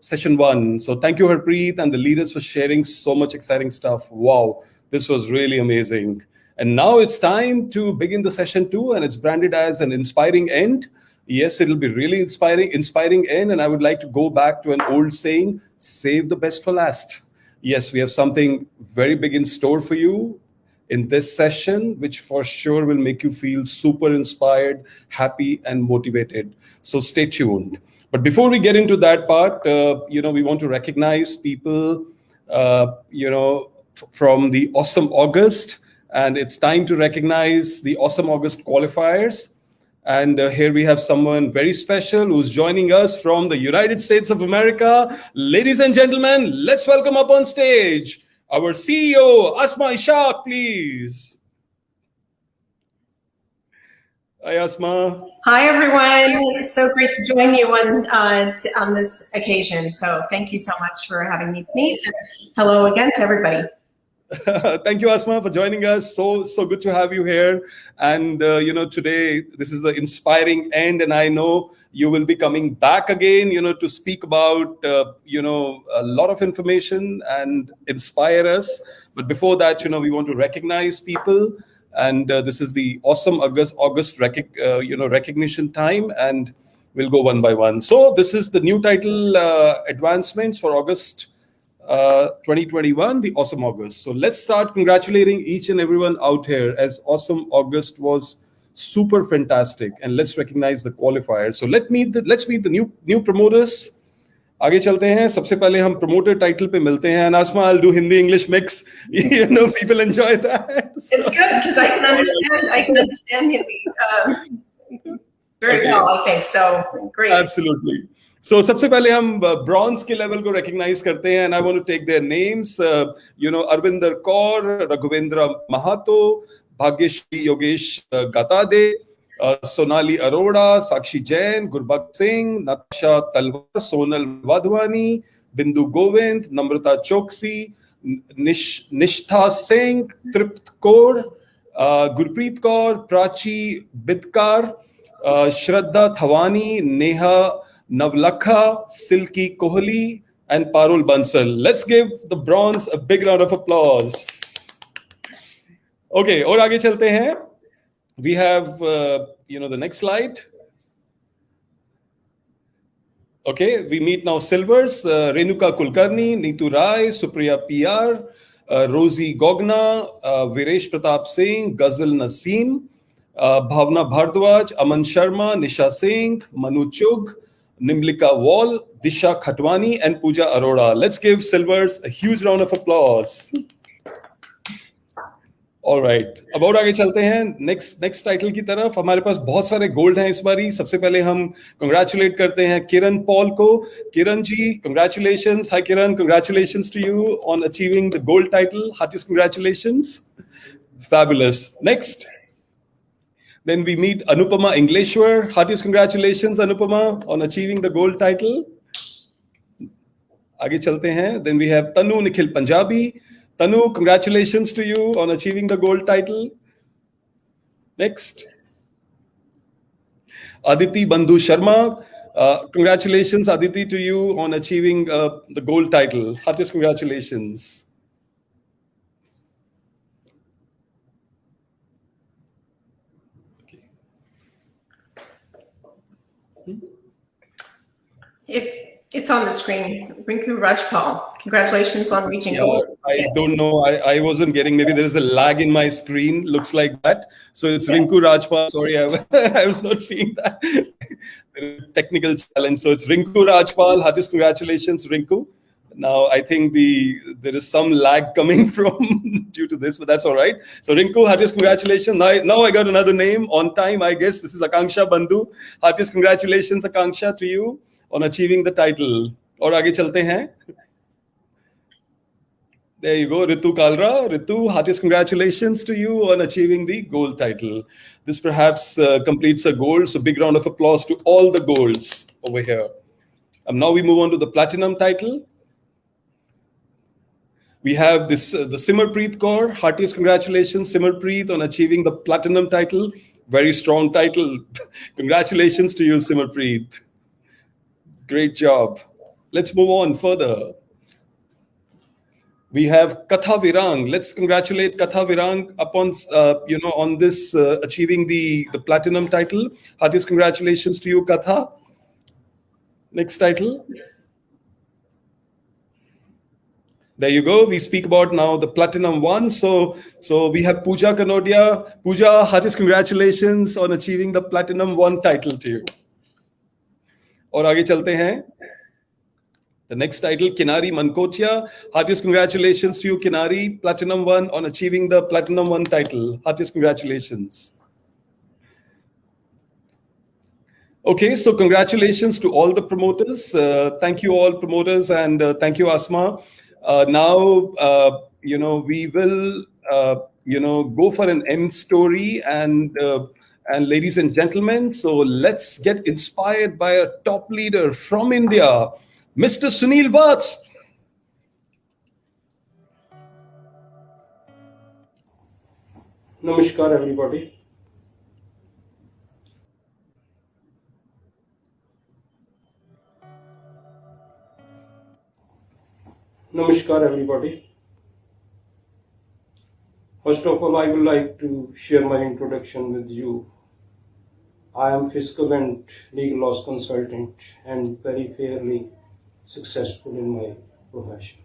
session one. So thank you, Harpreet, and the leaders for sharing so much exciting stuff. Wow, this was really amazing. And now it's time to begin the session two, and it's branded as an inspiring end. Yes, it'll be really inspiring end. And I would like to go back to an old saying, save the best for last. Yes, we have something very big in store for you in this session, which for sure will make you feel super inspired, happy, and motivated. So stay tuned. But before we get into that part, we want to recognize people, from the Awesome August. And it's time to recognize the Awesome August qualifiers. And here we have someone very special who's joining us from the United States of America. Ladies and gentlemen, let's welcome up on stage our CEO, Asma Ishaq, please. Hi, Asma. Hi, everyone. It's so great to join you on this occasion. So thank you so much for having me, Puneet. Hello again to everybody. Thank you, Asma, for joining us. So good to have you here. And, today, this is the inspiring end. And I know you will be coming back again, to speak about, a lot of information and inspire us. But before that, we want to recognize people. And this is the Awesome August recognition time. And we'll go one by one. So this is the new title advancements for August 2021, the Awesome August. So let's start congratulating each and everyone out here, as Awesome August was super fantastic, and let's recognize the qualifiers. So let's meet the new promoters. आगे चलते हैं. सबसे पहले हम promoter title पे मिलते हैं. And Asma, I'll do Hindi English mix. People enjoy that. It's good because I can understand Hindi very well, I think. So great. Absolutely. So सबसे पहले हम ब्रॉन्ज के लेवल को रिकॉग्नाइज करते हैं, and I want to take their names. Arvinder Kaur, Raghvendra Mahato, Bhagyashree Yogesh Gatade, Sonali Arora, Sakshi Jain, Gurbaksh Singh, Natasha Talwar, Sonal Wadhwani, बिंदु गोविंद, नम्रता चौकसी, निष्ठा सिंह, तृप्त कौर, गुरप्रीत कौर, प्राची बिदकार, श्रद्धा थवानी, Neha Navlakha, Silky Kohli, and Parul Bansal. Let's give the bronze a big round of applause. Okay, और आगे चलते हैं. We have, the next slide. Okay, we meet now silvers. Renuka Kulkarni, Neetu Rai, Supriya PR, Rosie Gogna, Viresh Pratap Singh, Ghazal Naseem, Bhavna Bhardwaj, Aman Sharma, Nisha Singh, Manu Chugh, Nimlika Wall, Disha Khatwani, and Pooja Arora. Let's give silvers a huge round of applause. All right. अब और आगे चलते हैं next title की तरफ. हमारे पास बहुत सारे गोल्ड हैं इस बारी. सबसे पहले हम congratulate करते हैं किरण पॉल को. Kiran ji, congratulations. Hi Kiran, congratulations to you on achieving the gold title. Heartiest congratulations. Fabulous. Next. Then we meet Anupama Englishwar. Heartiest congratulations, Anupama, on achieving the gold title. आगे चलते हैं. Then we have Tanu Nikhil Punjabi. Tanu, congratulations to you on achieving the gold title. Next. Aditi Bandhu Sharma. Congratulations, Aditi, to you on achieving the gold title. Heartiest congratulations. It's on the screen. Rinku Rajpal, congratulations on reaching gold. I don't know. I wasn't getting, maybe there is a lag in my screen. Looks like that. So it's Rinku Rajpal. Sorry, I was not seeing that. Technical challenge. So it's Rinku Rajpal. Heartiest congratulations, Rinku. Now, I think there is some lag coming from due to this, but that's all right. So Rinku, heartiest congratulations. Now I got another name on time, I guess. This is Akanksha Bandhu. Heartiest congratulations, Akanksha, to you on achieving the title. और आगे चलते हैं. There you go, Ritu Kalra. Ritu, heartiest congratulations to you on achieving the gold title. This perhaps completes a gold, so big round of applause to all the golds over here. Now we move on to the platinum title. We have this the Simarpreet Kaur. Heartiest congratulations, Simarpreet, on achieving the platinum title. Very strong title. Congratulations to you, Simarpreet. Great job. Let's move on further. We have Katha Virang. Let's congratulate Katha Virang upon on this achieving the platinum title. Heartiest congratulations to you, Katha. Next title. There you go. We speak about now the platinum one. So we have Pooja Kanodia. Pooja, heartiest congratulations on achieving the platinum one title to you. और आगे चलते हैं. The next title, Kinari Mankotia. Heartiest congratulations to you, Kinari. Platinum one on achieving the platinum one title. Heartiest congratulations. Okay, so congratulations to all the promoters. Thank you all promoters, and thank you, Asma. Now, we will, go for an end story, and ladies and gentlemen, so let's get inspired by a top leader from India, Mr. Sunil Vats. Namaskar, everybody. Namaskar, everybody. First of all, I would like to share my introduction with you. I am fiscal and legal loss consultant and very fairly successful in my profession.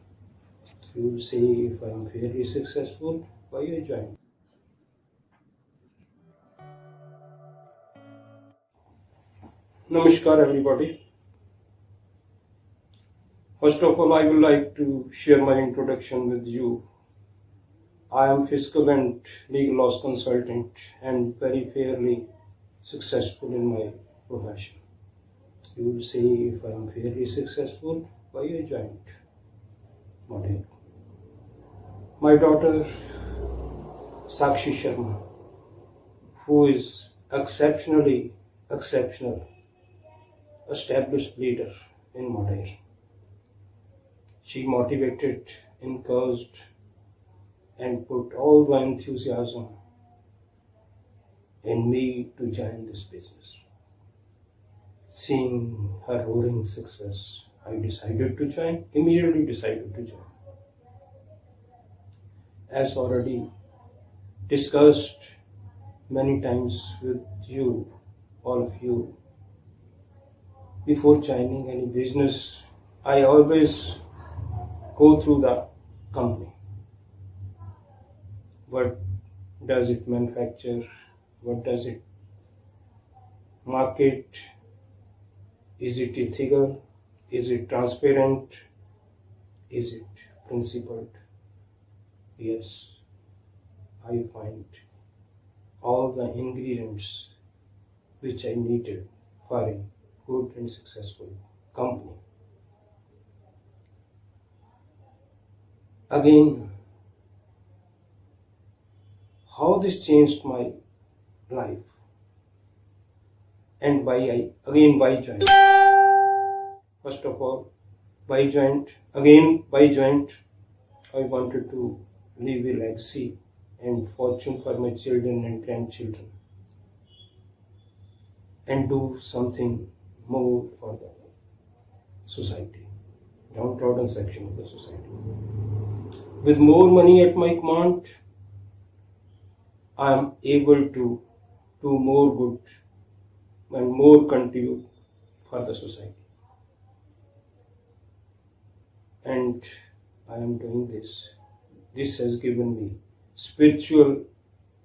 You say if I am fairly successful, why I joined? Namaskar, everybody. First of all, I would like to share my introduction with you. I am fiscal and legal loss consultant and very fairly successful in my profession. You will say if I am fairly successful, why I joined Modair. My daughter Sakshi Sharma, who is exceptional, established leader in Modair. She motivated, encouraged, and put all the enthusiasm in me to join this business. Seeing her roaring success, I immediately decided to join. As already discussed many times with you, all of you, before joining any business, I always go through the company. What does it manufacture? What does it market? Is it ethical? Is it transparent? Is it principled? Yes, I find all the ingredients which I needed for a good and successful company. Again, how this changed my life and why joined. First of all, why joined? I wanted to leave a legacy and fortune for my children and grandchildren and do something more for the society, downtrodden section of the society. With more money at my command, I am able to do more good and more contribute for the society. And I am doing this. This has given me spiritual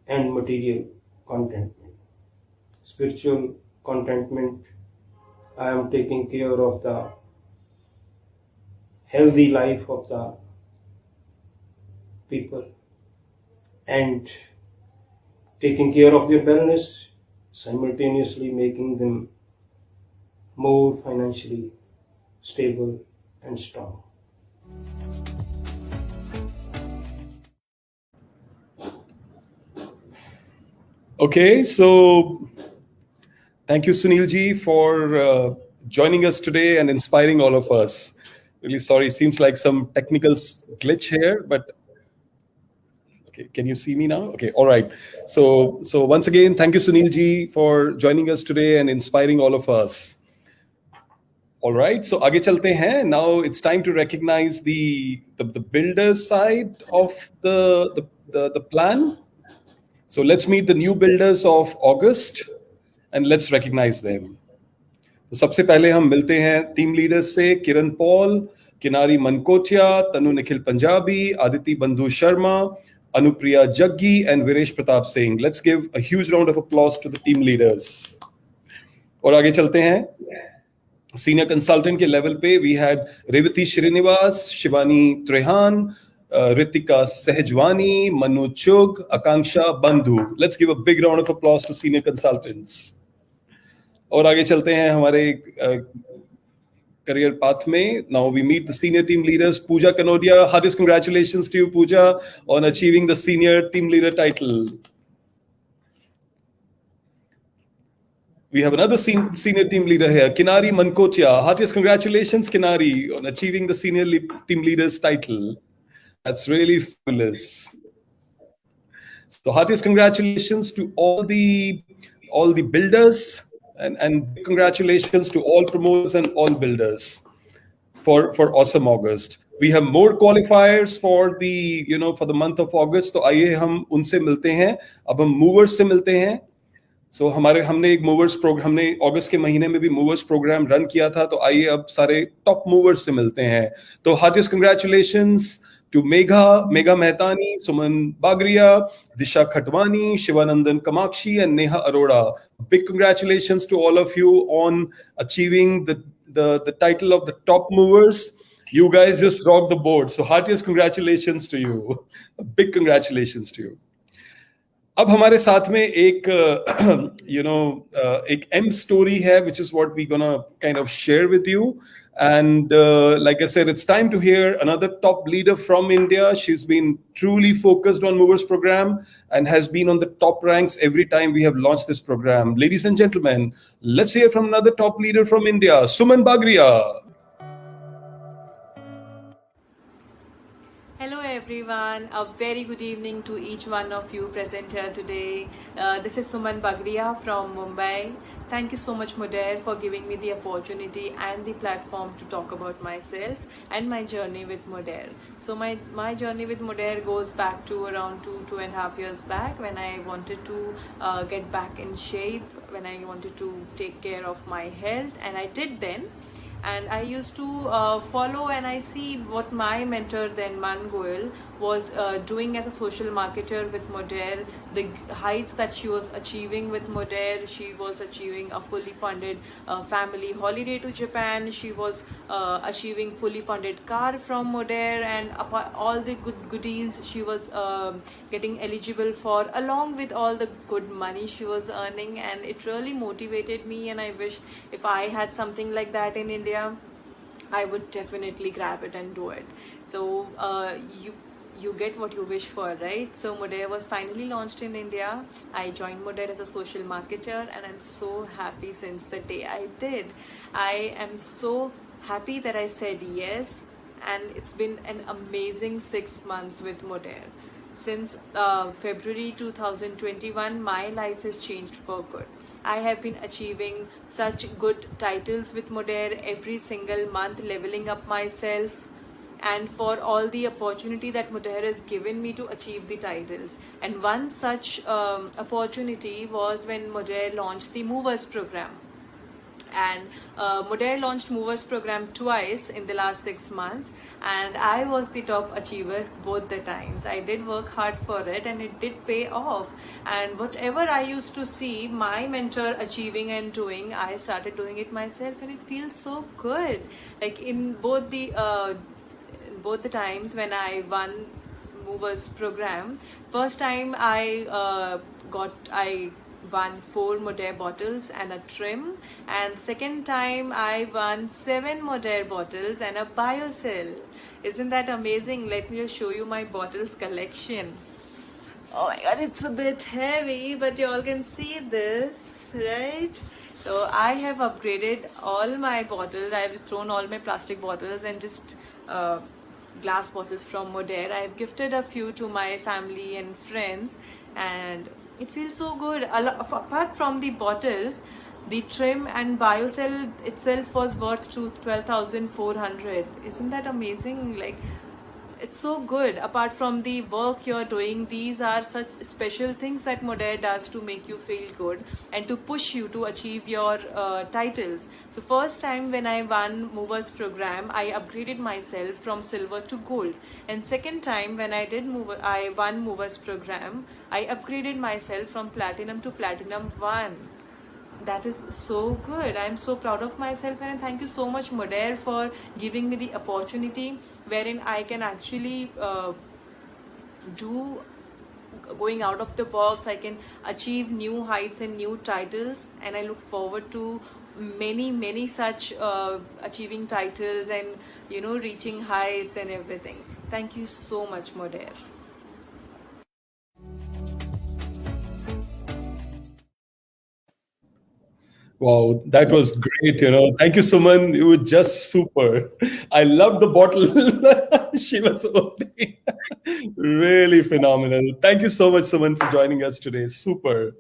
and material contentment. Spiritual contentment, I am taking care of the healthy life of the people and taking care of their wellness, simultaneously making them more financially stable and strong. Okay, so thank you, Sunil ji, for joining us today and inspiring all of us. Really sorry. Seems like some technical glitch here, but okay. Can you see me now? Okay. All right. So once again, thank you, Sunil ji, for joining us today and inspiring all of us. All right. So आगे चलते हैं. Now it's time to recognize the builder side of the plan. So let's meet the new builders of August and let's recognize them. तो सबसे पहले हम मिलते हैं team leaders से किरण पॉल, किनारी मनकोटिया, तनु निखिल पंजाबी, आदिति बंधु Sharma, Anupriya Jaggi and Viresh Pratap Singh. Let's give a huge round of applause to the team leaders. और आगे चलते हैं. सीनियर कंसल्टेंट के लेवल पे वी हैड रेवती श्रीनिवास, शिवानी त्रेहान, रितिका सहजवानी, मनु चुग, आकांक्षा बंधु. Let's give a big round of applause to senior consultants. और आगे चलते हैं हमारे career path में. Now we meet the senior team leaders. Pooja Kanodia, hardest congratulations to you, Pooja, on achieving the senior team leader title. We have another senior team leader here, Kinari Mankotia. Heartiest congratulations, Kinari, on achieving the senior team leader's title. That's really fabulous. So heartiest congratulations to all the builders and congratulations to all promoters and all builders for awesome August. We have more qualifiers for the for the month of August. तो आइए हम उनसे मिलते हैं. अब हम movers से मिलते हैं. So हमने एक मूवर्स प्रोग्राम, हमने अगस्त के महीने में भी मूवर्स प्रोग्राम रन किया था. तो आइए अब सारे टॉप मूवर्स से मिलते हैं. तो heartiest congratulations to Meghametani, Suman Bagria, Disha Khatwani, Shivanandan Kamakshi, and Neha Arora. Big congratulations to all of you on achieving the title of the top movers. You guys just rocked the board. So heartiest congratulations to you. Big congratulations to you. अब हमारे साथ में एक एक M story है, which is what we're gonna kind of share with you. And like I said, it's time to hear another top leader from India. She's been truly focused on Movers program and has been on the top ranks every time we have launched this program. Ladies and gentlemen, let's hear from another top leader from India, Suman Bagria. Hello everyone, a very good evening to each one of you present here today. This is Suman Bagria from Mumbai. Thank you so much, Modair, for giving me the opportunity and the platform to talk about myself and my journey with Modair. So my journey with Modair goes back to around two and a half years back, when I wanted to get back in shape, when I wanted to take care of my health, and I did then. And I used to follow and I see what my mentor then, Man Goel, was doing as a social marketer with Modair, the heights that she was achieving with Modair. She was achieving a fully funded family holiday to Japan. She was achieving fully funded car from Modair, and all the good goodies she was getting eligible for, along with all the good money she was earning. And it really motivated me, and I wished if I had something like that in India, I would definitely grab it and do it. So you get what you wish for, right? So Modair was finally launched in India. I joined Modair as a social marketer, and I'm so happy since the day I did. I am so happy that I said yes, and it's been an amazing 6 months with Modair. Since February 2021, my life has changed for good. I have been achieving such good titles with Modair every single month, leveling up myself, and for all the opportunity that Modair has given me to achieve the titles. And one such opportunity was when Modair launched the Movers program. And Modair launched Movers program twice in the last 6 months, and I was the top achiever both the times. I did work hard for it, and it did pay off. And whatever I used to see my mentor achieving and doing, I started doing it myself, and it feels so good. Like in both the times when I won Movers program, first time I won 4 Modair bottles and a trim, and second time I won 7 Modair bottles and a biocell. Isn't that amazing? Let me just show you my bottles collection. Oh my god, it's a bit heavy, but you all can see this, right? So I have upgraded all my bottles. I have thrown all my plastic bottles and just glass bottles from Modere. I have gifted a few to my family and friends, and it feels so good. Apart from the bottles, the trim and biocell itself was worth to 12,400. Isn't that amazing? Like, it's so good. Apart from the work you're doing, these are such special things that Modair does to make you feel good and to push you to achieve your titles. So first time when I won Movers program, I upgraded myself from silver to gold. And second time when I won Movers program, I upgraded myself from platinum to platinum 1. That is so good. I'm so proud of myself, and thank you so much, Modair, for giving me the opportunity wherein I can actually do going out of the box. I can achieve new heights and new titles, and I look forward to many such achieving titles and reaching heights and everything. Thank you so much, Modair. Wow, that was great. Thank you, Suman. You were just super. I love the bottle she was opening. Really phenomenal. Thank you so much, Suman, for joining us today. Super.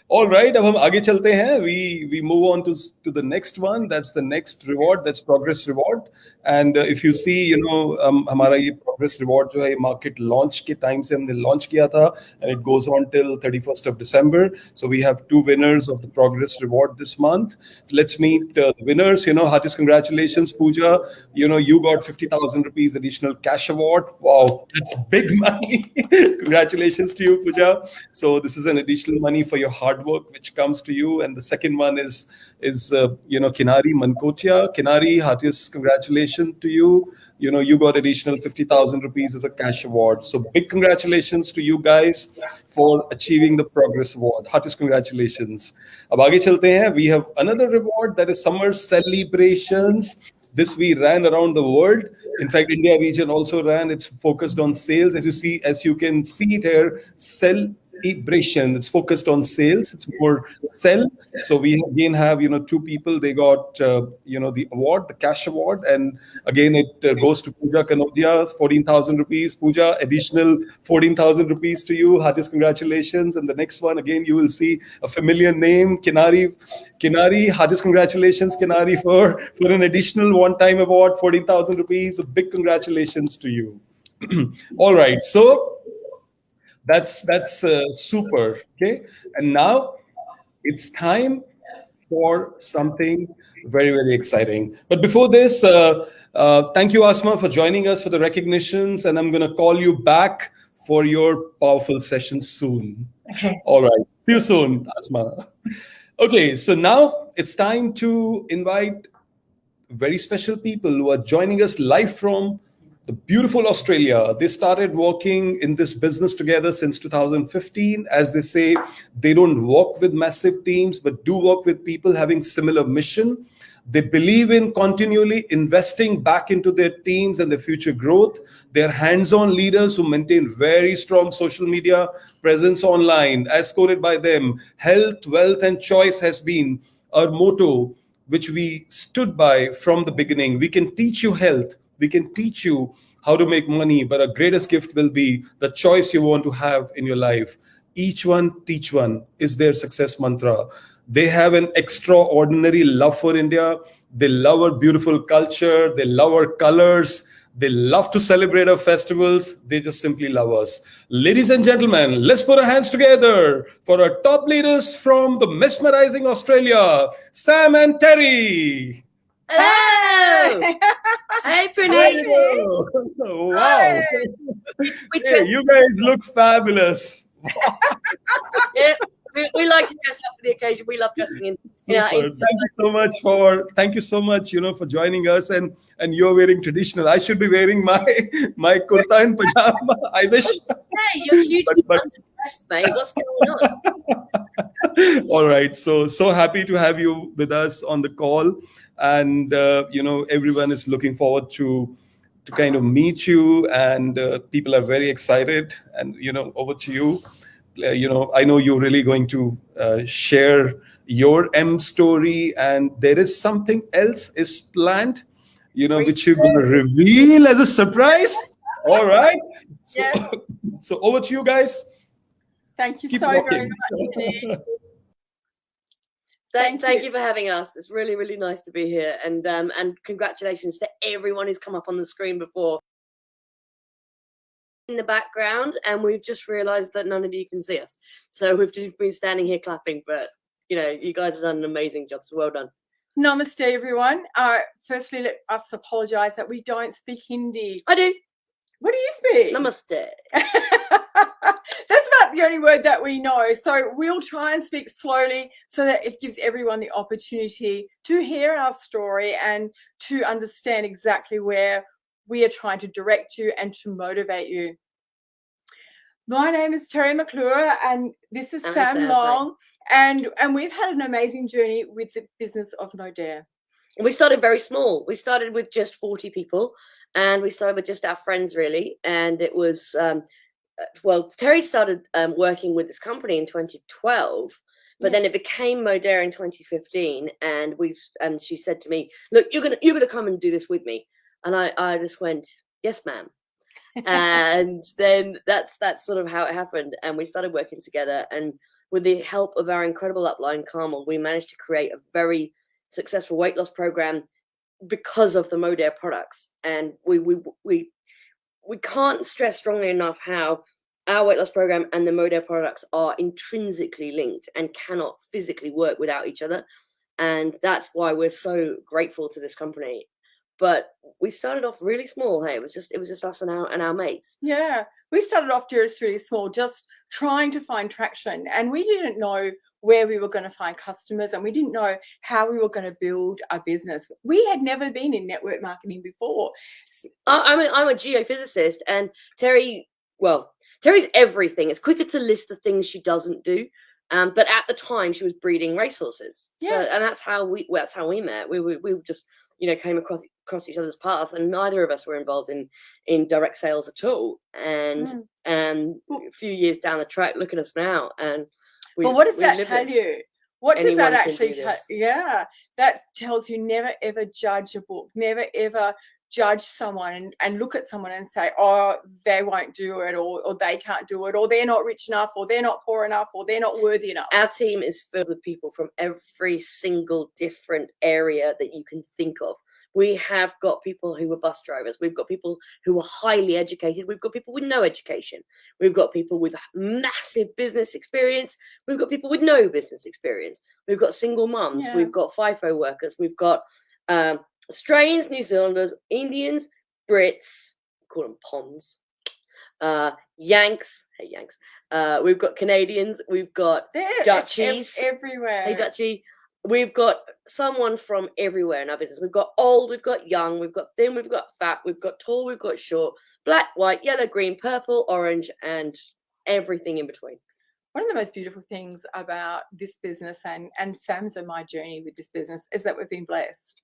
All right, अब हम आगे चलते हैं. We move on to the next one. That's the next reward. That's progress reward. And if you see, हमारा ये progress reward जो है market launch के time से हमने launch किया था, and it goes on till 31st of December. So we have 2 winners of the progress reward this month. So let's meet the winners. Heartiest congratulations, Pooja. You got 50,000 rupees additional cash award. Wow, that's big money. Congratulations to you, Pooja. So this is an additional money for your hard work which comes to you. And the second one is Kinari Mankotia. Kinari, heartiest congratulations to you. You got additional 50,000 rupees as a cash award. So big congratulations to you guys for achieving the progress award. Heartiest congratulations. Ab aage chalte hain. We have another reward, that is summer celebrations. This we ran around the world. In fact, India region also ran. It's focused on sales. As you can see it here, celebration. It's focused on sales. It's more sell. So we again have 2 people. They got the award, the cash award, and again it goes to Pooja Kanodia, 14,000 rupees. Pooja, additional 14,000 rupees to you. Heartiest congratulations. And the next one, again, you will see a familiar name, Kinari. Kinari, heartiest congratulations, Kinari, for an additional one-time award, 14,000 rupees. A big congratulations to you. All right, so that's super. Okay, and now it's time for something very, very exciting. But before this, thank you, Asma, for joining us for the recognitions, and I'm going to call you back for your powerful session soon. Okay. All right. See you soon, Asma. Okay, so now it's time to invite very special people who are joining us live from the beautiful Australia. They started working in this business together since 2015. As they say, they don't work with massive teams, but do work with people having similar mission. They believe in continually investing back into their teams and their future growth. They're hands-on leaders who maintain very strong social media presence online. As quoted by them, health, wealth, and choice has been our motto, which we stood by from the beginning. We can teach you health. We can teach you how to make money, but our greatest gift will be the choice you want to have in your life. Each one, teach one is their success mantra. They have an extraordinary love for India. They love our beautiful culture. They love our colors. They love to celebrate our festivals. They just simply love us. Ladies and gentlemen, let's put our hands together for our top leaders from the mesmerizing Australia, Sam and Terry. Hello. Hey, Praneet. Wow. Hey, you guys look fabulous. Yeah, we like to dress up for the occasion. We love dressing in. Thank you so much, for joining us. And you're wearing traditional. I should be wearing my kurta and pajama. I wish. Hey, you're hugely underdressed, mate. What's going on? All right. So happy to have you with us on the call. And, everyone is looking forward to kind of meet you. And people are very excited. And, over to you. I know you're really going to share your M story, and there is something else is planned, which you're going to reveal as a surprise. All right. So, Yes. so over to you guys. Thank you Keep so walking. very much. Thank you for having us. It's really, really nice to be here. And congratulations to everyone who's come up on the screen before. In the background, and we've just realized that none of you can see us. So we've just been standing here clapping, but you guys have done an amazing job. So well done. Namaste, everyone. Firstly, let us apologize that we don't speak Hindi. I do. What do you speak? Namaste. That's about the only word that we know. So we'll try and speak slowly so that it gives everyone the opportunity to hear our story and to understand exactly where we are trying to direct you and to motivate you. My name is Terry McClure, and this is Sam Long, and we've had an amazing journey with the business of Modair. We started very small. We started with just 40 people, and we started with just our friends, really. And it was, Terry started working with this company in 2012, but then it became Modera in 2015. And she said to me, "Look, you're gonna come and do this with me." And I just went, "Yes, ma'am." And then that's sort of how it happened. And we started working together. And with the help of our incredible upline, Carmel, we managed to create a very successful weight loss program because of the Modair products. And we can't stress strongly enough how our weight loss program and the Modair products are intrinsically linked and cannot physically work without each other. And that's why we're so grateful to this company. But we started off really small. Hey, it was just us and our mates. Yeah, we started off just really small, just trying to find traction, and we didn't know where we were going to find customers, and we didn't know how we were going to build our business. We had never been in network marketing before. I'm a geophysicist, and Terry's everything. It's quicker to list the things she doesn't do. But at the time, she was breeding racehorses. Yeah. So, and that's how we met. We just came across each other's paths, and neither of us were involved in direct sales at all. And a few years down the track, look at us now. And what does that tell you? What does that actually tell? Yeah, that tells you never ever judge a book, never ever judge someone and look at someone and say, oh, they won't do it, or they can't do it, or they're not rich enough, or they're not poor enough, or they're not worthy enough. Our team is filled with people from every single different area that you can think of. We have got people who were bus drivers. We've got people who are highly educated. We've got people with no education. We've got people with massive business experience. We've got people with no business experience. We've got single mums. Yeah. We've got FIFO workers. We've got Australians, New Zealanders, Indians, Brits, call them Poms, Yanks. Hey, Yanks. We've got Canadians. We've got Dutchies. Everywhere. Hey, Dutchie. We've got someone from everywhere in our business. We've got old, we've got young, we've got thin, we've got fat, we've got tall, we've got short, black, white, yellow, green, purple, orange, and everything in between. One of the most beautiful things about this business and Sam's and my journey with this business is that we've been blessed.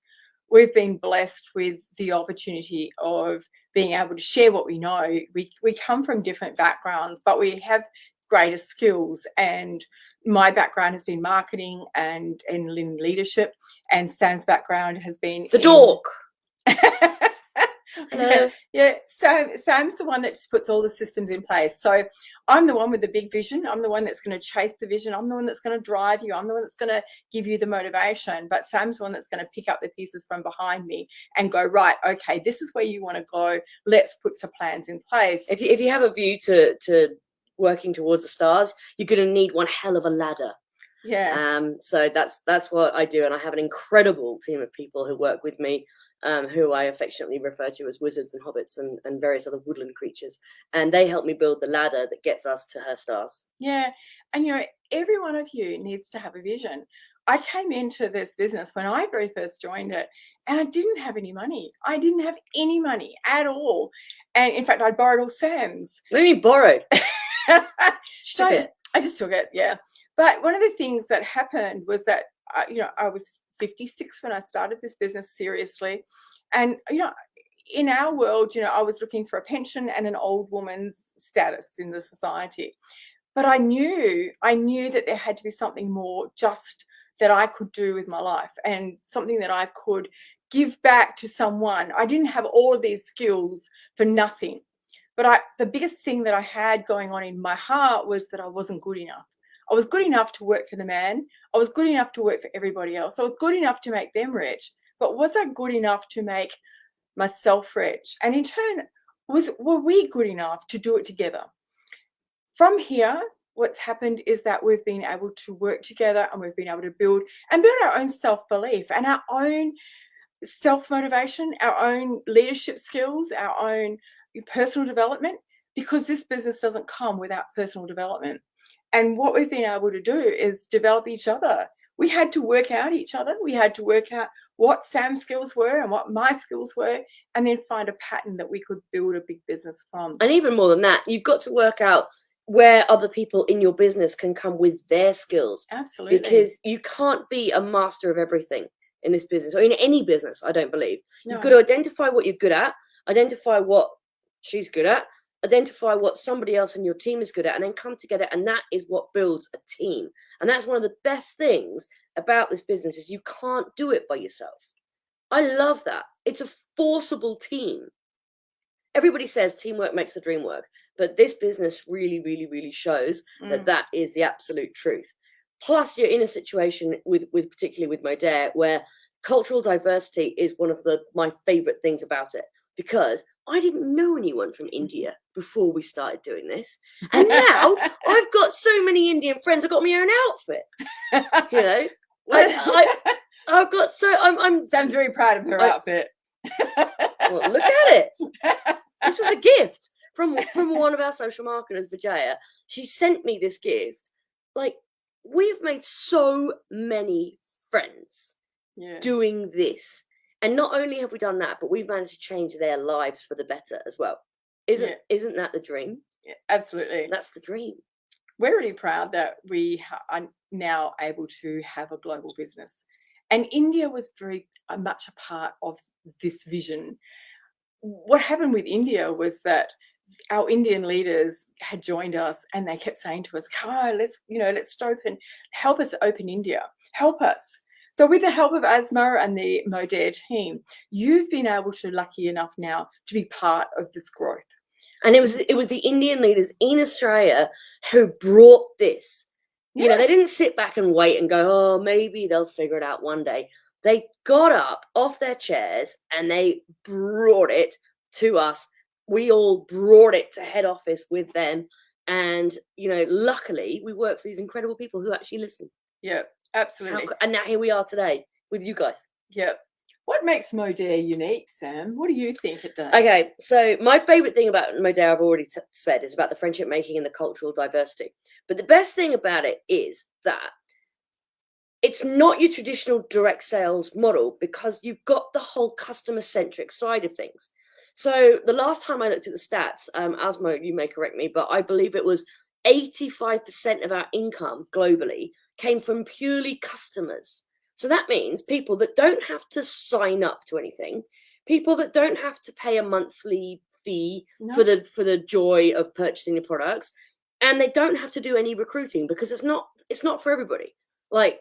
We've been blessed with the opportunity of being able to share what we know. We come from different backgrounds, but we have greater skills. And my background has been marketing and in leadership, and Sam's background has been the dork. Yeah. So Sam's the one that just puts all the systems in place. So I'm the one with the big vision. I'm the one that's going to chase the vision. I'm the one that's going to drive you. I'm the one that's going to give you the motivation. But Sam's the one that's going to pick up the pieces from behind me and go, right, okay, this is where you want to go. Let's put some plans in place. If you have a view to working towards the stars, you're going to need one hell of a ladder. Yeah. So that's what I do, and I have an incredible team of people who work with me, who I affectionately refer to as wizards and hobbits and various other woodland creatures, and they help me build the ladder that gets us to her stars. Yeah, and every one of you needs to have a vision. I came into this business when I very first joined it, and I didn't have any money. I didn't have any money at all, and in fact, I borrowed all Sam's. What do you mean borrowed? So I just took it, yeah. But one of the things that happened was that, I was 56 when I started this business seriously. And, in our world, I was looking for a pension and an old woman's status in the society. But I knew that there had to be something more just that I could do with my life and something that I could give back to someone. I didn't have all of these skills for nothing. But the biggest thing that I had going on in my heart was that I wasn't good enough. I was good enough to work for the man. I was good enough to work for everybody else. I was good enough to make them rich. But was I good enough to make myself rich? And in turn, were we good enough to do it together? From here, what's happened is that we've been able to work together and we've been able to build our own self-belief and our own self-motivation, our own leadership skills, our own personal development, because this business doesn't come without personal development. And what we've been able to do is develop each other. We had to work out each other. We had to work out what Sam's skills were and what my skills were, and then find a pattern that we could build a big business from. And even more than that, you've got to work out where other people in your business can come with their skills. Absolutely. Because you can't be a master of everything in this business or in any business, I don't believe. No. You've got to identify what you're good at, identify what she's good at, identify what somebody else in your team is good at, and then come together. And that is what builds a team. And that's one of the best things about this business is you can't do it by yourself. I love that. It's a forcible team. Everybody says teamwork makes the dream work, but this business really, really, really shows that that is the absolute truth. Plus, you're in a situation with particularly with Modair, where cultural diversity is one of my favorite things about it, because I didn't know anyone from India before we started doing this, and now I've got so many Indian friends. I've got my own outfit. You know, I've got I'm Sam's very proud of her outfit. Well, look at it. This was a gift from one of our social marketers, Vijaya. She sent me this gift. Like, we've made so many friends doing this. And not only have we done that, but we've managed to change their lives for the better as well. Isn't that the dream? Yeah, absolutely. That's the dream. We're really proud that we are now able to have a global business. And India was very much a part of this vision. What happened with India was that our Indian leaders had joined us, and they kept saying to us, "Kai, let's help us open India. Help us." So with the help of Asma and the Modair team, you've been able to, lucky enough now, to be part of this growth. And it was the Indian leaders in Australia who brought this. You know, they didn't sit back and wait and go, "Oh, maybe they'll figure it out one day." They got up off their chairs and they brought it to us. We all brought it to head office with them. And, you know, luckily we work for these incredible people who actually listen. Yeah, absolutely. And now here we are today with you guys. Yeah. What makes Modair unique, Sam? What do you think it does? Okay, so my favourite thing about Modair, I've already said, is about the friendship making and the cultural diversity. But the best thing about it is that it's not your traditional direct sales model, because you've got the whole customer-centric side of things. So the last time I looked at the stats, Asmo, you may correct me, but I believe it was 85% of our income globally came from purely customers. So that means people that don't have to sign up to anything, people that don't have to pay a monthly fee for the joy of purchasing the products, and they don't have to do any recruiting, because it's not for everybody. Like,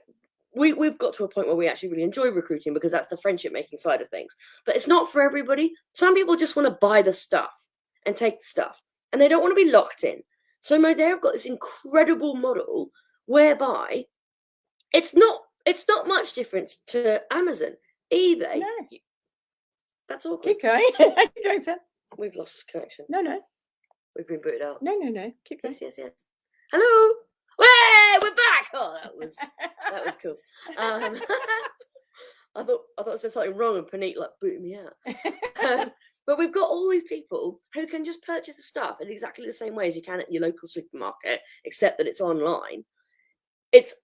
we've got to a point where we actually really enjoy recruiting, because that's the friendship making side of things. But it's not for everybody. Some people just want to buy the stuff and take the stuff, and they don't want to be locked in. So Modair have got this incredible model whereby it's not much different to Amazon, eBay. No. That's all. Keep going. Keep going, Sam. We've lost connection. No. We've been booted out. No. Keep going. Yes. Hello. Way, we're back. Oh, that was cool. I thought I said something wrong, and Puneet booted me out. But we've got all these people who can just purchase the stuff in exactly the same way as you can at your local supermarket, except that it's online. It's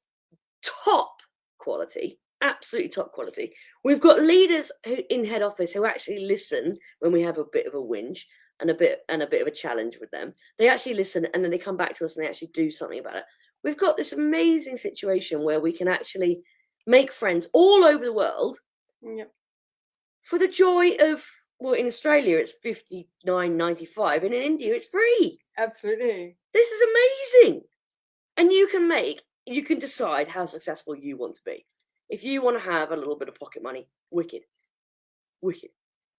top quality, absolutely top quality. We've got leaders in head office who actually listen when we have a bit of a whinge and a bit of a challenge with them. They actually listen, and then they come back to us and they actually do something about it. We've got this amazing situation where we can actually make friends all over the world for the joy of, well, in Australia it's $59.95, and in India it's free. Absolutely. This is amazing. And you can make you can decide how successful you want to be. If you want to have a little bit of pocket money, wicked.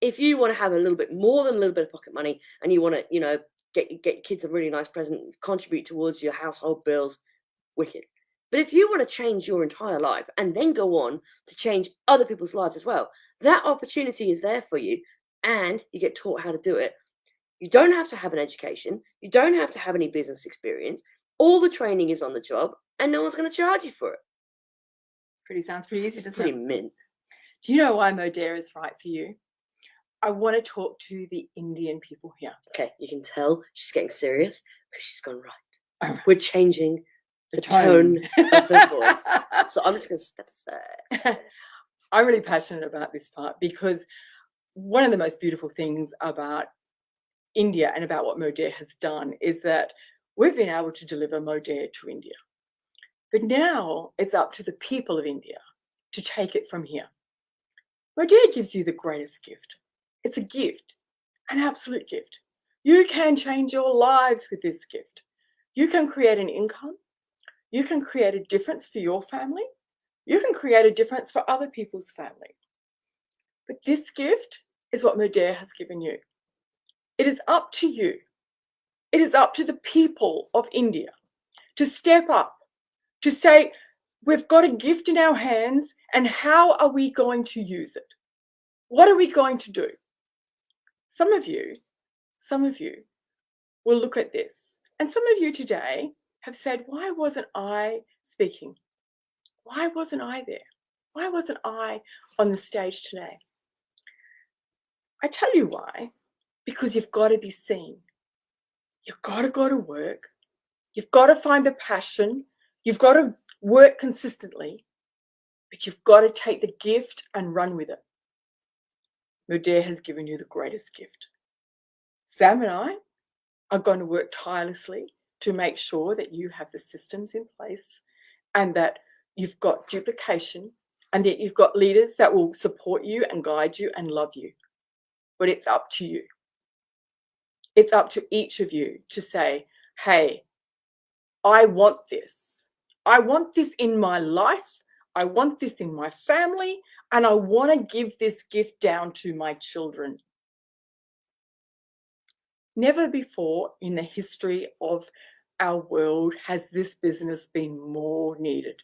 If you want to have a little bit more than a little bit of pocket money, and you want to, get kids a really nice present, contribute towards your household bills, wicked. But if you want to change your entire life and then go on to change other people's lives as well, that opportunity is there for you, and you get taught how to do it. You don't have to have an education. You don't have to have any business experience. All the training is on the job, and no one's going to charge you for it. Sounds pretty easy, doesn't Pretty it? mint. Do you know why Modera is right for you? I want to talk to the Indian people here. Okay, you can tell she's getting serious because she's gone right. We're changing the tone of the voice. So I'm just going to step aside. I'm really passionate about this part because one of the most beautiful things about India and about what Modair has done is that we've been able to deliver Modair to India. But now it's up to the people of India to take it from here. Modair gives you the greatest gift. It's a gift, an absolute gift. You can change your lives with this gift. You can create an income. You can create a difference for your family. You can create a difference for other people's family. But this gift is what Modair has given you. It is up to you. It is up to the people of India to step up, to say, we've got a gift in our hands, and how are we going to use it? What are we going to do? Some of you will look at this, and some of you today have said, why wasn't I speaking? Why wasn't I there? Why wasn't I on the stage today? I tell you why. Because you've got to be seen. You've got to go to work. You've got to find the passion. You've got to work consistently. But you've got to take the gift and run with it. Modair has given you the greatest gift. Sam and I are going to work tirelessly to make sure that you have the systems in place and that you've got duplication and that you've got leaders that will support you and guide you and love you. But it's up to you. It's up to each of you to say, hey, I want this. I want this in my life. I want this in my family. And I want to give this gift down to my children. Never before in the history of our world has this business been more needed.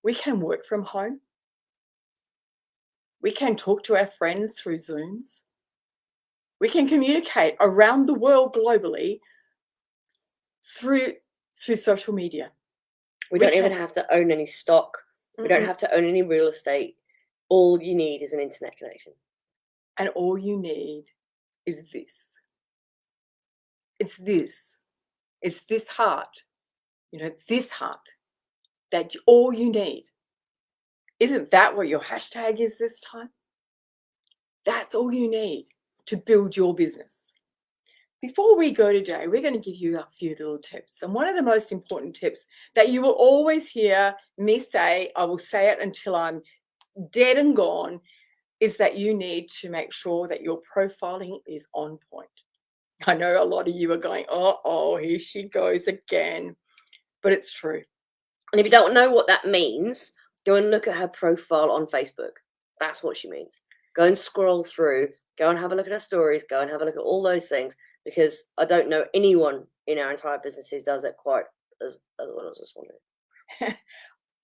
We can work from home. We can talk to our friends through Zooms. We can communicate around the world globally through social media. We don't even have to own any stock. We don't have to own any real estate. All you need is an internet connection. And all you need is this. It's this. It's this heart. This heart. That's all you need. Isn't that what your hashtag is this time? That's all you need to build your business. Before we go today, we're going to give you a few little tips. And one of the most important tips that you will always hear me say, I will say it until I'm dead and gone, is that you need to make sure that your profiling is on point. I know a lot of you are going, oh, here she goes again. But it's true. And if you don't know what that means, go and look at her profile on Facebook. That's what she means. Go and scroll through. Go and have a look at her stories. Go and have a look at all those things. Because I don't know anyone in our entire business who does it quite as well as this one.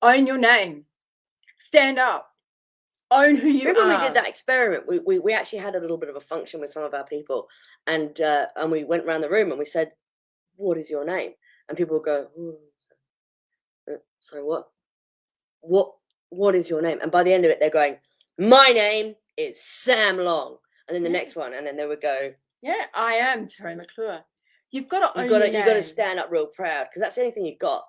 Own your name. Stand up. Own who you Remember are. when we did that experiment? We actually had a little bit of a function with some of our people, and we went around the room and we said, "What is your name?" And people would go, "So what? What is your name?" And by the end of it, they're going, "My name is Sam Long." And then the next one, and then they would go, "Yeah, I am Terry McClure." You've got to own your name. You've got to stand up real proud, because that's the only thing you've got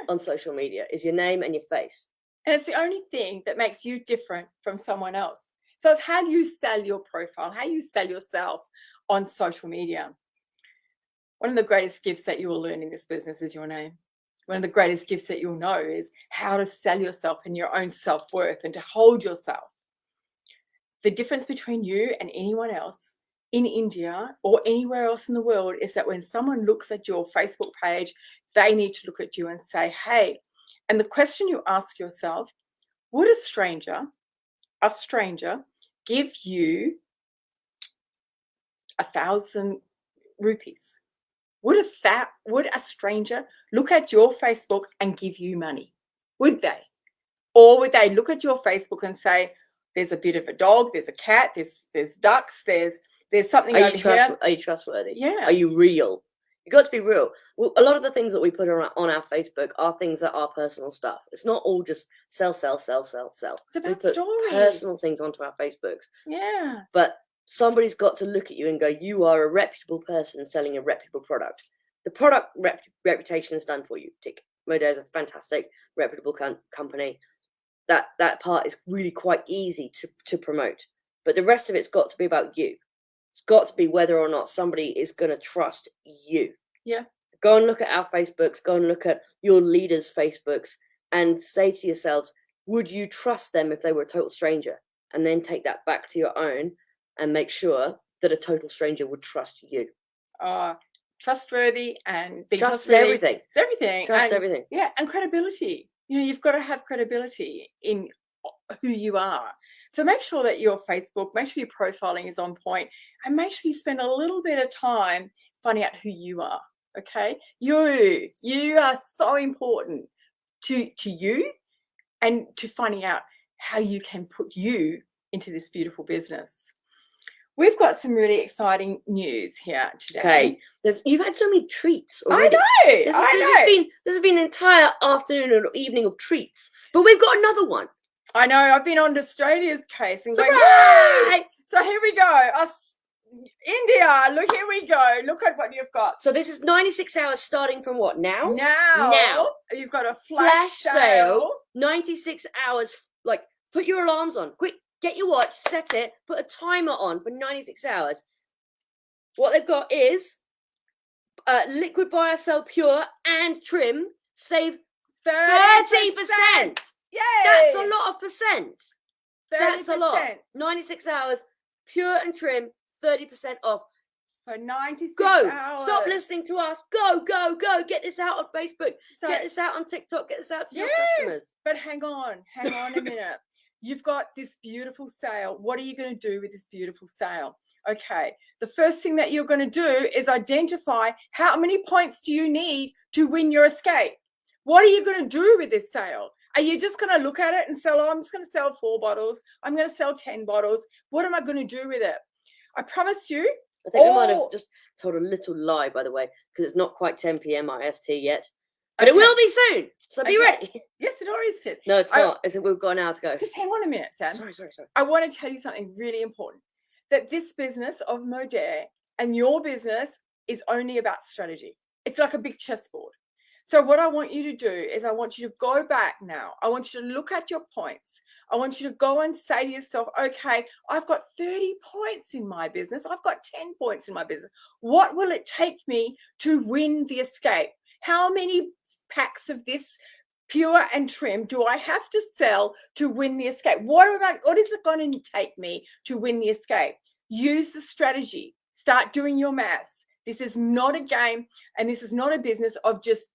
on social media is your name and your face. And it's the only thing that makes you different from someone else. So it's how you sell your profile, how you sell yourself on social media. One of the greatest gifts that you will learn in this business is your name. One of the greatest gifts that you'll know is how to sell yourself and your own self-worth and to hold yourself. The difference between you and anyone else in India or anywhere else in the world is that when someone looks at your Facebook page, they need to look at you and say, hey, and the question you ask yourself, would a stranger give you 1,000 rupees? Would a stranger look at your Facebook and give you money? Would they? Or would they look at your Facebook and say, there's a bit of a dog, there's a cat, there's ducks, there's something over here. Are you trustworthy? Yeah. Are you real? You got to be real. Well, a lot of the things that we put on our Facebook are things that are personal stuff. It's not all just sell. It's about we put story. personal things onto our Facebooks. Yeah. But somebody's got to look at you and go, you are a reputable person selling a reputable product. The product reputation is done for you. Tick. Modair is a fantastic, reputable company. That part is really quite easy to promote. But the rest of it's got to be about you. It's got to be whether or not somebody is going to trust you. Yeah. Go and look at our Facebooks. Go and look at your leaders' Facebooks and say to yourselves, would you trust them if they were a total stranger? And then take that back to your own and make sure that a total stranger would trust you. Trustworthy and being Trust is trustworthy. everything. It's everything. Trust everything. Yeah, and credibility. You know, you've got to have credibility in who you are. So make sure that your Facebook, make sure your profiling is on point, and make sure you spend a little bit of time finding out who you are. Okay, you are so important to you, and to finding out how you can put you into this beautiful business. We've got some really exciting news here today. Okay, you've had so many treats already. I know. This has been an entire afternoon and evening of treats, but we've got another one. I know. I've been on Australia's case and going, Surprise! So here we go. India, look, here we go. Look at what you've got. So this is 96 hours starting from what? Now? Now. You've got a flash sale. 96 hours. Like, put your alarms on. Quick, get your watch, set it, put a timer on for 96 hours. What they've got is liquid BioCell Pure and Trim save 30%. Yay! That's a lot of percent. 30%. That's a lot. 96 hours, Pure and Trim, 30% off. For 96 hours. Stop listening to us. Go. Get this out on Facebook. Get this out on TikTok. Get this out to your customers. But hang on a minute. You've got this beautiful sale. What are you going to do with this beautiful sale? Okay, the first thing that you're going to do is identify how many points do you need to win your escape. What are you going to do with this sale? Are you just going to look at it and sell, I'm just going to sell 4 bottles. I'm going to sell 10 bottles. What am I going to do with it? I promise you. I think I might have just told a little lie, by the way, because it's not quite 10 PM IST yet. But it will be soon. So be ready. Yes, it already is 10. No, it's not. We've got an hour to go. Just hang on a minute, Sam. Sorry. I want to tell you something really important. That this business of Modair and your business is only about strategy. It's like a big chessboard. So what I want you to do is I want you to go back now. I want you to look at your points. I want you to go and say to yourself, okay, I've got 30 points in my business. I've got 10 points in my business. What will it take me to win the escape? How many packs of this Pure and Trim do I have to sell to win the escape? What is it going to take me to win the escape? Use the strategy. Start doing your maths. This is not a game, and this is not a business of just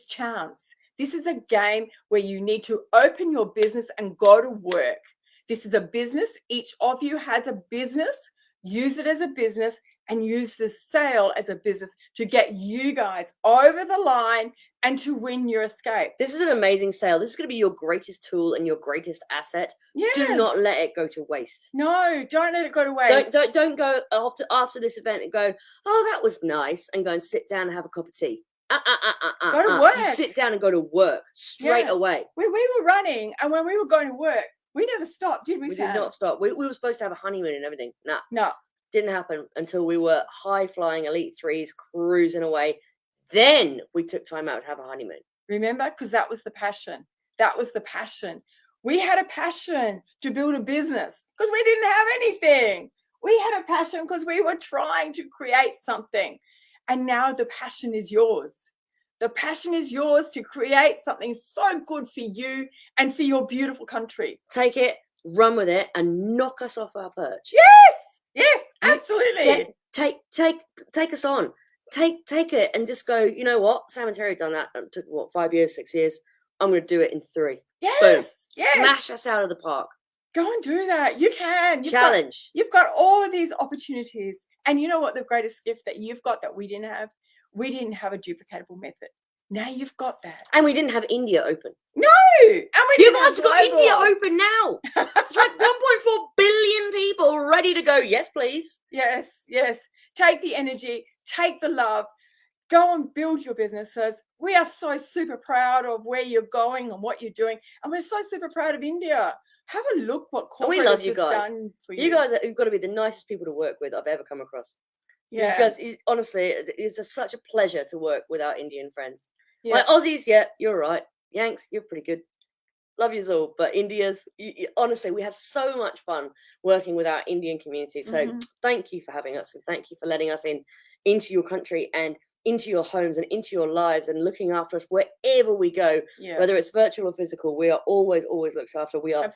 chance. This is a game where you need to open your business and go to work. This is a business. Each of you has a business. Use it as a business and use the sale as a business to get you guys over the line and to win your escape. This is an amazing sale. This is going to be your greatest tool and your greatest asset. Yeah. Do not let it go to waste. No, don't let it go to waste. Don't go after this event and go, oh, that was nice, and go and sit down and have a cup of tea. Go to work. You sit down and go to work straight away. We were running, and when we were going to work, we never stopped, did we, We Sam? did not stop. We were supposed to have a honeymoon and everything. No. Didn't happen until we were high-flying Elite 3s, cruising away. Then we took time out to have a honeymoon. Remember? Because that was the passion. That was the passion. We had a passion to build a business because we didn't have anything. We had a passion because we were trying to create something. And now the passion is yours. The passion is yours to create something so good for you and for your beautiful country. Take it, run with it, and knock us off our perch. Yes! Yes, absolutely. Take us on. Take it and just go, you know what? Sam and Terry done that. It took, what, 5 years, 6 years? I'm going to do it in 3. Yes, Boom. yes. Smash us out of the park. Go and do that. You can. Challenge. You've got all of these opportunities. And you know what the greatest gift that you've got that we didn't have? We didn't have a duplicatable method. Now you've got that. And we didn't have India open. No. And we You guys got India open now. It's like 1.4 billion people ready to go. Yes, please. Yes, yes. Take the energy. Take the love. Go and build your businesses. We are so super proud of where you're going and what you're doing. And we're so super proud of India. Have a look what corporate we love has you guys. done for you. You guys you've got to be the nicest people to work with I've ever come across. Yeah. Because honestly, it's just such a pleasure to work with our Indian friends. Yeah. Like Aussies, yeah, you're right. Yanks, you're pretty good. Love yous all. But India's, honestly, we have so much fun working with our Indian community. So thank you for having us, and thank you for letting us into your country and into your homes and into your lives and looking after us wherever we go, whether it's virtual or physical. We are always looked after. We are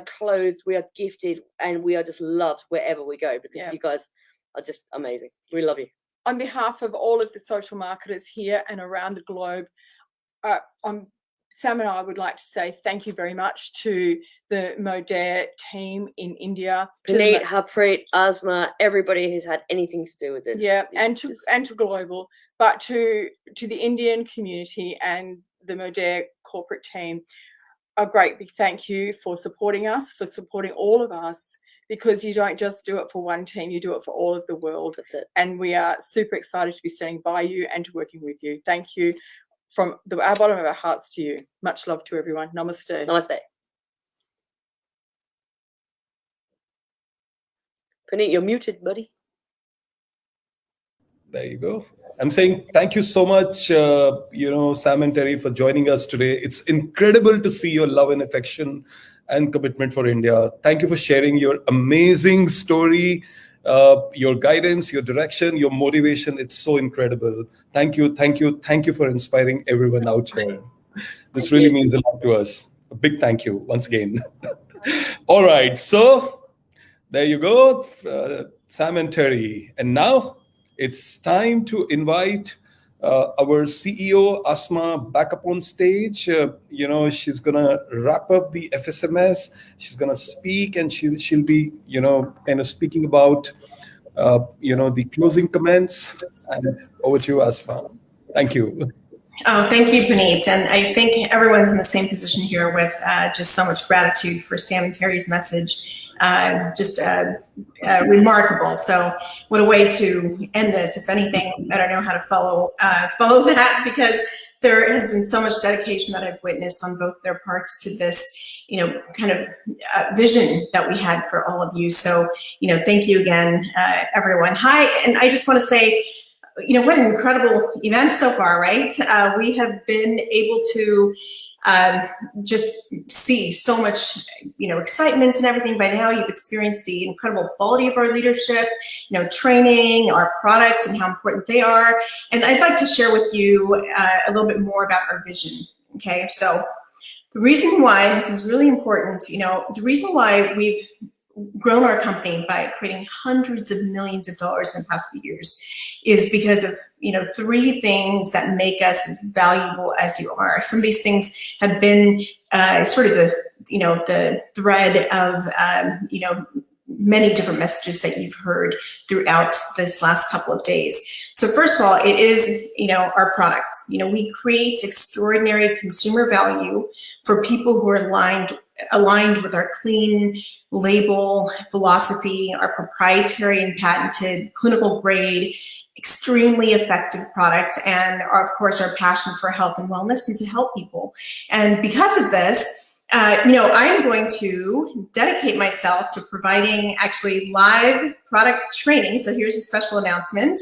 clothed, we are gifted, and we are just loved wherever we go, because you guys are just amazing. We love you. On behalf of all of the social marketers here and around the globe, Sam and I would like to say thank you very much to the Modair team in India. Puneet, Harpreet, Asma, everybody who's had anything to do with this. Yeah, and to global, but to the Indian community and the Modair corporate team, a great big thank you for supporting us, for supporting all of us, because you don't just do it for one team, you do it for all of the world. That's it. And we are super excited to be standing by you and to working with you. Thank you from our bottom of our hearts to you. Much love to everyone. Namaste. Namaste. Puneet, you're muted, buddy. There you go. I'm saying thank you so much, Sam and Terry, for joining us today. It's incredible to see your love and affection and commitment for India. Thank you for sharing your amazing story, your guidance, your direction, your motivation. It's so incredible. Thank you for inspiring everyone out here. This really means a lot to us. A big thank you once again. All right, so there you go, Sam and Terry. And now it's time to invite our CEO, Asma, back up on stage. She's going to wrap up the FSMS. She's going to speak, and she'll be, kind of speaking about, the closing comments. And over to you, Asma. Thank you. Oh, thank you, Puneet. And I think everyone's in the same position here with just so much gratitude for Sam and Terry's message. Remarkable. So what a way to end this. If anything, I don't know how to follow that, because there has been so much dedication that I've witnessed on both their parts to this, kind of vision that we had for all of you. So, thank you again, everyone. Hi. And I just want to say, what an incredible event so far, right? We have been able to just see so much, excitement and everything. By now, you've experienced the incredible quality of our leadership, training, our products, and how important they are. And I'd like to share with you a little bit more about our vision. Okay, so the reason why this is really important, the reason why we've grown our company by creating hundreds of millions of dollars in the past few years is because of 3 things that make us as valuable as you are. Some of these things have been sort of the thread of many different messages that you've heard throughout this last couple of days. So first of all, it is our product. We create extraordinary consumer value for people who are aligned with our clean label philosophy, our proprietary and patented clinical grade, extremely effective products, and of course our passion for health and wellness and to help people. And because of this, I am going to dedicate myself to providing actually live product training. So here's a special announcement.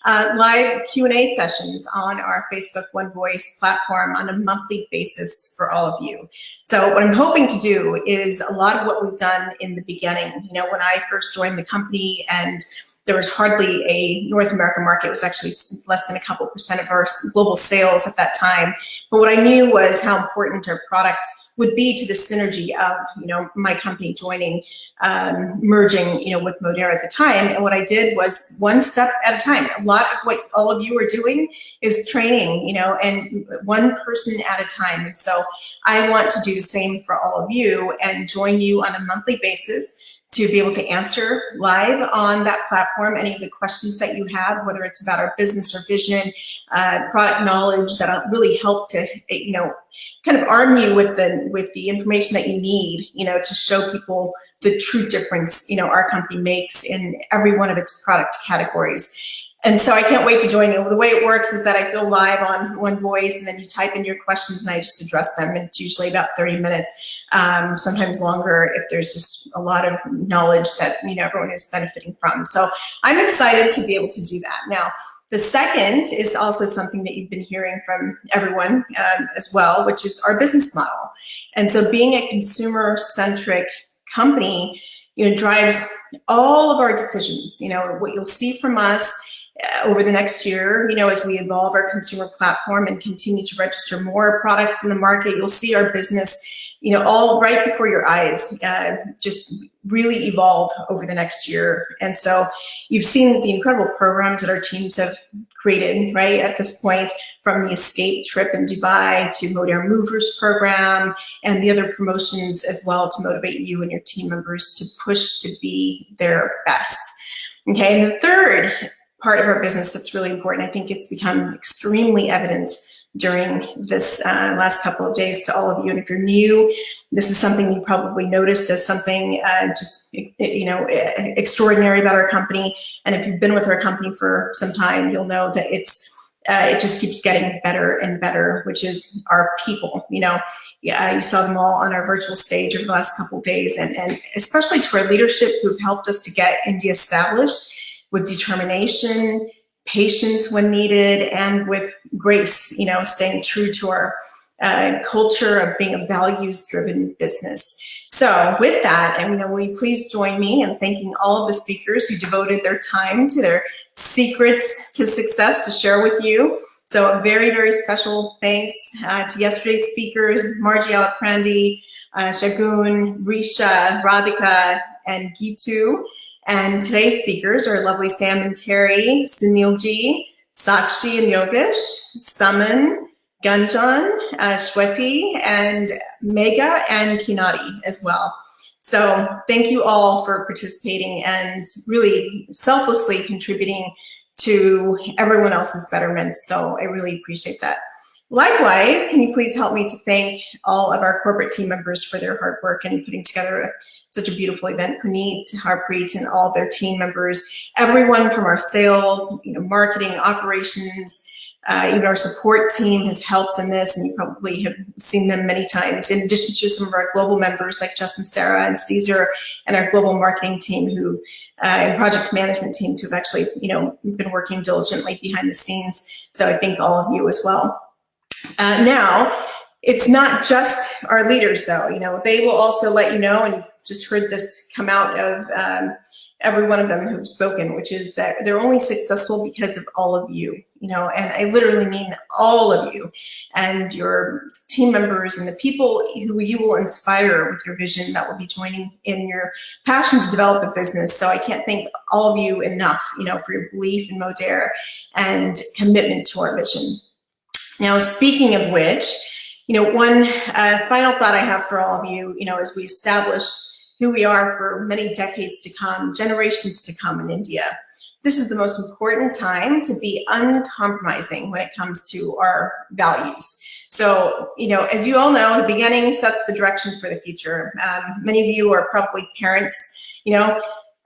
Live Q&A sessions on our Facebook One Voice platform on a monthly basis for all of you. So what I'm hoping to do is a lot of what we've done in the beginning. When I first joined the company and there was hardly a North American market. It was actually less than a couple % of our global sales at that time. But what I knew was how important our products would be to the synergy of, my company joining, merging, with Modera at the time. And what I did was one step at a time. A lot of what all of you are doing is training, and one person at a time. And so I want to do the same for all of you and join you on a monthly basis to be able to answer live on that platform any of the questions that you have, whether it's about our business or vision, product knowledge that'll really help to, kind of arm you with the information that you need, to show people the true difference, our company makes in every one of its product categories. And so I can't wait to join you. The way it works is that I go live on One Voice, and then you type in your questions and I just address them. And it's usually about 30 minutes, sometimes longer if there's just a lot of knowledge that everyone is benefiting from. So I'm excited to be able to do that. Now, the second is also something that you've been hearing from everyone as well, which is our business model. And so being a consumer-centric company, drives all of our decisions. What you'll see from us over the next year, as we evolve our consumer platform and continue to register more products in the market, you'll see our business, all right before your eyes, just really evolve over the next year. And so you've seen the incredible programs that our teams have created, right, at this point, from the Escape trip in Dubai to Modair Movers program and the other promotions as well to motivate you and your team members to push to be their best. Okay, and the third part of our business that's really important, I think it's become extremely evident during this last couple of days to all of you. And if you're new, this is something you probably noticed as something extraordinary about our company. And if you've been with our company for some time, you'll know that it just keeps getting better and better, which is our people. You saw them all on our virtual stage over the last couple of days, and especially to our leadership who've helped us to get India established with determination, patience when needed, and with grace, staying true to our culture of being a values-driven business. So with that, will you please join me in thanking all of the speakers who devoted their time to their secrets to success to share with you. So a very, very special thanks to yesterday's speakers, Margie Alaprandi, Shagun, Risha, Radhika, and Gitu. And today's speakers are lovely Sam and Terry, Sunilji, Sakshi and Yogesh, Saman, Ganjan, Shweti, and Megha and Kinati as well. So thank you all for participating and really selflessly contributing to everyone else's betterment. So I really appreciate that. Likewise, can you please help me to thank all of our corporate team members for their hard work in putting together such a beautiful event, Puneet, Harpreet, and all of their team members, everyone from our sales, marketing, operations, even our support team has helped in this, and you probably have seen them many times, in addition to some of our global members like Justin, Serra, and Caesar, and our global marketing team who, and project management teams who've actually, been working diligently behind the scenes. So I thank all of you as well. Now, it's not just our leaders though, they will also let you know, and you just heard this come out of every one of them who've spoken, which is that they're only successful because of all of you, and I literally mean all of you and your team members and the people who you will inspire with your vision that will be joining in your passion to develop a business. So I can't thank all of you enough, for your belief in Modair and commitment to our vision. Now, speaking of which, one final thought I have for all of you, as we establish who we are for many decades to come, generations to come in India, this is the most important time to be uncompromising when it comes to our values. So, as you all know, the beginning sets the direction for the future. Many of you are probably parents,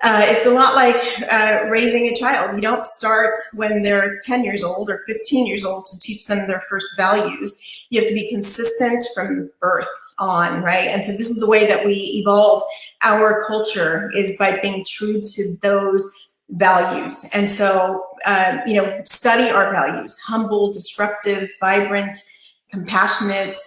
it's a lot like raising a child. You don't start when they're 10 years old or 15 years old to teach them their first values. You have to be consistent from birth on, right? And so this is the way that we evolve our culture, is by being true to those values. And so, study our values: humble, disruptive, vibrant, compassionate,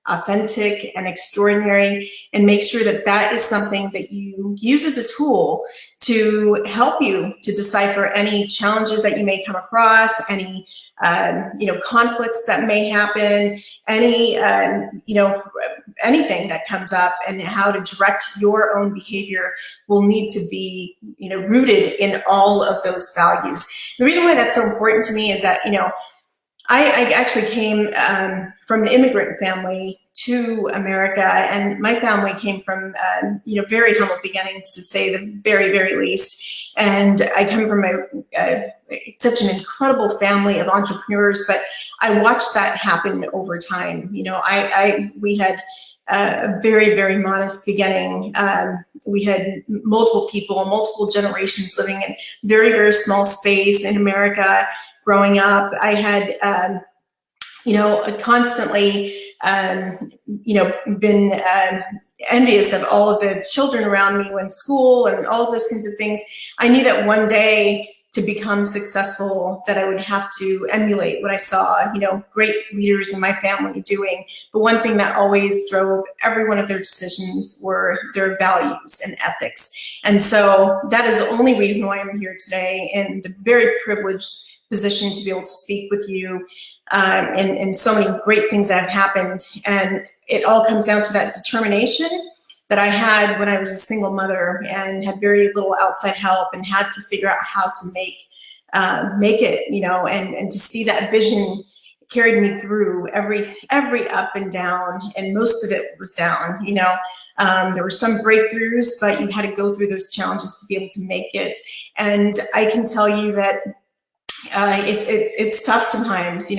authentic and extraordinary, and make sure that that is something that you use as a tool to help you to decipher any challenges that you may come across, any conflicts that may happen, any anything that comes up, and how to direct your own behavior will need to be rooted in all of those values. The reason why that's so important to me is that I actually came from an immigrant family to America, and my family came from very humble beginnings, to say the very, very least. And I come from such an incredible family of entrepreneurs, but I watched that happen over time. We had a very, very modest beginning. We had multiple people, multiple generations living in very, very small space in America. Growing up, I had, constantly, been envious of all of the children around me in school and all of those kinds of things. I knew that one day, to become successful, that I would have to emulate what I saw, great leaders in my family doing. But one thing that always drove every one of their decisions were their values and ethics. And so that is the only reason why I'm here today, in the very privileged position to be able to speak with you, and so many great things that have happened. And it all comes down to that determination that I had when I was a single mother and had very little outside help, and had to figure out how to make it, and to see that vision carried me through every up and down, and most of it was down. There were some breakthroughs, but you had to go through those challenges to be able to make it. And I can tell you that it's tough sometimes,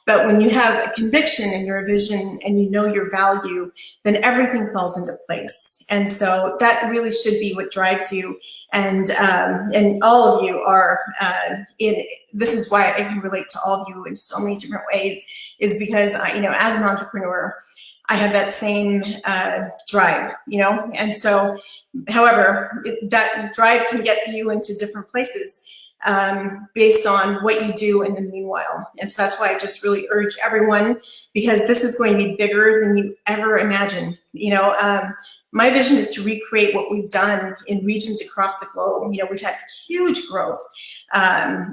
but when you have a conviction and your vision and your value, then everything falls into place. And so that really should be what drives you. And all of you are this is why I can relate to all of you in so many different ways, is because as an entrepreneur, I have that same drive, and so, however, that drive can get you into different places based on what you do in the meanwhile. And so that's why I just really urge everyone, because this is going to be bigger than you ever imagined. My vision is to recreate what we've done in regions across the globe. We've had huge growth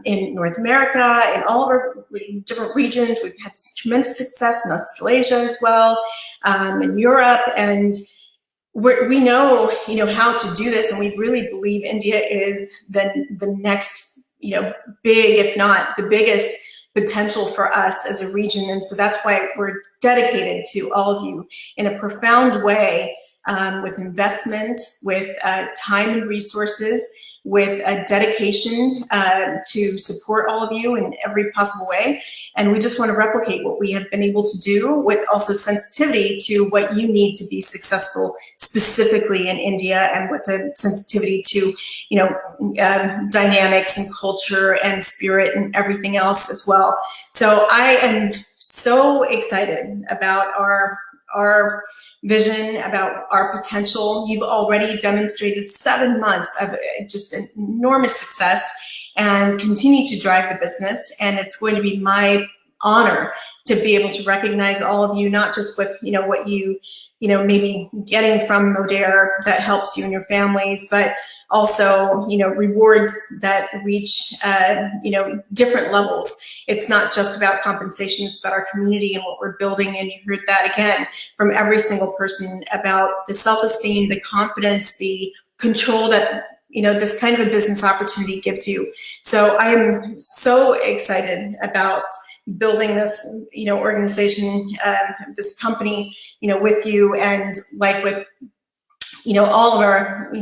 in North America, in all of our different regions. We've had tremendous success in Australasia as well, in Europe, and we know, how to do this, and we really believe India is the next, big, if not the biggest potential for us as a region. And so that's why we're dedicated to all of you in a profound way, with investment, with time and resources, with a dedication to support all of you in every possible way. And we just want to replicate what we have been able to do, with also sensitivity to what you need to be successful, specifically in India, and with a sensitivity to, dynamics and culture and spirit and everything else as well. So I am so excited about our vision, about our potential. You've already demonstrated 7 months of just enormous success, and continue to drive the business. And it's going to be my honor to be able to recognize all of you, not just with, what you, maybe getting from Modair that helps you and your families, but also, rewards that reach, different levels. It's not just about compensation, it's about our community and what we're building. And you heard that again from every single person, about the self-esteem, the confidence, the control that this kind of a business opportunity gives you. So I am so excited about building this, organization, this company, with you, and like with, all of our,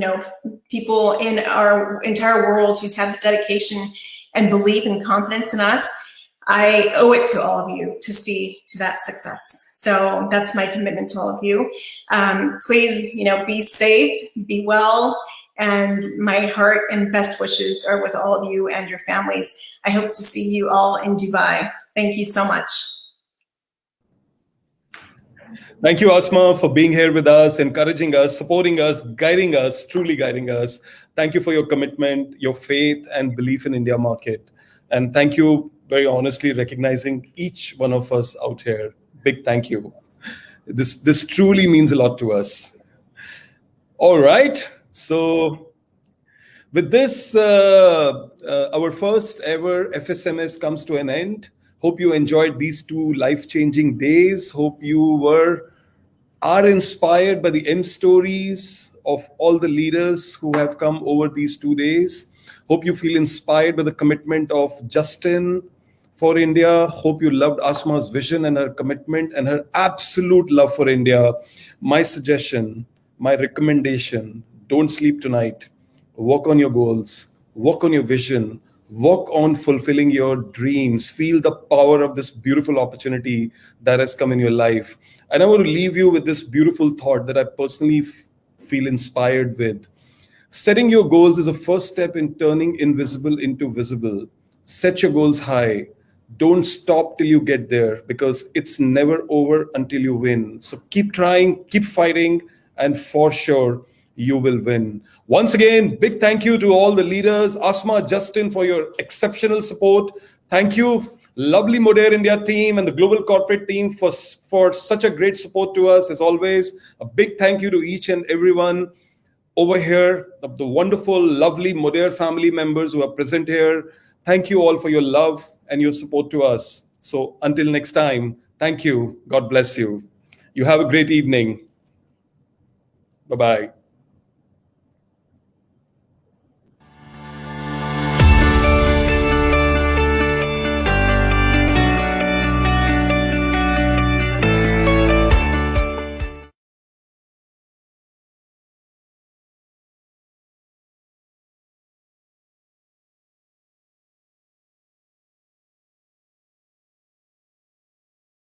people in our entire world who's had the dedication and belief and confidence in us. I owe it to all of you to see to that success. So that's my commitment to all of you. Please, be safe, be well. And my heart and best wishes are with all of you and your families. I hope to see you all in Dubai. Thank you so much. Thank you, Asma, for being here with us, encouraging us, supporting us, guiding us, truly guiding us. Thank you for your commitment, your faith and belief in India market. And thank you, very honestly, recognizing each one of us out here. Big thank you. This truly means a lot to us. All right. So with this, our first ever FSMS comes to an end. Hope you enjoyed these 2 life-changing days. Hope you are inspired by the end stories of all the leaders who have come over these 2 days. Hope you feel inspired by the commitment of Justin for India. Hope you loved Asma's vision and her commitment and her absolute love for India. My suggestion, my recommendation, don't sleep tonight. Work on your goals, work on your vision, work on fulfilling your dreams, feel the power of this beautiful opportunity that has come in your life. And I want to leave you with this beautiful thought that I personally feel inspired with. Setting your goals is a first step in turning invisible into visible. Set your goals high. Don't stop till you get there, because it's never over until you win. So keep trying, keep fighting, and for sure, you will win. Once again, big thank you to all the leaders, Asma, Justin, for your exceptional support. Thank you, lovely Modair India team and the global corporate team for such a great support to us as always. A big thank you to each and everyone over here, the wonderful, lovely Modair family members who are present here. Thank you all for your love and your support to us. So until next time, thank you. God bless you. You have a great evening. Bye-bye.